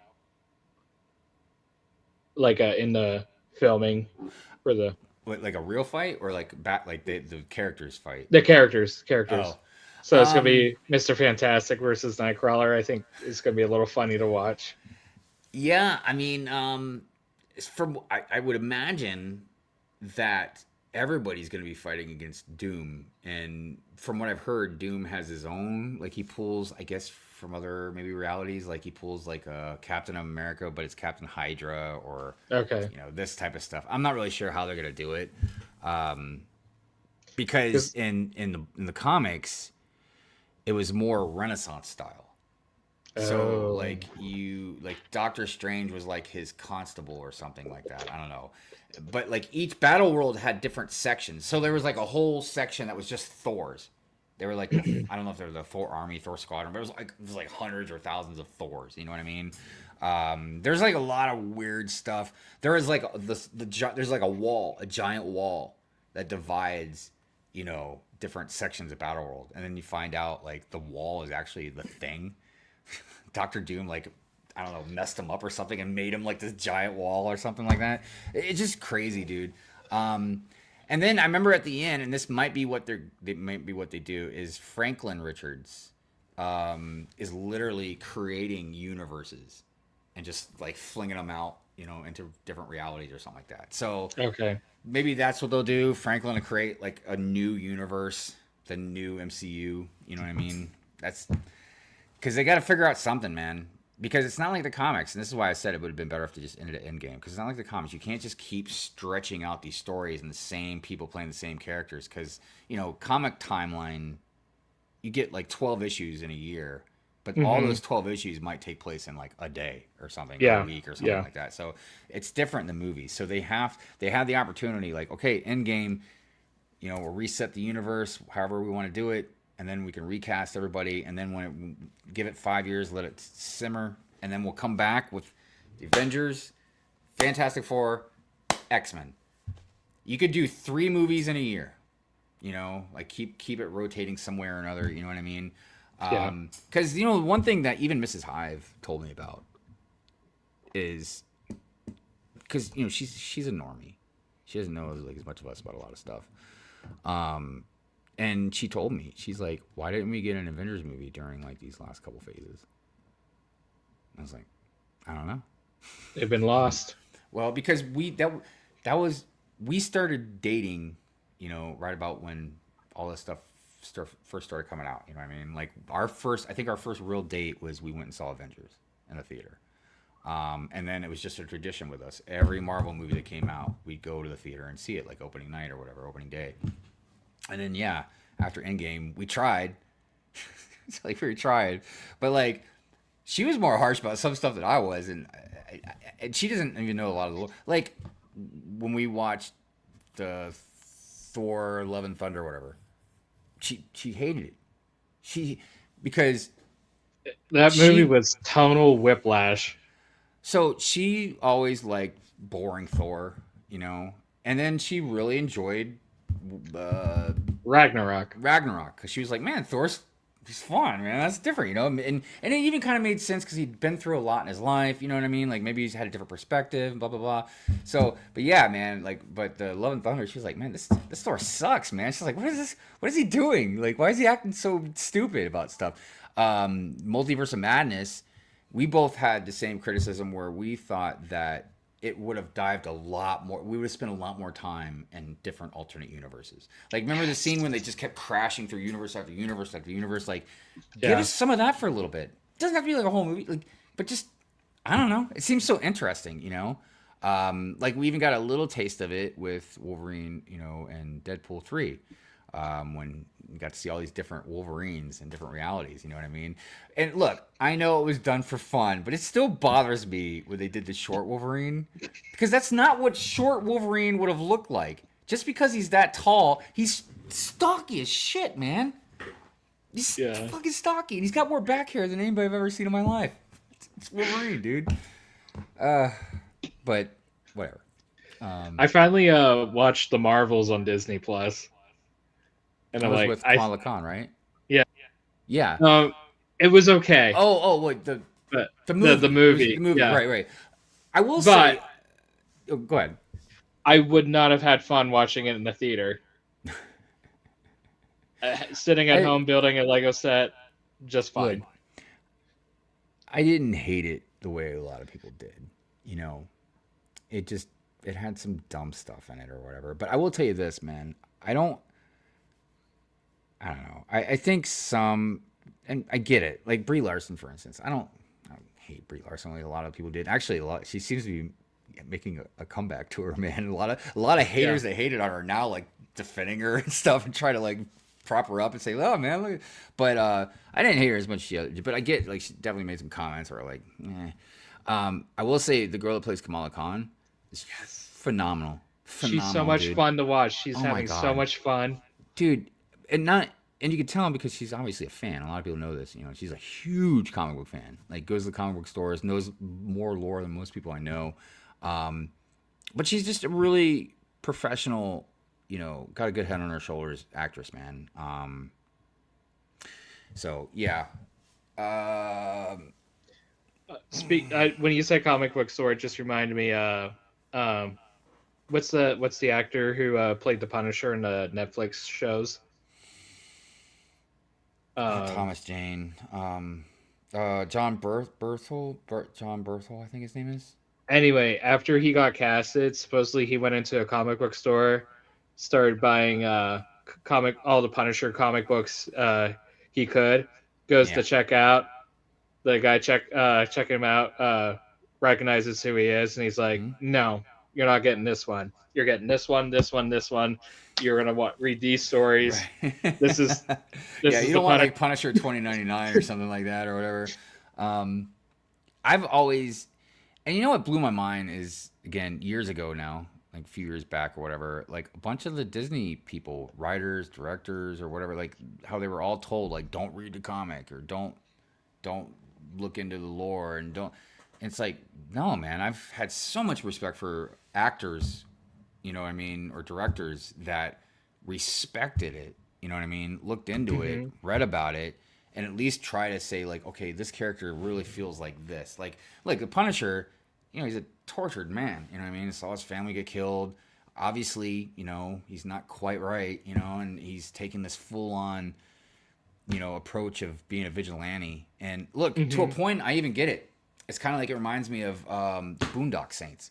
S2: like in the filming for
S1: What, like a real fight or like like the characters fight?
S2: the characters.
S1: Oh,
S2: So it's gonna
S1: um,
S2: be Mr. Fantastic versus Nightcrawler. I think it's gonna be a little funny to watch.
S1: yeah. I mean, it's from I would imagine that everybody's going to be fighting against Doom, and from what I've heard, Doom has his own like he pulls, I guess, from other maybe realities, like he pulls like a Captain America, but it's Captain Hydra or
S2: Okay.
S1: you know this type of stuff. I'm not really sure how they're going to do it, um, because
S2: 'Cause-
S1: in the comics, it was more Renaissance style. So
S2: oh,
S1: like you like Doctor Strange was like his constable or something like that. I don't know. But like each battle world had different sections. So there was like a whole section that was just Thor's. They were like I don't know if they were the Thor army, Thor squadron, but it was like hundreds or thousands of Thors. You know what I mean? There's like a lot of weird stuff. There is like there's like a wall, a giant wall that divides, you know, different sections of Battle World, and then you find out like the wall is actually the thing. Doctor Doom like I don't know messed him up or something and made him like this giant wall or something like that. It's just crazy, dude. And then I remember at the end, and this might be what they might be what they do is Franklin Richards is literally creating universes and just like flinging them out, you know, into different realities or something like that. So
S2: okay.
S1: maybe that's what they'll do. Franklin to create like a new universe, the new MCU. You know what I mean? That's because they got to figure out something, man. Because it's not like the comics, and this is why I said it would have been better if they just ended at Endgame. Because it's not like the comics; you can't just keep stretching out these stories and the same people playing the same characters. Because you know, comic timeline, you get like 12 issues in a year, but all
S2: Hmm.
S1: those 12 issues might take place in like a day or something, or a
S2: Yeah.
S1: week or something
S2: Yeah.
S1: like that. So it's different than movies. So they have the opportunity, like okay, Endgame, you know, we'll reset the universe however we want to do it, and then we can recast everybody, and then when give it 5 years, let it simmer, and then we'll come back with, The Avengers, Fantastic Four, X-Men. You could do 3 movies in a year. You know, like keep it rotating somewhere or another. You know what I mean?
S2: Yeah.
S1: Because you know, one thing that even Mrs. Hive told me about is because you know she's a normie. She doesn't know like as much of us about a lot of stuff. Um, and she told me, she's like, why didn't we get an Avengers movie during like these last couple phases? I was like, I don't know.
S2: They've been lost.
S1: Well, because that was we started dating, you know, right about when all this stuff first started coming out. You know what I mean? Like I think our first real date was we went and saw Avengers in the theater. And then it was just a tradition with us. Every Marvel movie that came out, we'd go to the theater and see it, like opening night or whatever, opening day. And then yeah, after Endgame, we tried. It's like we tried, but like she was more harsh about some stuff than I was, and she doesn't even know a lot of the like when we watched the Thor: Love and Thunder, or whatever. She hated it. She because
S2: That movie
S1: she
S2: was tonal whiplash.
S1: so she always liked boring Thor, you know, and then she really enjoyed uh,
S2: Ragnarok.
S1: Ragnarok because she was like, man, Thor's he's fun, man. That's different, you know. And it even kind of made sense because he'd been through a lot in his life. You know what I mean? Like maybe he's had a different perspective, blah blah blah. So, but yeah, man. Like, but the Love and Thunder, she was like, man, this Thor sucks, man. She's like, what is this? What is he doing? Like, why is he acting so stupid about stuff? Multiverse of Madness. We both had the same criticism where we thought that it would have dived a lot more. We would have spent a lot more time in different alternate universes. Like, remember the scene when they just kept crashing through universe after universe after universe? Like, give
S2: Yeah.
S1: us some of that for a little bit. It doesn't have to be like a whole movie, like, but just I don't know. It seems so interesting, you know. Like we even got a little taste of it with Wolverine, you know, and Deadpool 3. When you got to see all these different Wolverines and different realities, you know what I mean? And look, I know it was done for fun, but it still bothers me when they did the short Wolverine because that's not what short Wolverine would have looked like. Just because he's that tall, he's stocky as shit, man. He's
S2: Yeah.
S1: fucking stocky, and he's got more back hair than anybody I've ever seen in my life. It's Wolverine, dude. But whatever.
S2: I finally watched the Marvels on Disney Plus, and
S1: That
S2: I'm
S1: was
S2: like,
S1: with Kamala Khan, right?
S2: yeah,
S1: Yeah.
S2: it was okay,
S1: Wait,
S2: but
S1: the
S2: the
S1: movie. It was
S2: movie,
S1: the movie,
S2: yeah.
S1: right, right. I will
S2: But
S1: say, oh, go ahead.
S2: I would not have had fun watching it in the theater. Sitting at
S1: I
S2: home building a Lego set, just
S1: look.
S2: fine.
S1: I didn't hate it the way a lot of people did. You know, it had some dumb stuff in it or whatever. But I will tell you this, man. I don't know. I think some, and I get it. Like Brie Larson, for instance. I don't hate Brie Larson like a lot of people did. Actually, a lot. She seems to be making a comeback to her, man. A lot of haters
S2: Yeah.
S1: that hated on her now, like defending her and stuff, and try to like prop her up and say, "Oh man," look. But I didn't hate her as much as she other. But I get like she definitely made some comments or like, eh. I will say the girl that plays Kamala Khan is phenomenal.
S2: She's so
S1: Phenomenal,
S2: much
S1: dude.
S2: fun to watch. She's
S1: Oh my
S2: having so
S1: god,
S2: much fun.
S1: dude, and not and you can tell because she's obviously a fan. A lot of people know this. You know, she's a huge comic book fan. Like goes to the comic book stores, knows more lore than most people I know. Um, but she's just a really professional. You know, got a good head on her shoulders actress, man. So yeah. Um,
S2: When you say comic book store, it just reminded me. Um, what's the actor who played the Punisher in the Netflix shows?
S1: not
S2: Um,
S1: Thomas Jane. John Berthel, I think his name is.
S2: anyway, after he got casted, supposedly he went into a comic book store, started buying all the Punisher comic books he could. Goes
S1: Yeah.
S2: to check out. The guy checking him out recognizes who he is, and he's like,
S1: Hmm?
S2: "No, you're not getting this one. You're getting this one, this one, this one. You're gonna read these stories.
S1: Right.
S2: This is
S1: Yeah,
S2: this is
S1: you
S2: the
S1: don't want
S2: Punisher."
S1: like Punisher 2099 or something like that or whatever. Um, I've always, and you know what blew my mind is again years ago now, like a few years back or whatever. Like a bunch of the Disney people, writers, directors, or whatever, like how they were all told like don't read the comic or don't look into the lore and don't. It's like, no, man. I've had so much respect for actors, you know what I mean, or directors that respected it, you know what I mean, looked into it,
S2: Hmm.
S1: read about it, and at least try to say like, okay, this character really feels like this. Like the Punisher, you know, he's a tortured man, you know what I mean? He saw his family get killed. Obviously, you know, he's not quite right, you know, and he's taking this full on, you know, approach of being a vigilante. And look, to a
S2: Hmm.
S1: point, I even get it. It's kind of like it reminds me of the Boondock Saints.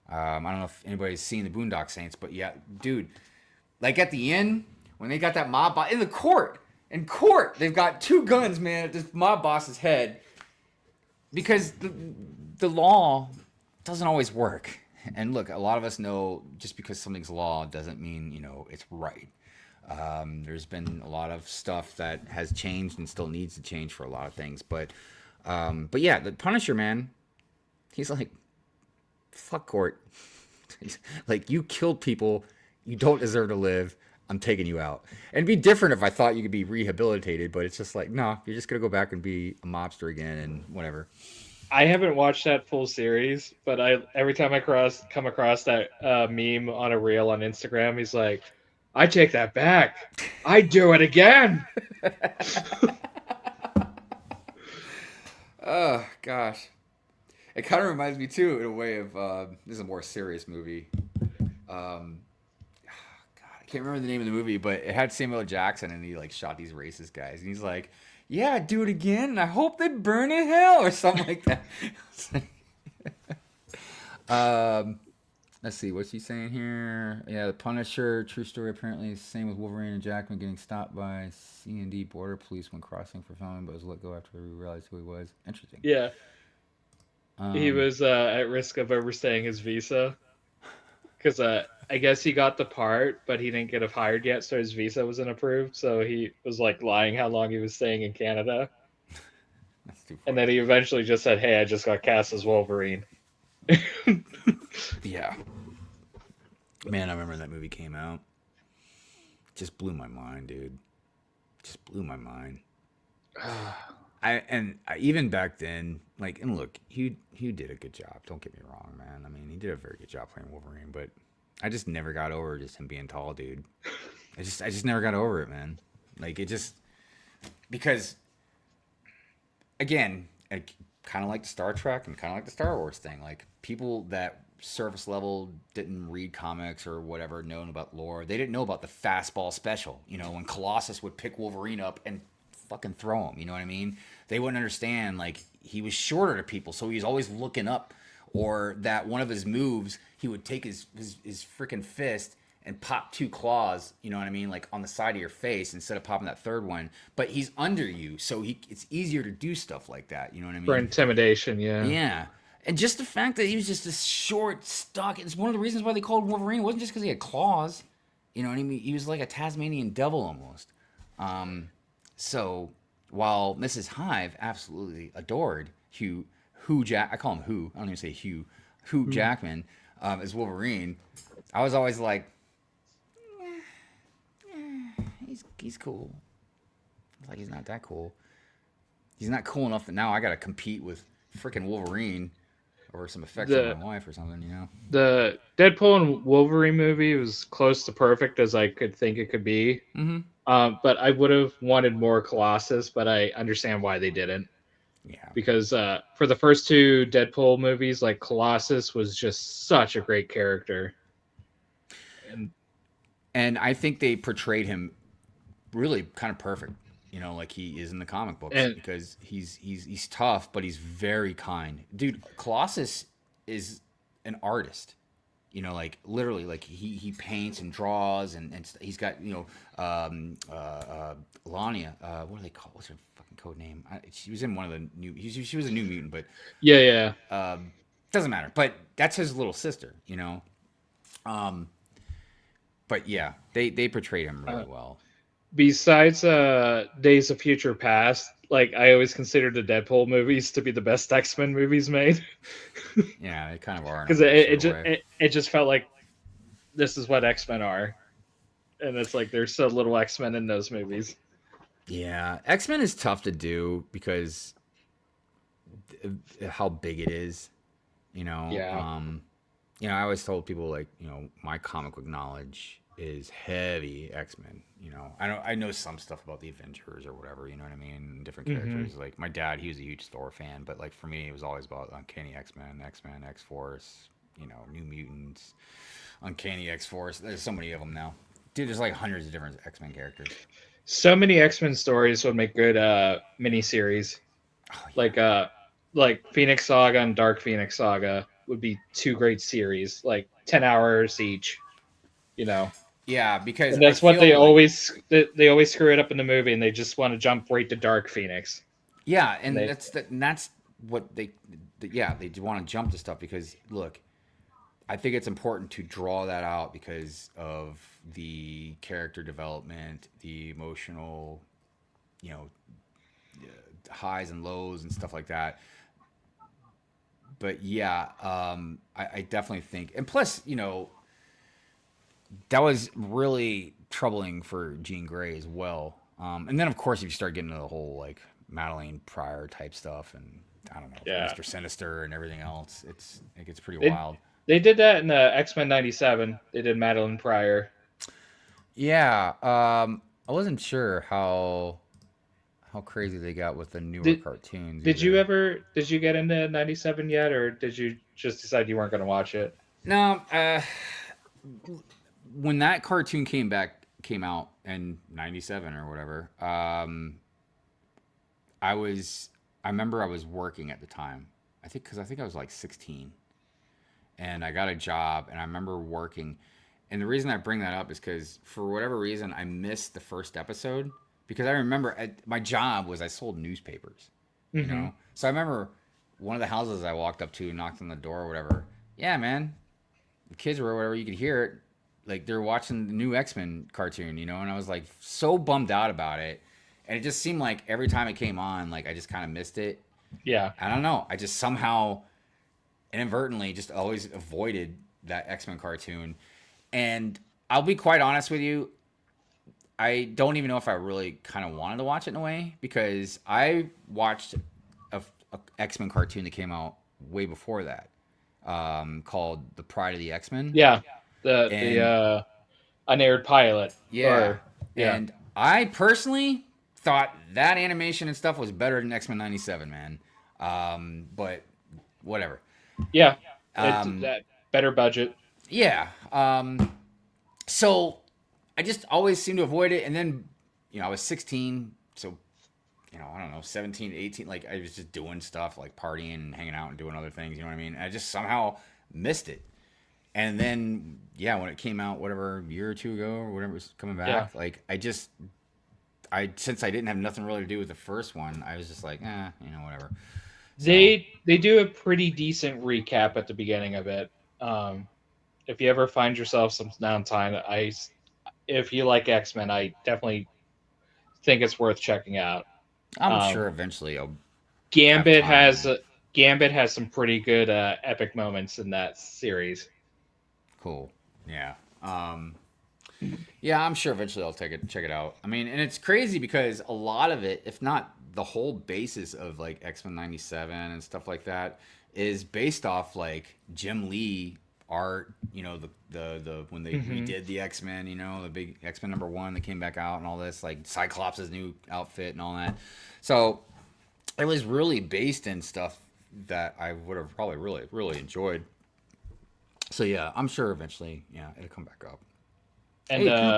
S1: I don't know if anybody's seen the Boondock Saints, but yeah, dude, like at the end when they got that mob boss in the court, in court, they've got two guns, man, at this mob boss's head because the law doesn't always work. And look, a lot of us know just because something's law doesn't mean, you know, it's right. There's been a lot of stuff that has changed and still needs to change for a lot of things, but yeah, the Punisher, man, he's like, fuck court. Like, you killed people, you don't deserve to live. I'm taking you out. And it'd be different if I thought you could be rehabilitated, but it's just like, no, you're just gonna go back and be a mobster again and whatever.
S2: I haven't watched that full series, but I every time I come across that meme on a reel on Instagram, he's like, "I take that back. I do it again."
S1: Oh gosh, it kind of reminds me too, in a way, of this is a more serious movie. Um, God, I can't remember the name of the movie, but it had Samuel L. Jackson, and he like shot these racist guys, and he's like, "Yeah, I'd do it again, and I hope they burn in hell," or something like that. um, let's see, what's he saying here? Yeah, the Punisher, true story. Apparently, same with Wolverine and Jackman getting stopped by C&D border police when crossing for filming, but was let go after he realized who he was. Interesting.
S2: Yeah, he
S1: Um,
S2: was at risk of overstaying his visa because I guess he got the part, but he didn't get hired yet, so his visa wasn't approved. So he was like lying how long he was staying in Canada,
S1: that's too
S2: and
S1: funny.
S2: then he eventually just said, "Hey, I just got cast as Wolverine."
S1: Yeah, man, I remember when that movie came out. Just blew my mind, dude. Just blew my mind. Even back then, like, and look, he did a good job. Don't get me wrong, man. I mean, he did a very good job playing Wolverine, but I just never got over just him being tall, dude. I just never got over it, man. Like, it just, because again, kind of like the Star Trek and kind of like the Star Wars thing. Like, people that surface level didn't read comics or whatever, known about lore, they didn't know about the fastball special. You know, when Colossus would pick Wolverine up and fucking throw him. You know what I mean? They wouldn't understand, like, he was shorter to people, so he was always looking up. Or that one of his moves, he would take his freaking fist and pop two claws, you know what I mean, like on the side of your face instead of popping that third one. But he's under you, so it's easier to do stuff like that. You know what I
S2: For
S1: mean?
S2: intimidation, yeah.
S1: Yeah. And just the fact that he was just this short, stock, it's one of the reasons why they called Wolverine. It wasn't just because he had claws. You know what I mean? He was like a Tasmanian devil almost. Um, so while Mrs. Hive absolutely adored I call him Hugh. I don't even say Hugh
S2: Mm.
S1: Jackman as Wolverine. I was always like, he's cool. It's like, he's not that cool. He's not cool enough that now I got to compete with freaking Wolverine or some effects on my
S2: The
S1: wife or something, you know?
S2: the Deadpool and Wolverine movie was close to perfect as I could think it could be.
S1: Mm-hmm.
S2: But I would have wanted more Colossus, but I understand why they didn't.
S1: Yeah.
S2: Because for the first two Deadpool movies, like Colossus was just such a great character. And
S1: And I think they portrayed him really kind of perfect, you know, like he is in the comic books,
S2: and
S1: because he's tough, but he's very kind. Dude, Colossus is an artist. You know, like literally, like he paints and draws, and he's got, you know, Lania. What do they call? What's her fucking code name? She was in one of the new. She was a New Mutant, but
S2: yeah, yeah.
S1: doesn't matter. But that's his little sister, you know. Um, but yeah, they portrayed him really
S2: Uh,
S1: well.
S2: Besides Days of Future Past, like I always considered the Deadpool movies to be the best X-Men movies made
S1: Yeah, they kind of are in a
S2: because
S1: weird
S2: it
S1: sort of
S2: just
S1: way.
S2: it just felt like this is what X-Men are, and it's like there's so little X-Men in those movies.
S1: Yeah, X Men is tough to do because how big it is. You know,
S2: Yeah.
S1: I always told people like, my comic book knowledge is heavy X-Men. I know some stuff about the Avengers or whatever. You know what I mean? Different
S2: Hmm.
S1: characters. Like my dad, he was a huge Thor fan, but like for me, it was always about Uncanny X-Men, X-Men, X-Force. New Mutants, Uncanny X-Force. There's so many of them now. Dude, there's like hundreds of different X-Men characters.
S2: So many X-Men stories would make good miniseries.
S1: Oh yeah.
S2: Like like Phoenix Saga and Dark Phoenix Saga would be two great series, like 10 hours each. You know,
S1: Yeah, because
S2: and
S1: I
S2: that's what
S1: feel like
S2: they always screw it up in the movie, and they just want to jump right to Dark Phoenix.
S1: yeah,
S2: And
S1: and that's what yeah, they want to jump to stuff because look, I think it's important to draw that out because of the character development, the emotional, you know, highs and lows and stuff like that. But yeah, I definitely think, and plus, that was really troubling for Jean Grey as well. And then, of course, if you start getting into the whole like Madeline Pryor type stuff, and I don't know,
S2: yeah,
S1: Mister Sinister and everything else, it gets pretty
S2: they
S1: wild.
S2: they did that in X-Men '97. They did Madeline Pryor.
S1: Yeah, I wasn't sure how crazy they got with the newer
S2: Did
S1: cartoons
S2: did you
S1: either.
S2: ever did you get into '97 yet, or did you just decide you weren't going to watch it?
S1: No, when that cartoon came out in '97 or whatever, I was I remember I was working at the time. I think I was like 16, and I got a job, and I remember working. And the reason I bring that up is because for whatever reason I missed the first episode because I remember my job was I sold newspapers,
S2: Hmm.
S1: So I remember one of the houses I walked up to, knocked on the door or whatever. Yeah, man, the kids or whatever, you could hear it. Like they're watching the new X-Men cartoon, and I was like so bummed out about it. And it just seemed like every time it came on, like I just kind of missed it.
S2: Yeah,
S1: I don't know. I just somehow inadvertently just always avoided that X-Men cartoon. And I'll be quite honest with you, I don't even know if I really kind of wanted to watch it in a way because I watched a X-Men cartoon that came out way before that, called The Pride of the X-Men.
S2: yeah. The
S1: And
S2: unaired pilot,
S1: yeah,
S2: or yeah,
S1: and I personally thought that animation and stuff was better than X-Men '97, man. But whatever.
S2: yeah. It's
S1: Um,
S2: that better budget.
S1: yeah. So I just always seem to avoid it, and then I was 16, so I don't know, 17, 18. Like I was just doing stuff like partying and hanging out and doing other things. You know what I mean? I just somehow missed it. And then, yeah, when it came out, whatever, a year or two ago or whatever was coming
S2: Yeah,
S1: back, like since I didn't have nothing really to do with the first one, I was just like, whatever. So,
S2: they do a pretty decent recap at the beginning of it. Um, if you ever find yourself some downtime, if you like X-Men, I definitely think it's worth checking out.
S1: I'm
S2: Um,
S1: sure eventually I'll have
S2: Gambit has
S1: time.
S2: Gambit has some pretty good epic moments in that series.
S1: Cool. Yeah. Yeah, I'm sure eventually I'll check it out. I mean, and it's crazy because a lot of it, if not the whole basis of like X-Men '97 and stuff like that, is based off like Jim Lee art. The when they
S2: Hmm.
S1: redid the X-Men, the big X-Men #1 that came back out and all this, like Cyclops' new outfit and all that. So it was really based in stuff that I would have probably really really enjoyed. So yeah, I'm sure eventually, yeah, it'll come back up.
S2: And
S1: Hey, Coop.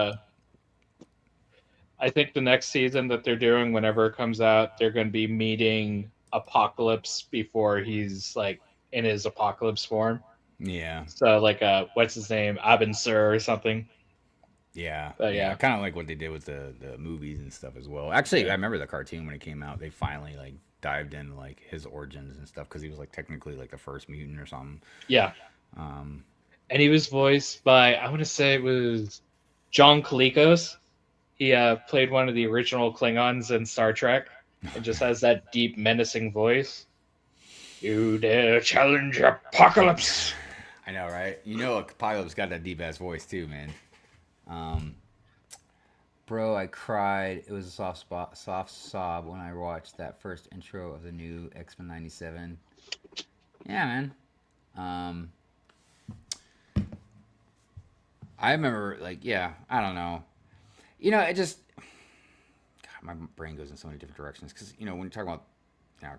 S2: I think the next season that they're doing, whenever it comes out, they're going to be meeting Apocalypse before he's like in his apocalypse form.
S1: Yeah.
S2: So like what's his name? Abin Sur or something.
S1: Yeah,
S2: But
S1: yeah,
S2: yeah.
S1: kind of like what they did with the movies and stuff as well. Actually, I
S2: Yeah.
S1: remember the cartoon when it came out. They finally like dived into like his origins and stuff because he was like technically like the first mutant or something.
S2: Yeah.
S1: Um,
S2: And he was voiced by, I want to say it was John Colicos. He played one of the original Klingons in Star Trek and just has that deep menacing voice. You dare challenge Apocalypse.
S1: I know, right? Apocalypse got that deep ass voice too, man. Um,
S3: Bro, I cried. It was a soft sob when I watched that first intro of the new X-Men '97. Yeah, man. Um, I remember, like, yeah, I don't know. It just, God, my brain goes in so many different directions because when you talk about, you know,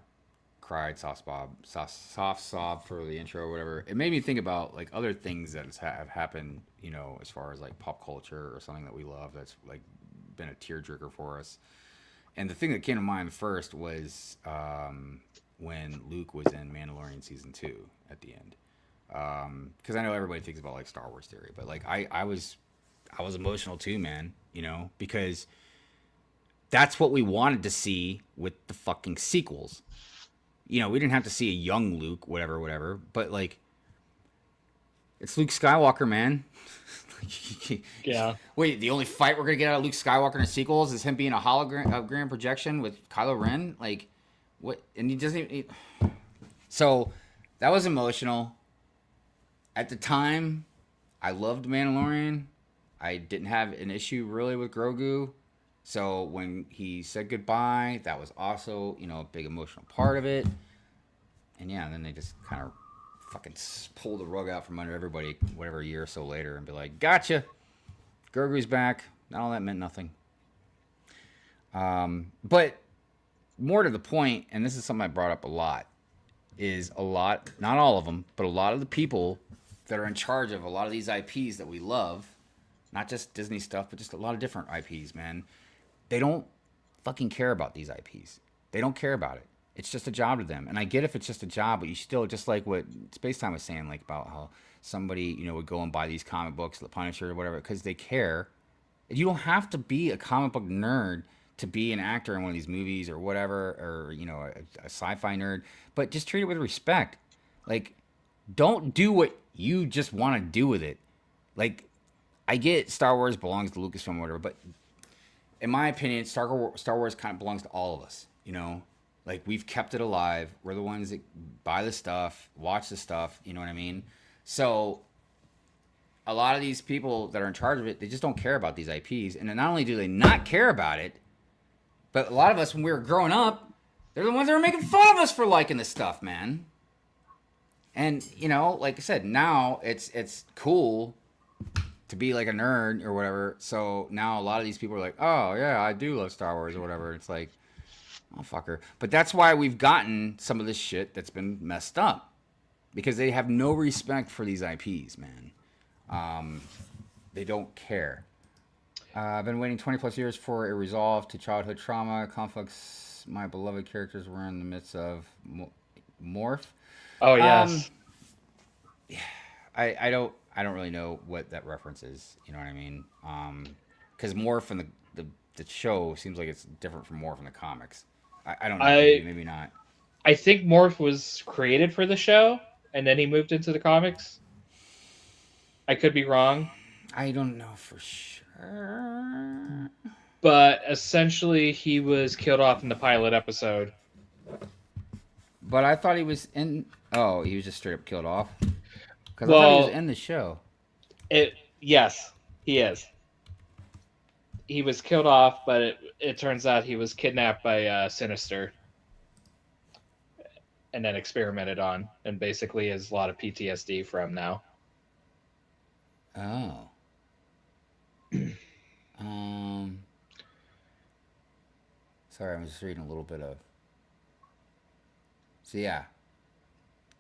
S3: cried soft sob for the intro or whatever, it made me think about like other things that have happened, as far as like pop culture or something that we love that's like been a tearjerker for us. And the thing that came to mind first was when Luke was in Mandalorian season 2 at the end. Because I know everybody thinks about like Star Wars theory, but like I was emotional too, man. Because that's what we wanted to see with the fucking sequels. We didn't have to see a young Luke, whatever, whatever. But like, it's Luke Skywalker, man.
S2: Yeah.
S1: Wait, the only fight we're gonna get out of Luke Skywalker in the sequels is him being a hologram projection with Kylo Ren? Like, what? And he doesn't even. So, that was emotional. At the time, I loved Mandalorian. I didn't have an issue really with Grogu. So when he said goodbye, that was also, a big emotional part of it. And yeah, then they just kind of fucking pull the rug out from under everybody, whatever, a year or so later, and be like, gotcha, Grogu's back. Not all that meant nothing. But more to the point, and this is something I brought up a lot, is not all of them, but a lot of the people that are in charge of a lot of these IPs that we love, not just Disney stuff, but just a lot of different IPs, man, they don't fucking care about these IPs. They don't care about it. It's just a job to them. And I get if it's just a job, but you still, just like what Space Time was saying, like about how somebody, would go and buy these comic books, The Punisher or whatever, because they care. You don't have to be a comic book nerd to be an actor in one of these movies or whatever, or, a sci-fi nerd, but just treat it with respect. Like, don't do what you just want to do with it. Like, I get Star Wars belongs to Lucasfilm or whatever, but in my opinion, Star Wars kind of belongs to all of us, Like, we've kept it alive. We're the ones that buy the stuff, watch the stuff, you know what I mean? So, a lot of these people that are in charge of it, they just don't care about these IPs. And then not only do they not care about it, but a lot of us, when we were growing up, they're the ones that were making fun of us for liking this stuff, man. And, like I said, now it's cool to be like a nerd or whatever. So now a lot of these people are like, oh, yeah, I do love Star Wars or whatever. It's like, oh, fucker. But that's why we've gotten some of this shit that's been messed up. Because they have no respect for these IPs, man. They don't care. I've been waiting 20 plus years for a resolve to childhood trauma, conflicts my beloved characters were in the midst of. Morph.
S2: Oh yes.
S3: I don't really know what that reference is. You know what I mean? Because Morph in the show seems like it's different from Morph in the comics. I don't know. Maybe not.
S2: I think Morph was created for the show, and then he moved into the comics. I could be wrong.
S3: I don't know for sure.
S2: But essentially, he was killed off in the pilot episode.
S3: But I thought he was in. Oh, he was just straight up killed off. Because I thought he was in the show.
S2: Yes, he is. He was killed off, but it turns out he was kidnapped by Sinister and then experimented on, and basically has a lot of PTSD from now.
S3: Oh. Sorry, I'm just reading a little bit of. So yeah,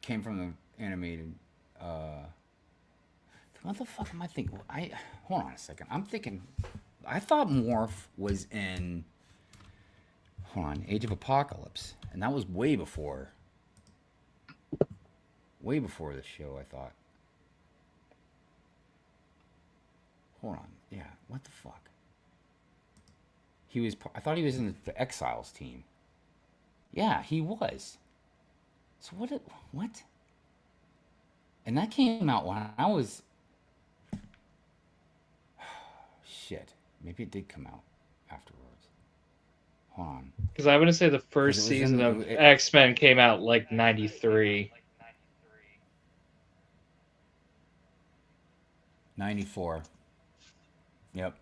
S3: came from the animated. What the fuck am I thinking? Hold on a second. I'm thinking. I thought Morph was in. Hold on, Age of Apocalypse, and that was way before. Way before the show, I thought. Hold on. Yeah, what the fuck? I thought he was in the Exiles team. Yeah, he was. So what? And that came out when I was... Shit. Maybe it did come out afterwards. Hold on.
S2: Because I want to say the first season of X-Men came out like 93.
S3: 94. Yep.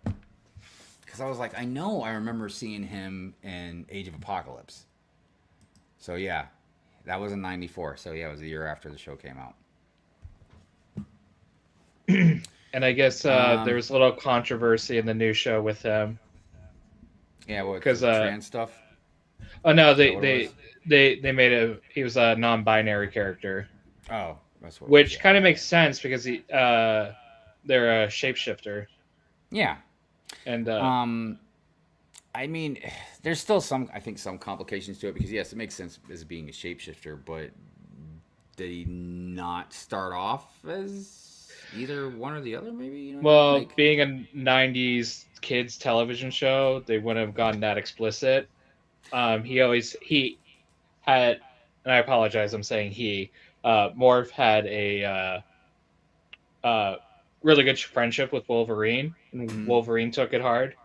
S3: because I was like, I remember seeing him in Age of Apocalypse. So yeah, that was in '94. So yeah, it was a year after the show came out.
S2: And I guess there
S3: Um,
S2: was a little controversy in the new show with him
S3: yeah, what
S2: because
S3: the trans stuff?
S2: oh no,
S3: Is that what it was?
S2: they made he was a non-binary character,
S3: Oh, that's what it was.
S2: which
S3: Yeah,
S2: kind of makes sense because they're a shapeshifter
S3: yeah.
S2: and
S3: Um, I mean, there's still some, I think, some complications to it because yes, it makes sense as being a shapeshifter, but did he not start off as either one or the other? Maybe you know what I mean?
S2: well,
S3: Like,
S2: being a '90s kids television show, they wouldn't have gone that explicit. He had, and I apologize, I'm saying he. Morph had a uh, really good friendship with Wolverine, and
S3: mm,
S2: Wolverine took it hard.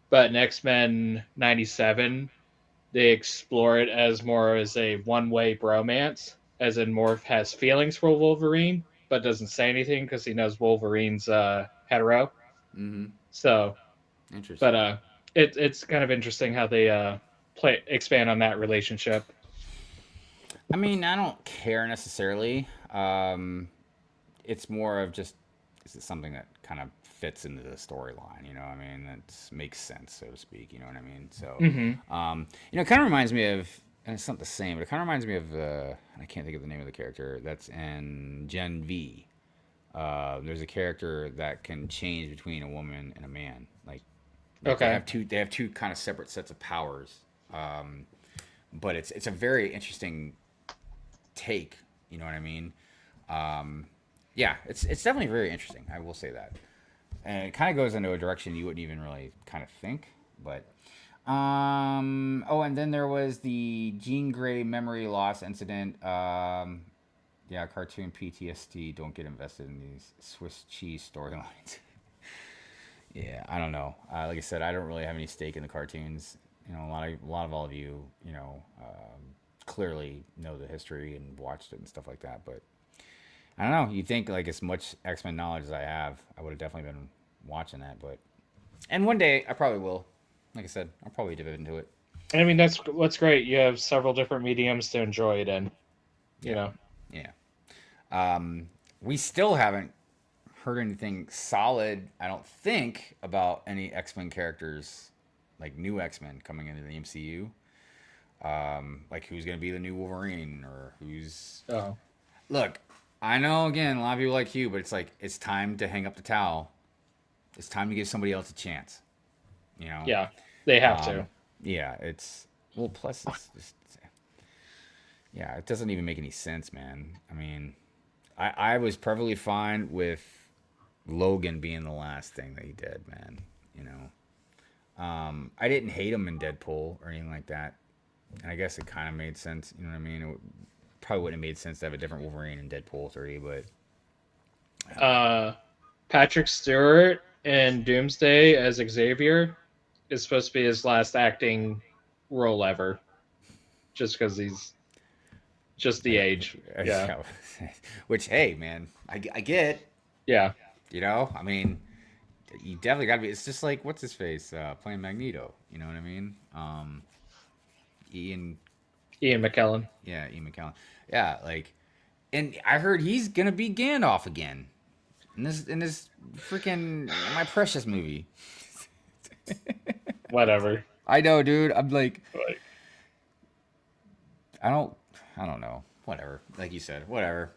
S2: But in X Men '97, they explore it as more as a one-way bromance, as in Morph has feelings for Wolverine, but doesn't say anything because he knows Wolverine's hetero.
S3: mm-hmm.
S2: So, but
S3: Interesting.
S2: it's kind of interesting how they expand on that relationship.
S3: I mean, I don't care necessarily. It's more of just is it something that kind of fits into the storyline, you know? I mean, that makes sense, so to speak. You know what I mean? So,
S2: Hmm.
S3: it kind of reminds me of, and it's not the same, but it kind of reminds me of, I can't think of the name of the character that's in Gen V. There's a character that can change between a woman and a man. Like
S2: Okay.
S3: they have two kind of separate sets of powers. Um, but it's a very interesting take. You know what I mean? Um, yeah, it's definitely very interesting. I will say that, and it kind of goes into a direction you wouldn't even really kind of think. But oh, and then there was the Jean Grey memory loss incident. Yeah, cartoon PTSD. Don't get invested in these Swiss cheese storylines. Yeah, I don't know. Like I said, I don't really have any stake in the cartoons. You know, a lot of all of you, clearly know the history and watched it and stuff like that. But I don't know. You think like as much X Men knowledge as I have, I would have definitely been watching that. But and one day I probably will. Like I said, I'll probably dip into it.
S2: And I mean, that's what's great. You have several different mediums to enjoy it in. You
S3: Yeah,
S2: know.
S3: yeah. We still haven't heard anything solid. I don't think about any X Men characters, like new X Men coming into the MCU. Like who's gonna be the new Wolverine or who's
S2: Oh.
S3: look. I know again a lot of people like you, but it's like it's time to hang up the towel. It's time to give somebody else a chance. You know.
S2: Yeah, they have to.
S3: Um, yeah, it's well. Plus, it's just yeah, it doesn't even make any sense, man. I mean, I was perfectly fine with Logan being the last thing that he did, man. You know, I didn't hate him in Deadpool or anything like that, and I guess it kind of made sense. You know what I mean? Probably wouldn't have made sense to have a different Wolverine in Deadpool 3, but
S2: Uh, Patrick Stewart in Doomsday as Xavier is supposed to be his last acting role ever, just because he's just the age. Yeah,
S3: yeah. Which hey, man, I get.
S2: yeah.
S3: You know, I mean, you definitely got to be. It's just like what's his face playing Magneto. You know what I mean? Ian,
S2: Ian McKellen.
S3: yeah, Ian McKellen. Yeah, like, and I heard he's gonna be Gandalf again in this freaking My Precious movie.
S2: Whatever.
S3: I know, dude. I'm like,
S2: Like,
S3: I don't, I don't know. Whatever, like you said, whatever.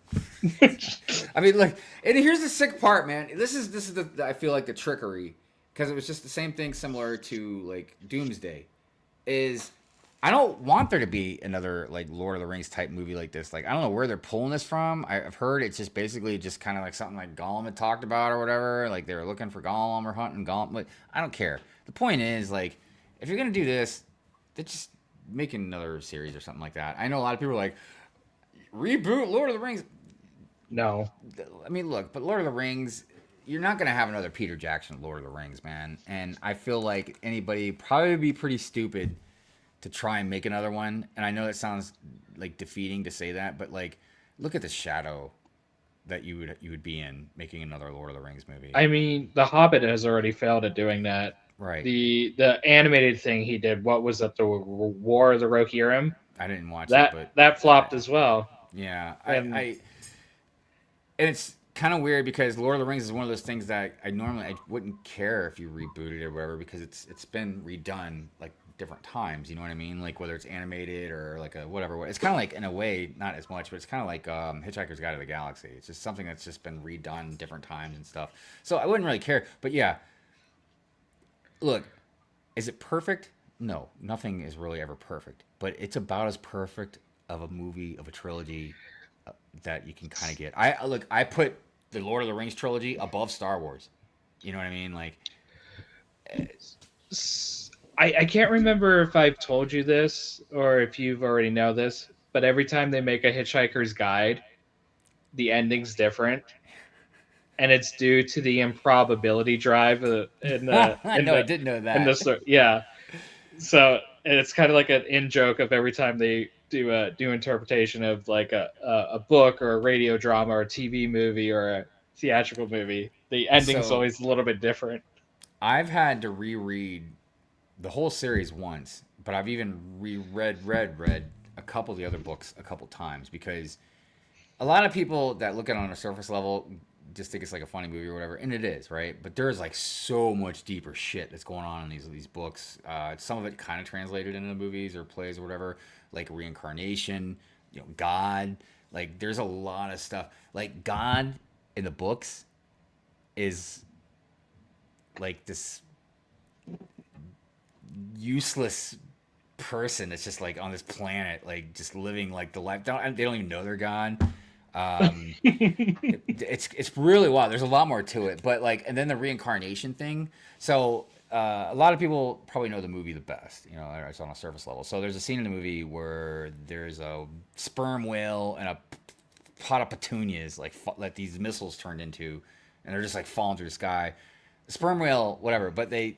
S3: I mean, look, and here's the sick part, man. This is the I feel like the trickery because it was just the same thing, similar to like Doomsday. Is I don't want there to be another like Lord of the Rings type movie like this. Like I don't know where they're pulling this from. I've heard it's just basically just kind of like something like Gollum had talked about or whatever. Like they were looking for Gollum or hunting Gollum. Like I don't care. The point is like if you're gonna do this, then just make another series or something like that. I know a lot of people are like reboot Lord of the Rings.
S2: no.
S3: I mean, look, but Lord of the Rings, you're not gonna have another Peter Jackson Lord of the Rings, man. And I feel like anybody probably be pretty stupid to try and make another one. And I know that sounds like defeating to say that, but like, look at the shadow that you would be in making another Lord of the Rings movie.
S2: I mean, The Hobbit has already failed at doing that.
S3: Right.
S2: The animated thing he did, what was that? The War of the Rohirrim.
S3: I didn't watch it,
S2: That
S3: but
S2: that flopped as well.
S3: yeah,
S2: And
S3: and it's kind of weird because Lord of the Rings is one of those things that I normally I wouldn't care if you rebooted it or whatever because it's been redone like different times. You know what I mean? Like whether it's animated or like a whatever. It's kind of like in a way not as much, but it's kind of like Hitchhiker's Guide to the Galaxy. It's just something that's just been redone different times and stuff. So I wouldn't really care. But yeah, look, is it perfect? No, nothing is really ever perfect. But it's about as perfect of a movie of a trilogy that you can kind of get. I put the Lord of the Rings trilogy above Star Wars. You know what I mean? Like,
S2: I can't remember if I've told you this or if you've already know this, but every time they make a Hitchhiker's Guide, the ending's different, and it's due to the improbability drive
S3: I know I did know
S2: in the
S3: that.
S2: story. Yeah, so and it's kind of like an in joke of every time they do interpretation of like a book or a radio drama or a TV movie or a theatrical movie, the ending's
S3: So
S2: always a little bit different.
S3: I've had to reread the whole series once, but I've even read a couple of the other books a couple times because a lot of people that look at it on a surface level just think it's like a funny movie or whatever, and it is, right? But there's like so much deeper shit that's going on in these books. Some of it kind of translated into the movies or plays or whatever, like reincarnation, God. Like there's a lot of stuff. Like God in the books is like this useless person that's just like on this planet, like just living like the life. They don't even know they're God. It's really wild. There's a lot more to it, but like, and then the reincarnation thing. So a lot of people probably know the movie the best. It's on a surface level. So there's a scene in the movie where there's a sperm whale and a pot of petunias, like these missiles turned into, and they're just like falling through the sky. The sperm whale, whatever, but they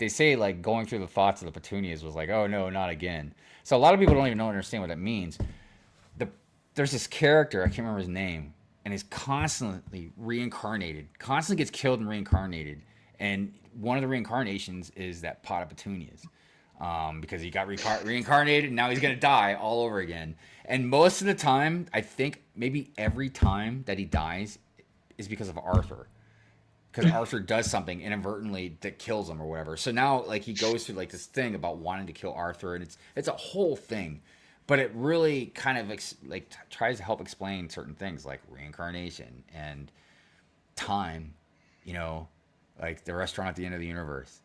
S3: say like going through the thoughts of the petunias was like, oh no, not again. So a lot of people don't even understand what that means. There's this character, I can't remember his name, and he's constantly reincarnated, constantly gets killed and reincarnated. And one of the reincarnations is that pot of petunias, because he got reincarnated and now he's gonna die all over again. And most of the time, I think maybe every time that he dies is because of Arthur, because Arthur does something inadvertently that kills him or whatever. So now like he goes through like this thing about wanting to kill Arthur, and it's a whole thing. But it really kind of tries to help explain certain things like reincarnation and time, like the restaurant at the end of the universe.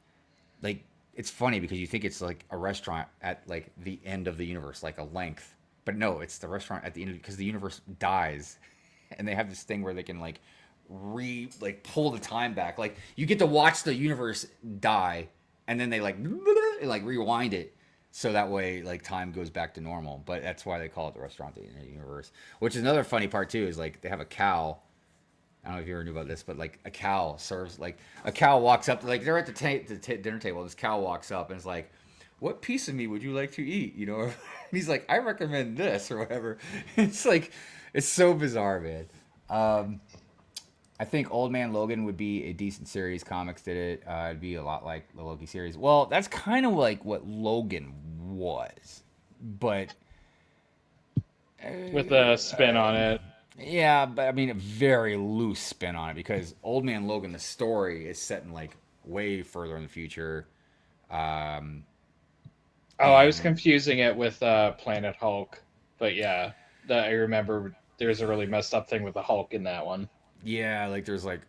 S3: Like it's funny because you think it's like a restaurant at like the end of the universe, like a length, but no, it's the restaurant at the end because the universe dies, and they have this thing where they can like pull the time back. Like you get to watch the universe die, and then they like rewind it. So that way, like, time goes back to normal. But that's why they call it the restaurant at the end of the universe. Which is another funny part, too, is, like, they have a cow. I don't know if you ever knew about this, but, like, a cow serves, like, a cow walks up. Like, they're at the dinner table. This cow walks up and is like, what piece of me would you like to eat? And he's like, I recommend this or whatever. It's, like, it's so bizarre, man. I think Old Man Logan would be a decent series. Comics did it. It'd be a lot like the Loki series. Well, that's kind of like what Logan was, but
S2: With a spin on it.
S3: yeah, but I mean a very loose spin on it because Old Man Logan, the story is set in like way further in the future.
S2: I was
S3: And
S2: confusing it with Planet Hulk, but yeah, I remember there's a really messed up thing with the Hulk in that one.
S3: yeah, like there's like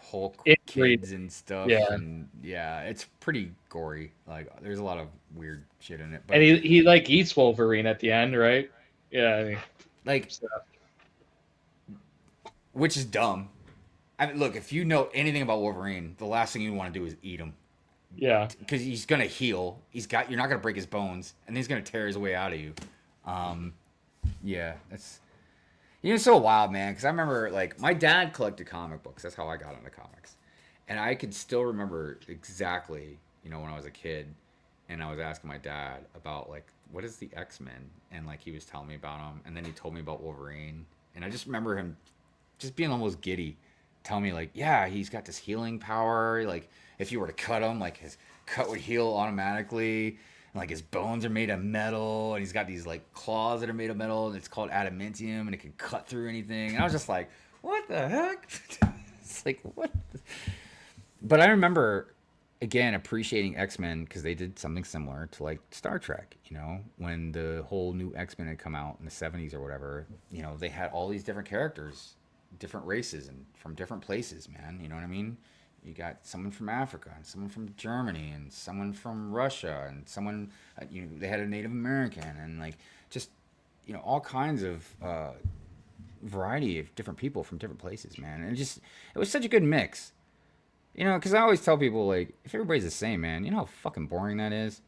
S3: Hulk
S2: Inbreed.
S3: kids and stuff,
S2: Yeah,
S3: and yeah, it's pretty gory. Like there's a lot of weird shit in it,
S2: and
S3: but
S2: he like eats Wolverine at the end, right? Yeah,
S3: like
S2: so-
S3: which is dumb. I mean, look, if you know anything about Wolverine, the last thing you want to do is eat him
S2: yeah.
S3: because he's gonna heal. You're not gonna break his bones, and he's gonna tear his way out of you. Yeah, that's it's so wild, man. Because I remember like my dad collected comic books. That's how I got into comics, and I could still remember exactly, when I was a kid, and I was asking my dad about like what is the X-Men, and like he was telling me about them, and then he told me about Wolverine, and I just remember him just being almost giddy tell me like, yeah, he's got this healing power. Like if you were to cut him, like his cut would heal automatically. And, like his bones are made of metal, and he's got these like claws that are made of metal, and it's called adamantium, and it can cut through anything. And I was just like, what the heck? It's like what? But I remember again appreciating X-Men because they did something similar to like Star Trek, you know, when the whole new X-Men had come out in the 70s or whatever, you know, they had all these different characters, different races and from different places, man, you know what I mean? You got someone from Africa and someone from Germany and someone from Russia and someone, you know, they had a Native American and like just, you know, all kinds of variety of different people from different places, man. And it was such a good mix. You know, because I always tell people, like, if everybody's the same, man, you know how fucking boring that is?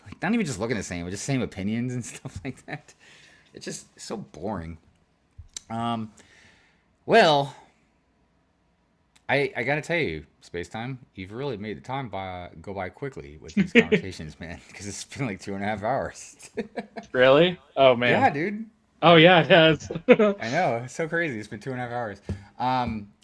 S3: Like, not even just looking the same, but just same opinions and stuff like that. It's just so boring. Well, I gotta tell you, Space Time, you've really made the time go by quickly with these conversations, man, because it's been like 2.5 hours.
S2: Really? Oh man.
S3: Yeah, dude.
S2: Oh yeah, it has.
S3: I know, it's so crazy. It's been 2.5 hours.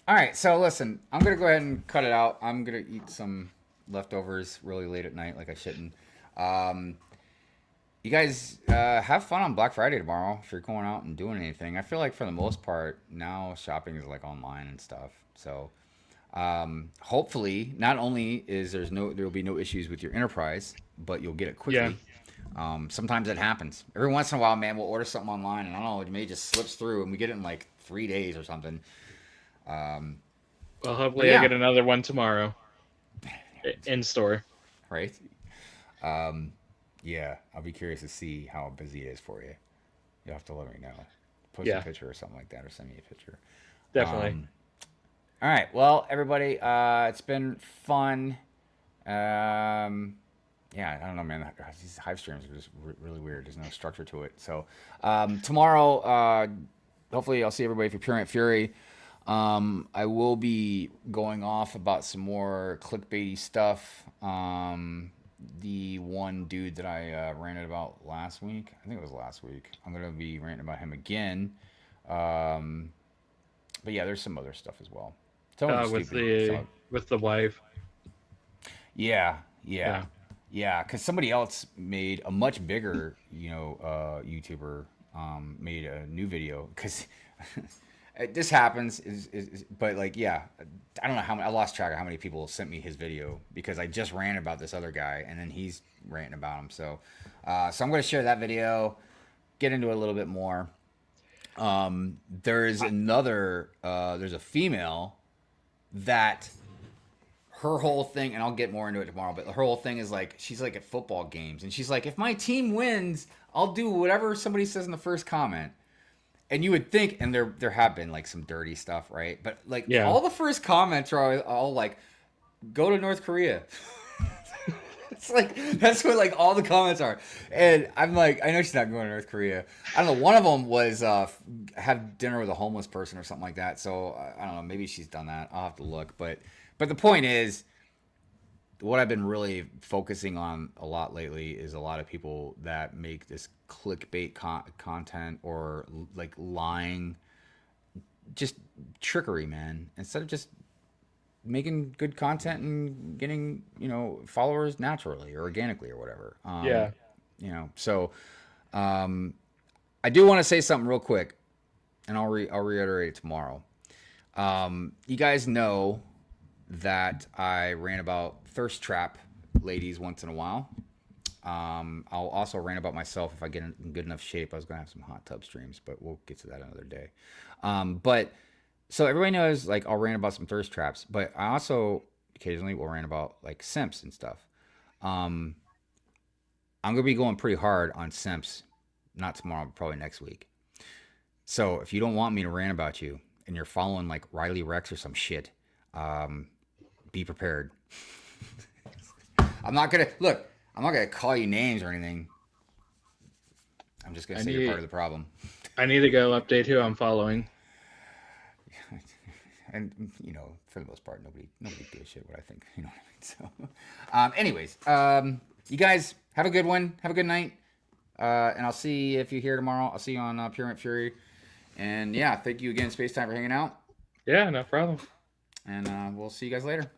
S3: All right, so listen, I'm gonna go ahead and cut it out. I'm gonna eat some leftovers really late at night, like I shouldn't. You guys have fun on Black Friday tomorrow if you're going out and doing anything. I feel like for the most part now shopping is like online and stuff. So hopefully, not only there will be no issues with your enterprise, but you'll get it quickly. Yeah. Sometimes it happens. Every once in a while, man, we'll order something online, and I don't know, it may just slips through, and we get it in like 3 days or something.
S2: Well, hopefully yeah. I get another one tomorrow in store.
S3: Right? Yeah, I'll be curious to see how busy it is for you. You'll have to let me know. Post a picture or something like that, or send me a picture.
S2: Definitely.
S3: All right. Well, everybody, it's been fun. Yeah, I don't know, man. These Hive streams are just really weird. There's no structure to it. So tomorrow, hopefully I'll see everybody for Pure Fury. I will be going off about some more clickbaity stuff. The one dude that I ranted about last week, I think it was last week, I'm going to be ranting about him again. But yeah, there's some other stuff as well.
S2: With the wife.
S3: Yeah. Because somebody else made a much bigger, YouTuber made a new video. Because this happens, but like, yeah, I don't know how many, I lost track of how many people sent me his video because I just ranted about this other guy and then he's ranting about him. So I'm going to share that video, get into it a little bit more. There's a female that her whole thing, and I'll get more into it tomorrow, but her whole thing is like, she's like at football games and she's like, if my team wins, I'll do whatever somebody says in the first comment. And you would think, and there have been like some dirty stuff, right? But like all the first comments are all like, go to North Korea. It's like, that's what like all the comments are. And I'm like, I know she's not going to North Korea. I don't know. One of them was have dinner with a homeless person or something like that. So I don't know. Maybe she's done that. I'll have to look. But the point is, what I've been really focusing on a lot lately is a lot of people that make this clickbait content or like lying, just trickery, man. Instead of just making good content and getting, followers naturally or organically or whatever. So I do want to say something real quick, and I'll reiterate it tomorrow. You guys know that I rant about thirst trap ladies once in a while. I'll also rant about myself if I get in good enough shape. I was going to have some hot tub streams, but we'll get to that another day. So everybody knows, like, I'll rant about some thirst traps, but I also occasionally will rant about like simps and stuff. I'm going to be going pretty hard on simps, not tomorrow, but probably next week. So if you don't want me to rant about you and you're following like Riley Rex or some shit, be prepared. I'm not going to call you names or anything. I'm just going to say you're part of the problem.
S2: I need to go update who I'm following.
S3: And, for the most part, nobody gives a shit what I think. You know what I mean? So, anyways, you guys have a good one. Have a good night. And I'll see if you're here tomorrow. I'll see you on Pure Fury. And yeah, thank you again, Space Time, for hanging out.
S2: Yeah, no problem.
S3: And we'll see you guys later.